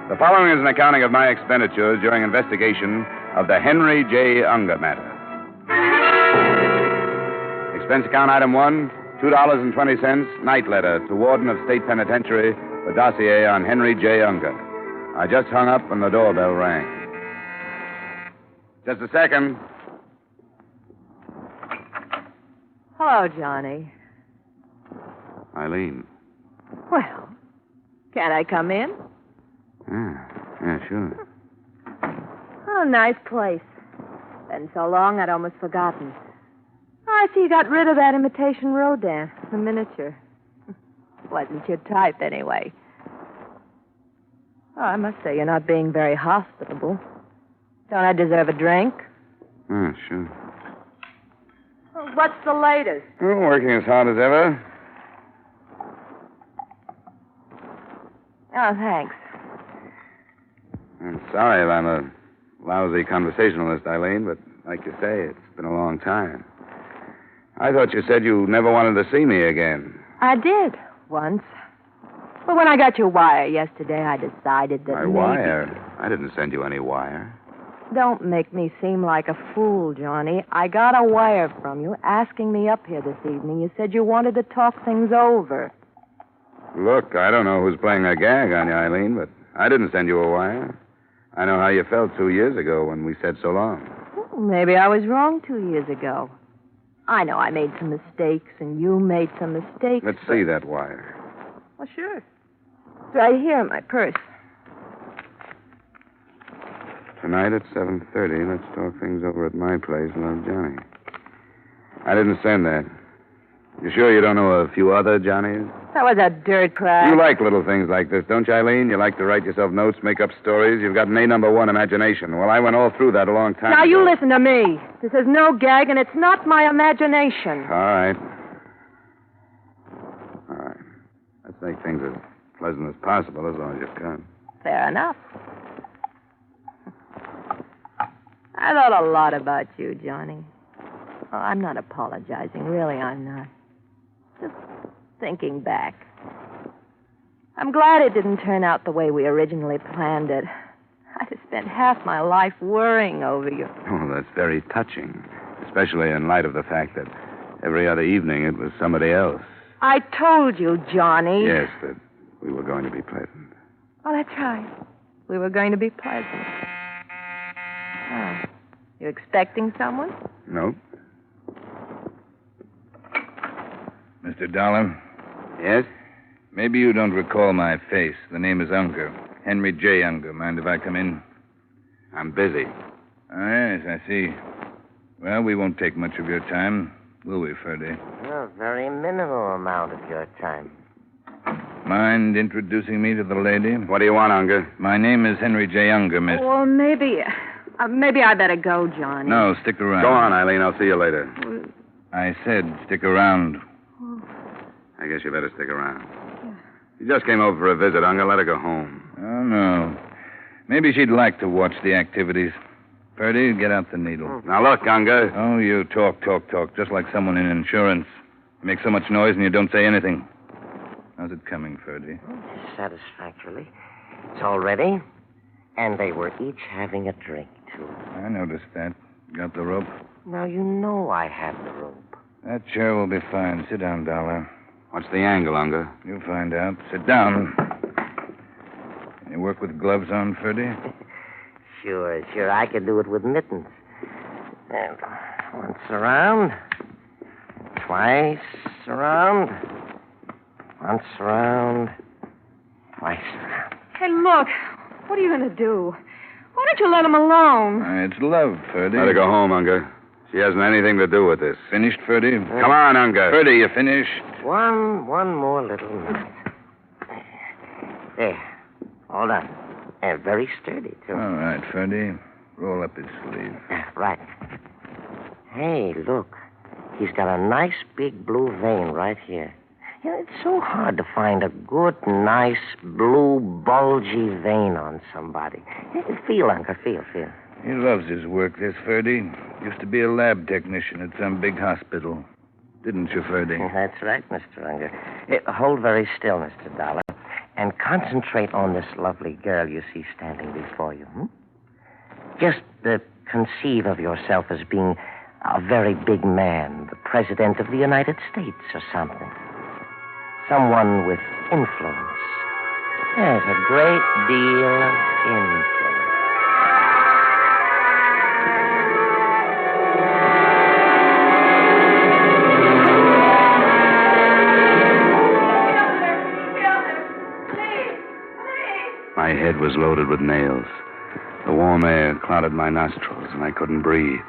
The following is an accounting of my expenditures during investigation of the Henry J. Unger matter. Expense account item 1, $2.20, night letter to Warden of State Penitentiary for dossier on Henry J. Unger. I just hung up and the doorbell rang. Just a second. Hello, Johnny. Eileen. Well, can I come in? Yeah, sure. Oh, nice place. Been so long I'd almost forgotten. Oh, I see you got rid of that imitation Rodin, the miniature. Wasn't your type, anyway. Oh, I must say you're not being very hospitable. Don't I deserve a drink? Sure. Well, what's the latest? Working as hard as ever. Oh, thanks. I'm sorry if I'm a lousy conversationalist, Eileen, but like you say, it's been a long time. I thought you said you never wanted to see me again. I did, once. But when I got your wire yesterday, I decided that My maybe... wire? I didn't send you any wire. Don't make me seem like a fool, Johnny. I got a wire from you asking me up here this evening. You said you wanted to talk things over. Look, I don't know who's playing a gag on you, Eileen, but I didn't send you a wire. I know how you felt 2 years ago when we said so long. Well, maybe I was wrong 2 years ago. I know I made some mistakes, and you made some mistakes. Let's see that wire. Well, sure. It's right here in my purse. Tonight at 7:30, let's talk things over at my place, Love Johnny. I didn't send that. You sure you don't know a few other Johnnies? That was a dirt crack. You like little things like this, don't you, Eileen? You like to write yourself notes, make up stories. You've got an A1 imagination. Well, I went all through that a long time Now, ago. you listen to me. This is no gag, and it's not my imagination. All right. Let's make things as pleasant as possible as long as you can. Fair enough. I thought a lot about you, Johnny. Oh, I'm not apologizing. Really, I'm not. Just thinking back. I'm glad it didn't turn out the way we originally planned it. I'd have spent half my life worrying over you. Oh, that's very touching, especially in light of the fact that every other evening it was somebody else. I told you, Johnny. Yes, that we were going to be pleasant. Oh, that's right. We were going to be pleasant. Oh. You expecting someone? No. Mr. Dollar? Yes? Maybe you don't recall my face. The name is Unger. Henry J. Unger. Mind if I come in? I'm busy. Oh, yes, I see. Well, we won't take much of your time, will we, Ferdy? A very minimal amount of your time. Mind introducing me to the lady? What do you want, Unger? My name is Henry J. Unger, miss. Well, maybe Maybe I better go, Johnny. No, stick around. Go on, Eileen. I'll see you later. I said stick around. I guess you better stick around. She just came over for a visit. I'm going to let her go home. Oh, no. Maybe she'd like to watch the activities. Purdy, get out the needle. Now, look, Unger. Oh, you talk, just like someone in insurance. You make so much noise and you don't say anything. How's it coming, Purdy? Satisfactorily. It's all ready. And they were each having a drink, too. I noticed that. Got the rope? Now, you know I have the rope. That chair will be fine. Sit down, Dollar. What's the angle, Unger? You'll find out. Sit down. Can you work with gloves on, Ferdy? Sure. I could do it with mittens. And once around. Twice around. Once around. Twice around. Hey, look. What are you going to do? Why don't you let him alone? It's love, Ferdy. Let her go home, Unger. She hasn't anything to do with this. Finished, Ferdy? Come on, Unger. Ferdy, you finished? One more little minute. There. All done. And very sturdy, too. All right, Ferdy. Roll up his sleeve. Right. Hey, look. He's got a nice big blue vein right here. You know, it's so hard to find a good, nice, blue, bulgy vein on somebody. Feel, Unger, feel. He loves his work, this Ferdy. Used to be a lab technician at some big hospital. Didn't you, Ferdy? That's right, Mr. Unger. Hold very still, Mr. Dollar, and concentrate on this lovely girl you see standing before you. Just conceive of yourself as being a very big man, the President of the United States or something. Someone with influence. There's a great deal of influence. My head was loaded with nails. The warm air clouded my nostrils, and I couldn't breathe.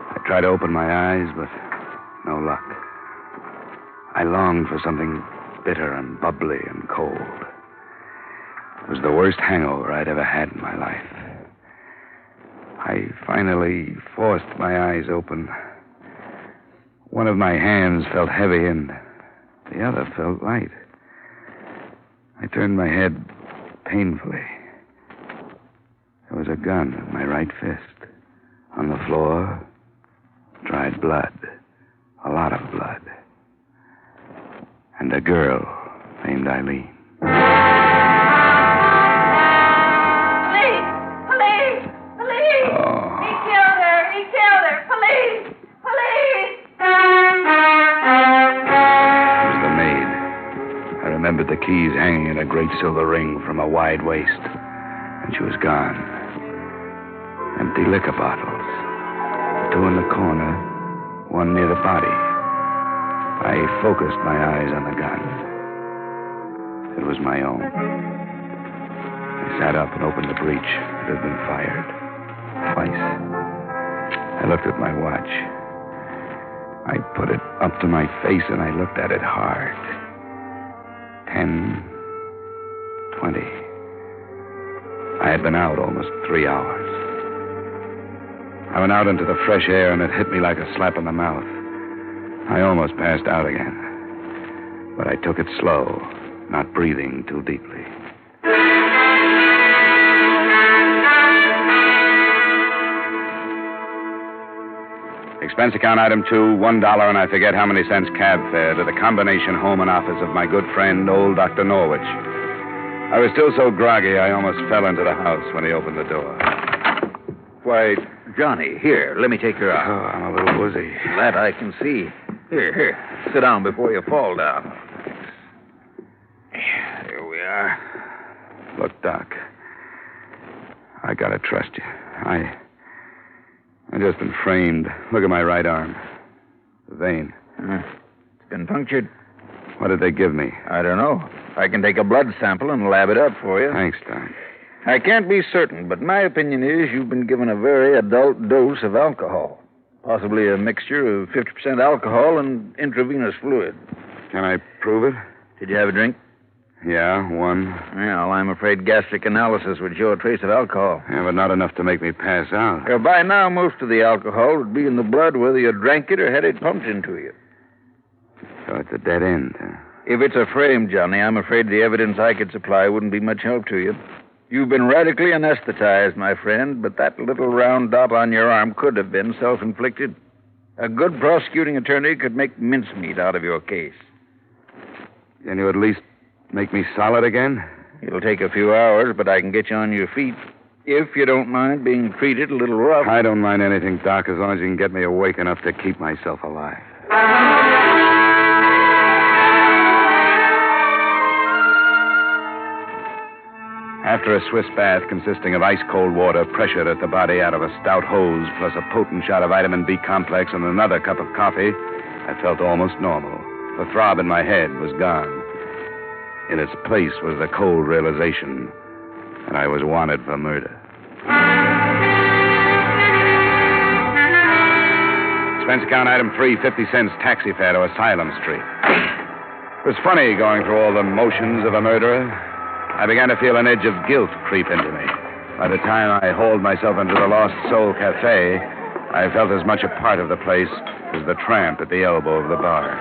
I tried to open my eyes, but no luck. I longed for something bitter and bubbly and cold. It was the worst hangover I'd ever had in my life. I finally forced my eyes open. One of my hands felt heavy, and the other felt light. I turned my head painfully. There was a gun in my right fist. On the floor, dried blood. A lot of blood. And a girl named Eileen. Police! Oh. He killed her! Police! It was the maid. I remembered the keys hanging in a great silver ring from a wide waist. And she was gone. Empty liquor bottles. Two in the corner, one near the body. I focused my eyes on the gun. It was my own. I sat up and opened the breech. It had been fired. Twice. I looked at my watch. I put it up to my face and I looked at it hard. 10, 20. I had been out almost 3 hours. I went out into the fresh air and it hit me like a slap in the mouth. I almost passed out again. But I took it slow, not breathing too deeply. Expense account item 2, $1, and I forget how many cents cab fare to the combination home and office of my good friend, old Dr. Norwich. I was still so groggy I almost fell into the house when he opened the door. Why, Johnny, here, let me take her out. Oh, I'm a little woozy. That I can see. Here, sit down before you fall down. Here we are. Look, Doc, I gotta trust you. I just been framed. Look at my right arm. The vein. It's been punctured. What did they give me? I don't know. I can take a blood sample and lab it up for you. Thanks, Doc. I can't be certain, but my opinion is you've been given a very adult dose of alcohol. Possibly a mixture of 50% alcohol and intravenous fluid. Can I prove it? Did you have a drink? Yeah, one. Well, I'm afraid gastric analysis would show a trace of alcohol. Yeah, but not enough to make me pass out. Well, by now, most of the alcohol would be in the blood whether you drank it or had it pumped into you. So it's a dead end, huh? If it's a frame, Johnny, I'm afraid the evidence I could supply wouldn't be much help to you. You've been radically anesthetized, my friend, but that little round dot on your arm could have been self-inflicted. A good prosecuting attorney could make mincemeat out of your case. Can you at least make me solid again? It'll take a few hours, but I can get you on your feet. If you don't mind being treated a little rough. I don't mind anything, Doc, as long as you can get me awake enough to keep myself alive. After a Swiss bath consisting of ice-cold water pressured at the body out of a stout hose, plus a potent shot of vitamin B complex and another cup of coffee, I felt almost normal. The throb in my head was gone. In its place was the cold realization that I was wanted for murder. Expense account item 3, 50 cents taxi fare to Asylum Street. It was funny going through all the motions of a murderer. I began to feel an edge of guilt creep into me. By the time I hauled myself into the Lost Soul Cafe, I felt as much a part of the place as the tramp at the elbow of the bar.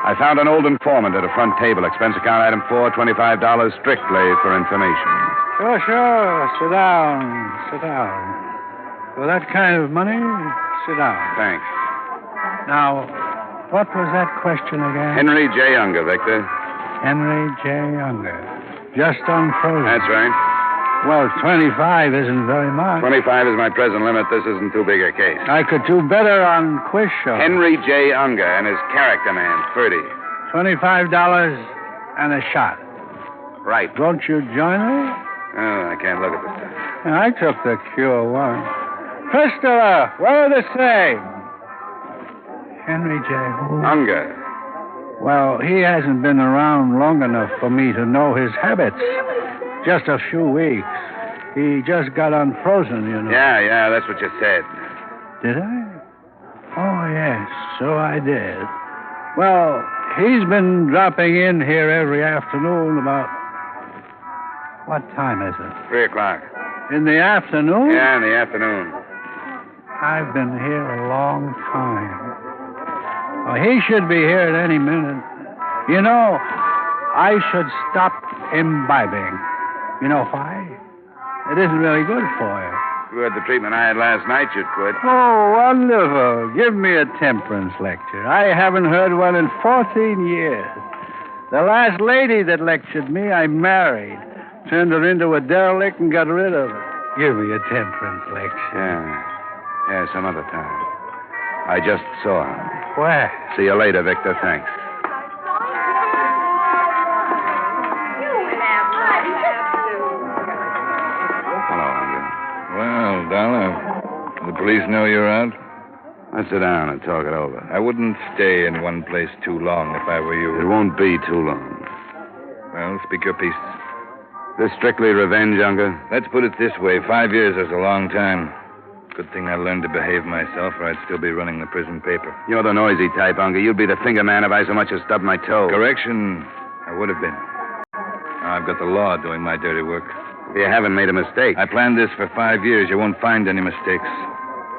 I found an old informant at a front table. Expense account item 4, $25 strictly for information. Sure. Sit down. For that kind of money, sit down. Thanks. Now, what was that question again? Henry J. Unger, Victor. Henry J. Unger. Just unfrozen. That's right. Well, 25 isn't very much. 25 is my present limit. This isn't too big a case. I could do better on quiz show. Henry J. Unger and his character man, Ferdy. $25 and a shot. Right. Won't you join me? Oh, I can't look at this stuff. I took the cure once. Crystalla, we're the same. Henry J. Who? Unger. Well, he hasn't been around long enough for me to know his habits. Just a few weeks. He just got unfrozen, you know. Yeah, that's what you said. Did I? Oh, yes, so I did. Well, he's been dropping in here every afternoon about... What time is it? 3 o'clock. In the afternoon? Yeah, in the afternoon. I've been here a long time. Oh, he should be here at any minute. You know, I should stop imbibing. You know why? It isn't really good for you. If you had the treatment I had last night, you'd quit. Oh, wonderful. Give me a temperance lecture. I haven't heard one in 14 years. The last lady that lectured me, I married. Turned her into a derelict and got rid of her. Give me a temperance lecture. Yeah, some other time. I just saw him. Where? See you later, Victor. Thanks. Hello, Unger. Well, Dollar, the police know you're out? Let's sit down and talk it over. I wouldn't stay in one place too long if I were you. It won't be too long. Well, speak your piece. This strictly revenge, Unger? Let's put it this way. 5 years is a long time. Good thing I learned to behave myself, or I'd still be running the prison paper. You're the noisy type, Unger. You'd be the finger man if I so much as stubbed my toe. Correction, I would have been. Now I've got the law doing my dirty work. You haven't made a mistake. I planned this for 5 years. You won't find any mistakes.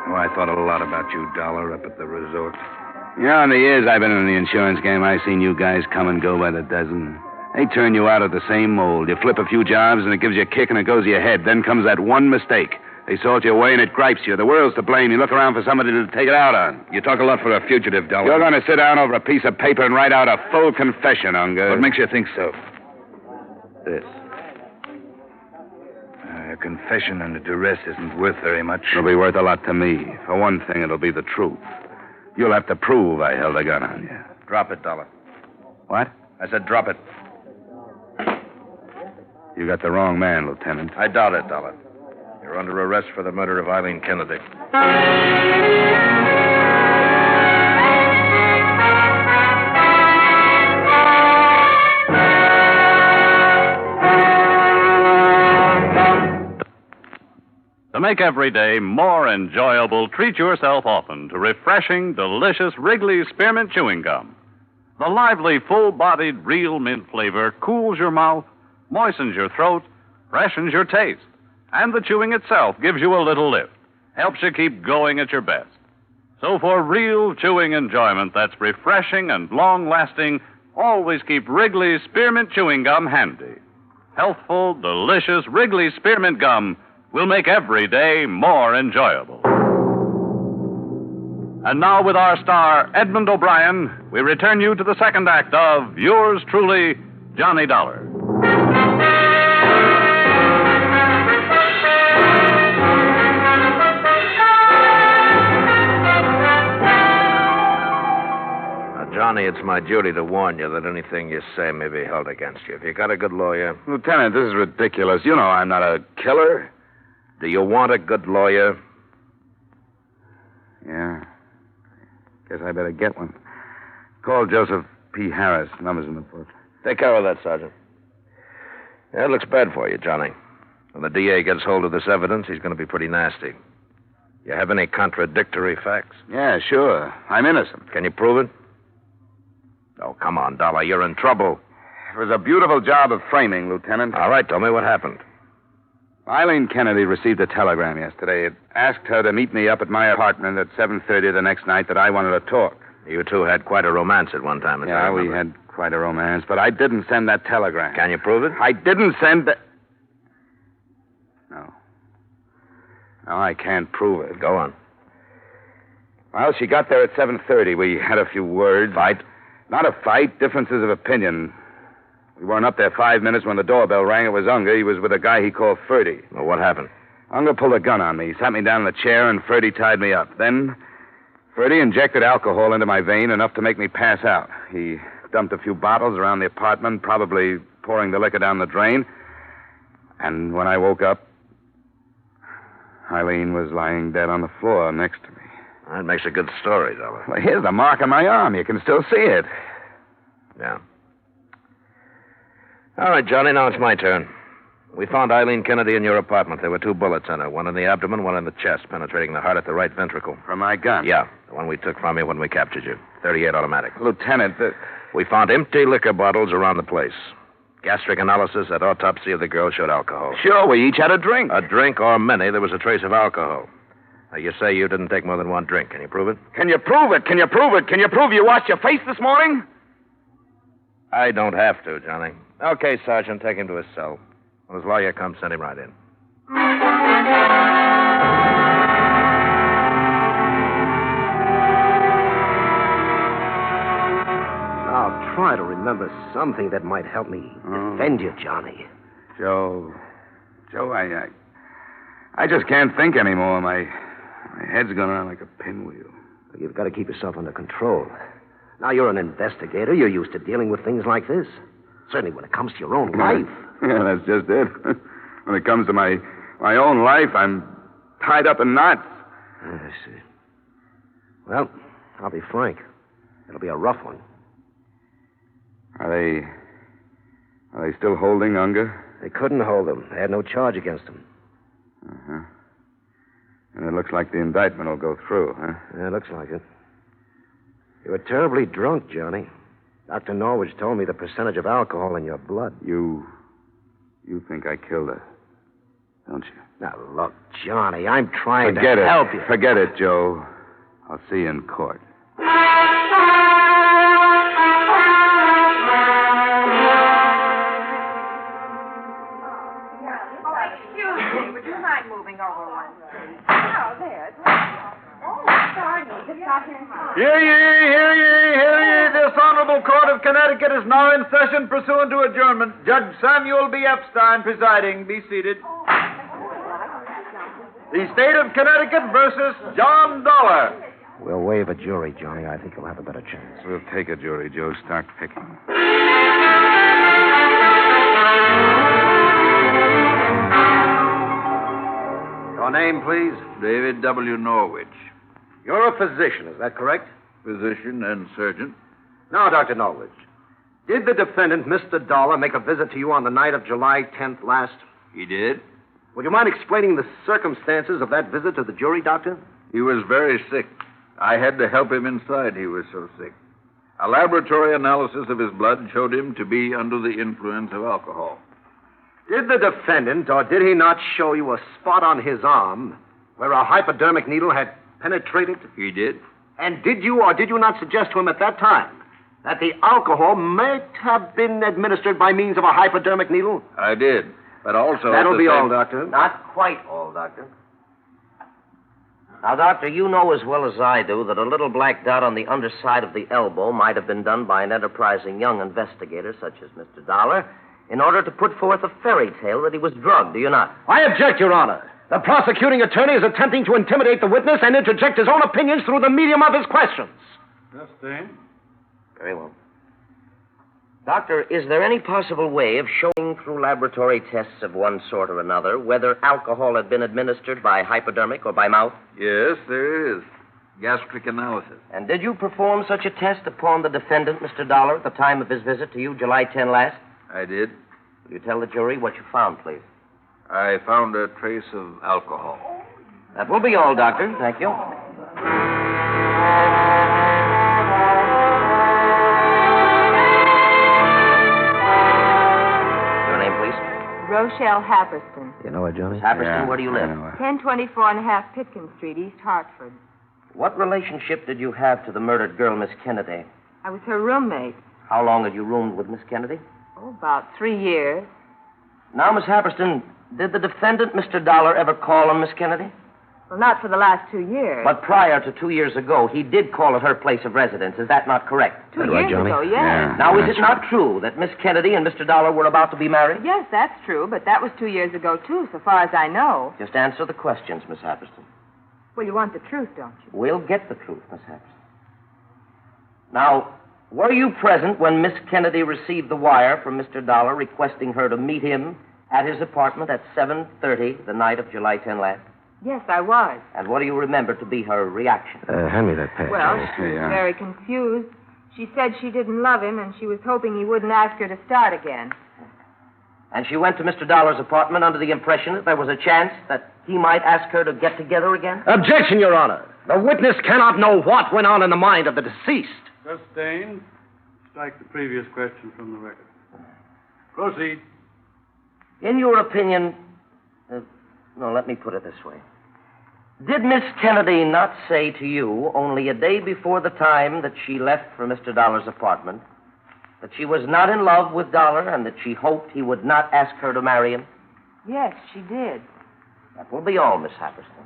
Oh, I thought a lot about you, Dollar, up at the resort. You know, in the years I've been in the insurance game, I've seen you guys come and go by the dozen. They turn you out of the same mold. You flip a few jobs, and it gives you a kick, and it goes to your head. Then comes that one mistake. They salt you away, and it gripes you. The world's to blame. You look around for somebody to take it out on. You talk a lot for a fugitive, Dollar. You're going to sit down over a piece of paper and write out a full confession, Unger. What makes you think so? This. A confession under duress isn't worth very much. It'll be worth a lot to me. For one thing, it'll be the truth. You'll have to prove I held a gun on you. Drop it, Dollar. What? I said drop it. You got the wrong man, Lieutenant. I doubt it, Dollar. You're under arrest for the murder of Eileen Kennedy. To make every day more enjoyable, treat yourself often to refreshing, delicious Wrigley's Spearmint Chewing Gum. The lively, full-bodied real mint flavor cools your mouth, moistens your throat, freshens your taste. And the chewing itself gives you a little lift, helps you keep going at your best. So for real chewing enjoyment that's refreshing and long-lasting, always keep Wrigley's Spearmint Chewing Gum handy. Healthful, delicious Wrigley's Spearmint Gum will make every day more enjoyable. And now, with our star, Edmund O'Brien, we return you to the second act of Yours Truly, Johnny Dollar. Johnny, it's my duty to warn you that anything you say may be held against you. If you got a good lawyer... Lieutenant, this is ridiculous. You know I'm not a killer. Do you want a good lawyer? Yeah. Guess I better get one. Call Joseph P. Harris. Number's in the book. Take care of that, Sergeant. Yeah, it looks bad for you, Johnny. When the DA gets hold of this evidence, he's going to be pretty nasty. You have any contradictory facts? Yeah, sure. I'm innocent. Can you prove it? Oh, come on, Dollar. You're in trouble. It was a beautiful job of framing, Lieutenant. All right, tell me what happened. Eileen Kennedy received a telegram yesterday. It asked her to meet me up at my apartment at 7:30 the next night that I wanted to talk. You two had quite a romance at one time, Yeah, we had quite a romance, but I didn't send that telegram. Can you prove it? I didn't send the... No. No, I can't prove it. Go on. Well, she got there at 7:30. We had a few words. Fight? Not a fight, differences of opinion. We weren't up there 5 minutes when the doorbell rang. It was Unger. He was with a guy he called Ferdy. Well, what happened? Unger pulled a gun on me, sat me down in the chair, and Ferdy tied me up. Then Ferdy injected alcohol into my vein, enough to make me pass out. He dumped a few bottles around the apartment, probably pouring the liquor down the drain. And when I woke up, Eileen was lying dead on the floor next to me. That makes a good story, Dollar. Well, here's the mark on my arm. You can still see it. Yeah. All right, Johnny, now it's my turn. We found Eileen Kennedy in your apartment. There were 2 bullets in her, one in the abdomen, one in the chest, penetrating the heart at the right ventricle. From my gun? Yeah, the one we took from you when we captured you. .38 automatic. Lieutenant, We found empty liquor bottles around the place. Gastric analysis at autopsy of the girl showed alcohol. Sure, we each had a drink. A drink or many, there was a trace of alcohol. Now, you say you didn't take more than 1 drink. Can you prove it? Can you prove it? Can you prove it? Can you prove you washed your face this morning? I don't have to, Johnny. Okay, Sergeant, take him to his cell. When his lawyer comes, send him right in. I'll try to remember something that might help me defend you, Johnny. Joe, I just can't think anymore. My head's going around like a pinwheel. You've got to keep yourself under control. Now, you're an investigator. You're used to dealing with things like this. Certainly when it comes to your own life. Yeah, that's just it. When it comes to my own life, I'm tied up in knots. I see. Well, I'll be frank. It'll be a rough one. Are they still holding Unger? They couldn't hold him. They had no charge against him. Uh-huh. And it looks like the indictment will go through, huh? Yeah, it looks like it. You were terribly drunk, Johnny. Dr. Norwich told me the percentage of alcohol in your blood. You think I killed her, don't you? Now, look, Johnny, I'm trying Forget to it. help you. Forget it, Joe. I'll see you in court. Excuse me, would you mind moving over one, please? Oh, there. Oh, sorry. Just got here in time. Hear ye, hear ye, hear ye. This Honorable Court of Connecticut is now in session pursuant to adjournment. Judge Samuel B. Epstein presiding. Be seated. The State of Connecticut versus John Dollar. We'll waive a jury, Johnny. I think you'll have a better chance. We'll take a jury, Joe. Start picking. Your name, please? David W. Norwich. You're a physician, is that correct? Physician and surgeon. Now, Dr. Norwich, did the defendant, Mr. Dollar, make a visit to you on the night of July 10th last? He did. Would you mind explaining the circumstances of that visit to the jury, Doctor? He was very sick. I had to help him inside. He was so sick. A laboratory analysis of his blood showed him to be under the influence of alcohol. Did the defendant, or did he not show you a spot on his arm where a hypodermic needle had penetrated? He did. And did you or did you not suggest to him at that time that the alcohol might have been administered by means of a hypodermic needle? I did. But also... That'll be all, Doctor. Not quite all, Doctor. Now, Doctor, you know as well as I do that a little black dot on the underside of the elbow might have been done by an enterprising young investigator such as Mr. Dollar in order to put forth a fairy tale that he was drugged, do you not? I object, Your Honor. The prosecuting attorney is attempting to intimidate the witness and interject his own opinions through the medium of his questions. Justine? Very well. Doctor, is there any possible way of showing through laboratory tests of one sort or another whether alcohol had been administered by hypodermic or by mouth? Yes, there is. Gastric analysis. And did you perform such a test upon the defendant, Mr. Dollar, at the time of his visit to you, July 10 last? I did. Will you tell the jury what you found, please? I found a trace of alcohol. That will be all, Doctor. Thank you. Your name, please? Rochelle Happerston. You know her, Johnny? Happerston, where do you live? 1024 and a half Pitkin Street, East Hartford. What relationship did you have to the murdered girl, Miss Kennedy? I was her roommate. How long had you roomed with Miss Kennedy? Oh, about 3 years. Now, Miss Happerston, did the defendant, Mr. Dollar, ever call on Miss Kennedy? Well, not for the last 2 years. But prior to 2 years ago, he did call at her place of residence. Is that not correct? 2 years ago, yes. Yeah, now, is it not true that Miss Kennedy and Mr. Dollar were about to be married? Yes, that's true, but that was 2 years ago, too, so far as I know. Just answer the questions, Miss Happerston. Well, you want the truth, don't you? We'll get the truth, Miss Happerston. Now, were you present when Miss Kennedy received the wire from Mr. Dollar requesting her to meet him at his apartment at 7:30 the night of July 10 last? Yes, I was. And what do you remember to be her reaction? Hand me that pad. Well, she was very confused. She said she didn't love him, and she was hoping he wouldn't ask her to start again. And she went to Mr. Dollar's apartment under the impression that there was a chance that he might ask her to get together again? Objection, Your Honor. The witness cannot know what went on in the mind of the deceased. Sustained. Strike the previous question from the record. Proceed. In your opinion, no, let me put it this way. Did Miss Kennedy not say to you only a day before the time that she left for Mr. Dollar's apartment that she was not in love with Dollar and that she hoped he would not ask her to marry him? Yes, she did. That will be all, Miss Happerston.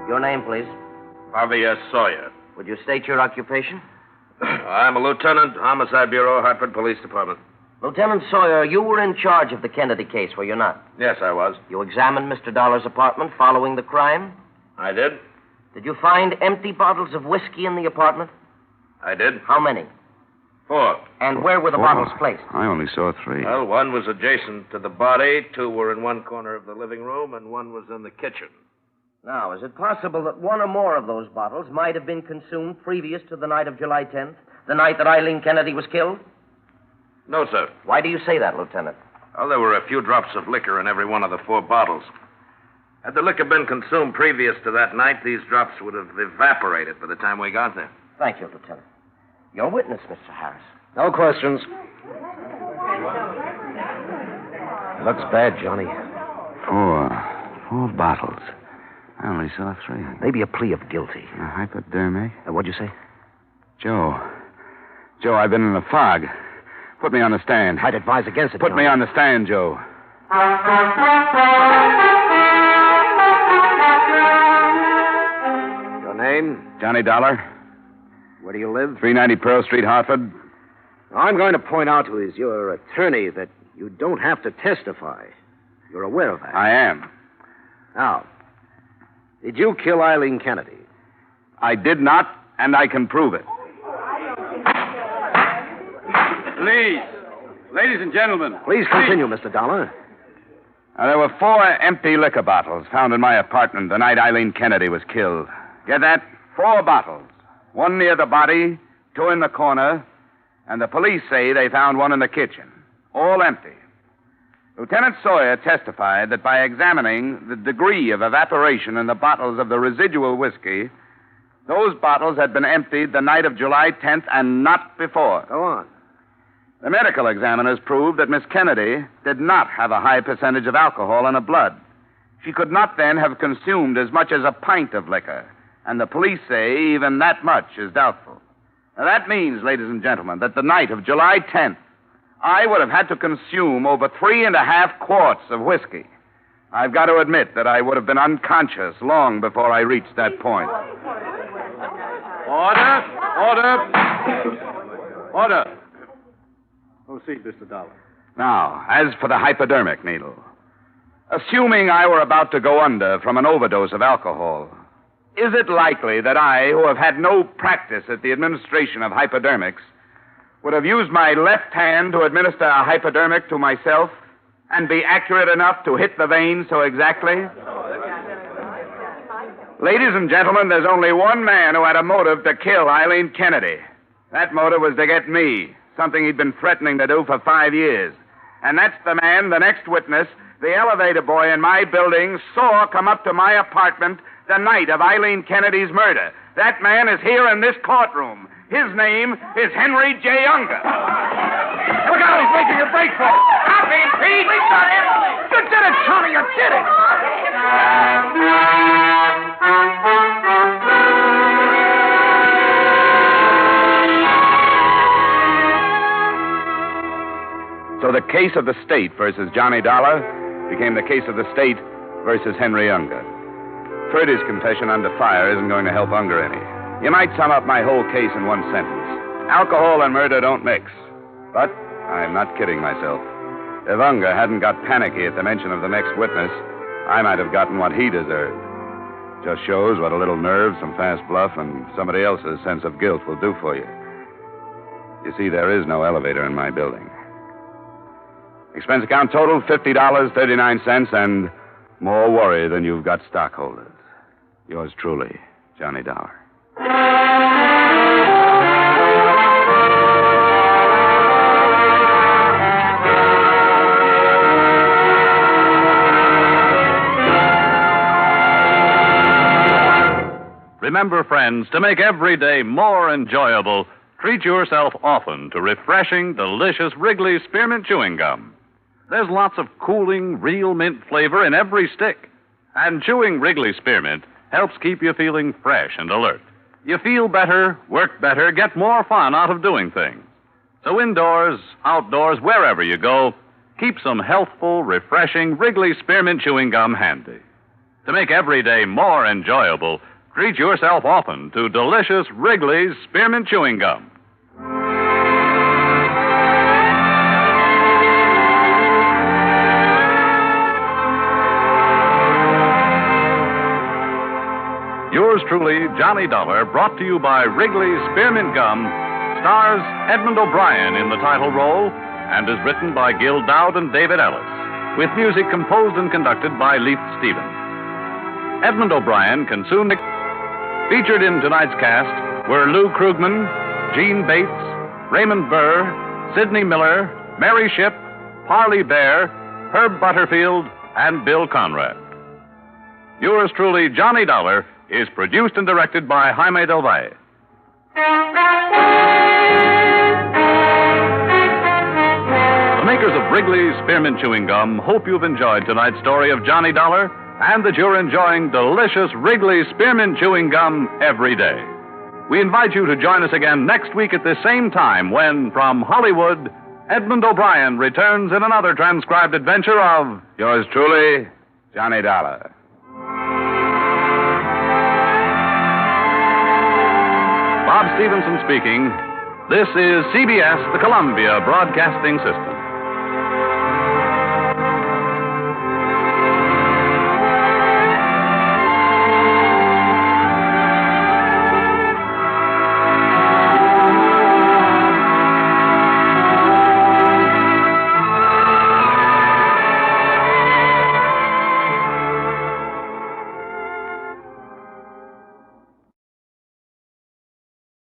Your name, please. Javier Sawyer. Would you state your occupation? I'm a lieutenant, Homicide Bureau, Hartford Police Department. Lieutenant Sawyer, you were in charge of the Kennedy case, were you not? Yes, I was. You examined Mr. Dollar's apartment following the crime? I did. Did you find empty bottles of whiskey in the apartment? I did. How many? 4. And where were the bottles placed? I only saw 3. Well, one was adjacent to the body, 2 were in one corner of the living room, and 1 was in the kitchen. Now, is it possible that 1 or more of those bottles might have been consumed previous to the night of July 10th, the night that Eileen Kennedy was killed? No, sir. Why do you say that, Lieutenant? Well, there were a few drops of liquor in every one of the 4 bottles. Had the liquor been consumed previous to that night, these drops would have evaporated by the time we got there. Thank you, Lieutenant. Your witness, Mr. Harris. No questions. Looks bad, Johnny. 4 bottles. I only saw 3. Maybe a plea of guilty. A hypodermic? What'd you say? Joe, I've been in a fog. Put me on the stand. I'd advise against it, Put me on the stand, Joe. Your name? Johnny Dollar. Where do you live? 390 Pearl Street, Hartford. I'm going to point out to your attorney that you don't have to testify. You're aware of that. I am. Now, did you kill Eileen Kennedy? I did not, and I can prove it. Please. Ladies and gentlemen. Please continue, Mr. Dollar. Now, there were 4 empty liquor bottles found in my apartment the night Eileen Kennedy was killed. Get that? 4 bottles. 1 near the body, 2 in the corner, and the police say they found 1 in the kitchen. All empty. Lieutenant Sawyer testified that by examining the degree of evaporation in the bottles of the residual whiskey, those bottles had been emptied the night of July 10th and not before. Go on. The medical examiners proved that Miss Kennedy did not have a high percentage of alcohol in her blood. She could not then have consumed as much as a pint of liquor, and the police say even that much is doubtful. Now, that means, ladies and gentlemen, that the night of July 10th, I would have had to consume over 3.5 quarts of whiskey. I've got to admit that I would have been unconscious long before I reached that point. Order! Order! Proceed, Mr. Dollar. Now, as for the hypodermic needle, assuming I were about to go under from an overdose of alcohol, is it likely that I, who have had no practice at the administration of hypodermics, would have used my left hand to administer a hypodermic to myself and be accurate enough to hit the vein so exactly? Ladies and gentlemen, there's only one man who had a motive to kill Eileen Kennedy. That motive was to get me, something he'd been threatening to do for 5 years. And that's the man, the next witness, the elevator boy in my building, saw come up to my apartment the night of Eileen Kennedy's murder. That man is here in this courtroom. His name is Henry J. Unger. Look out, he's making a break for it. Stop him, Pete! We got him! You did it, Tommy, you did it! So the case of the state versus Johnny Dollar became the case of the state versus Henry Unger. Freddy's confession under fire isn't going to help Unger any. You might sum up my whole case in one sentence. Alcohol and murder don't mix. But I'm not kidding myself. If Unger hadn't got panicky at the mention of the next witness, I might have gotten what he deserved. Just shows what a little nerve, some fast bluff, and somebody else's sense of guilt will do for you. You see, there is no elevator in my building. Expense account total, $50.39, and more worry than you've got stockholders. Yours truly, Johnny Dollar. Remember, friends, to make every day more enjoyable, treat yourself often to refreshing, delicious Wrigley Spearmint Chewing Gum. There's lots of cooling, real mint flavor in every stick. And chewing Wrigley Spearmint helps keep you feeling fresh and alert. You feel better, work better, get more fun out of doing things. So indoors, outdoors, wherever you go, keep some healthful, refreshing Wrigley Spearmint Chewing Gum handy. To make every day more enjoyable, treat yourself often to delicious Wrigley's Spearmint Chewing Gum. Yours truly, Johnny Dollar, brought to you by Wrigley's Spearmint Gum, stars Edmund O'Brien in the title role and is written by Gil Dowd and David Ellis, with music composed and conducted by Leif Stevens. Edmund O'Brien can soon... Featured in tonight's cast were Lou Krugman, Gene Bates, Raymond Burr, Sidney Miller, Mary Shipp, Parley Bear, Herb Butterfield, and Bill Conrad. Yours truly, Johnny Dollar, is produced and directed by Jaime Del Valle. The makers of Wrigley's Spearmint Chewing Gum hope you've enjoyed tonight's story of Johnny Dollar and that you're enjoying delicious Wrigley's Spearmint Chewing Gum every day. We invite you to join us again next week at the same time when, from Hollywood, Edmund O'Brien returns in another transcribed adventure of... Yours truly, Johnny Dollar. Bob Stevenson speaking. This is CBS, the Columbia Broadcasting System.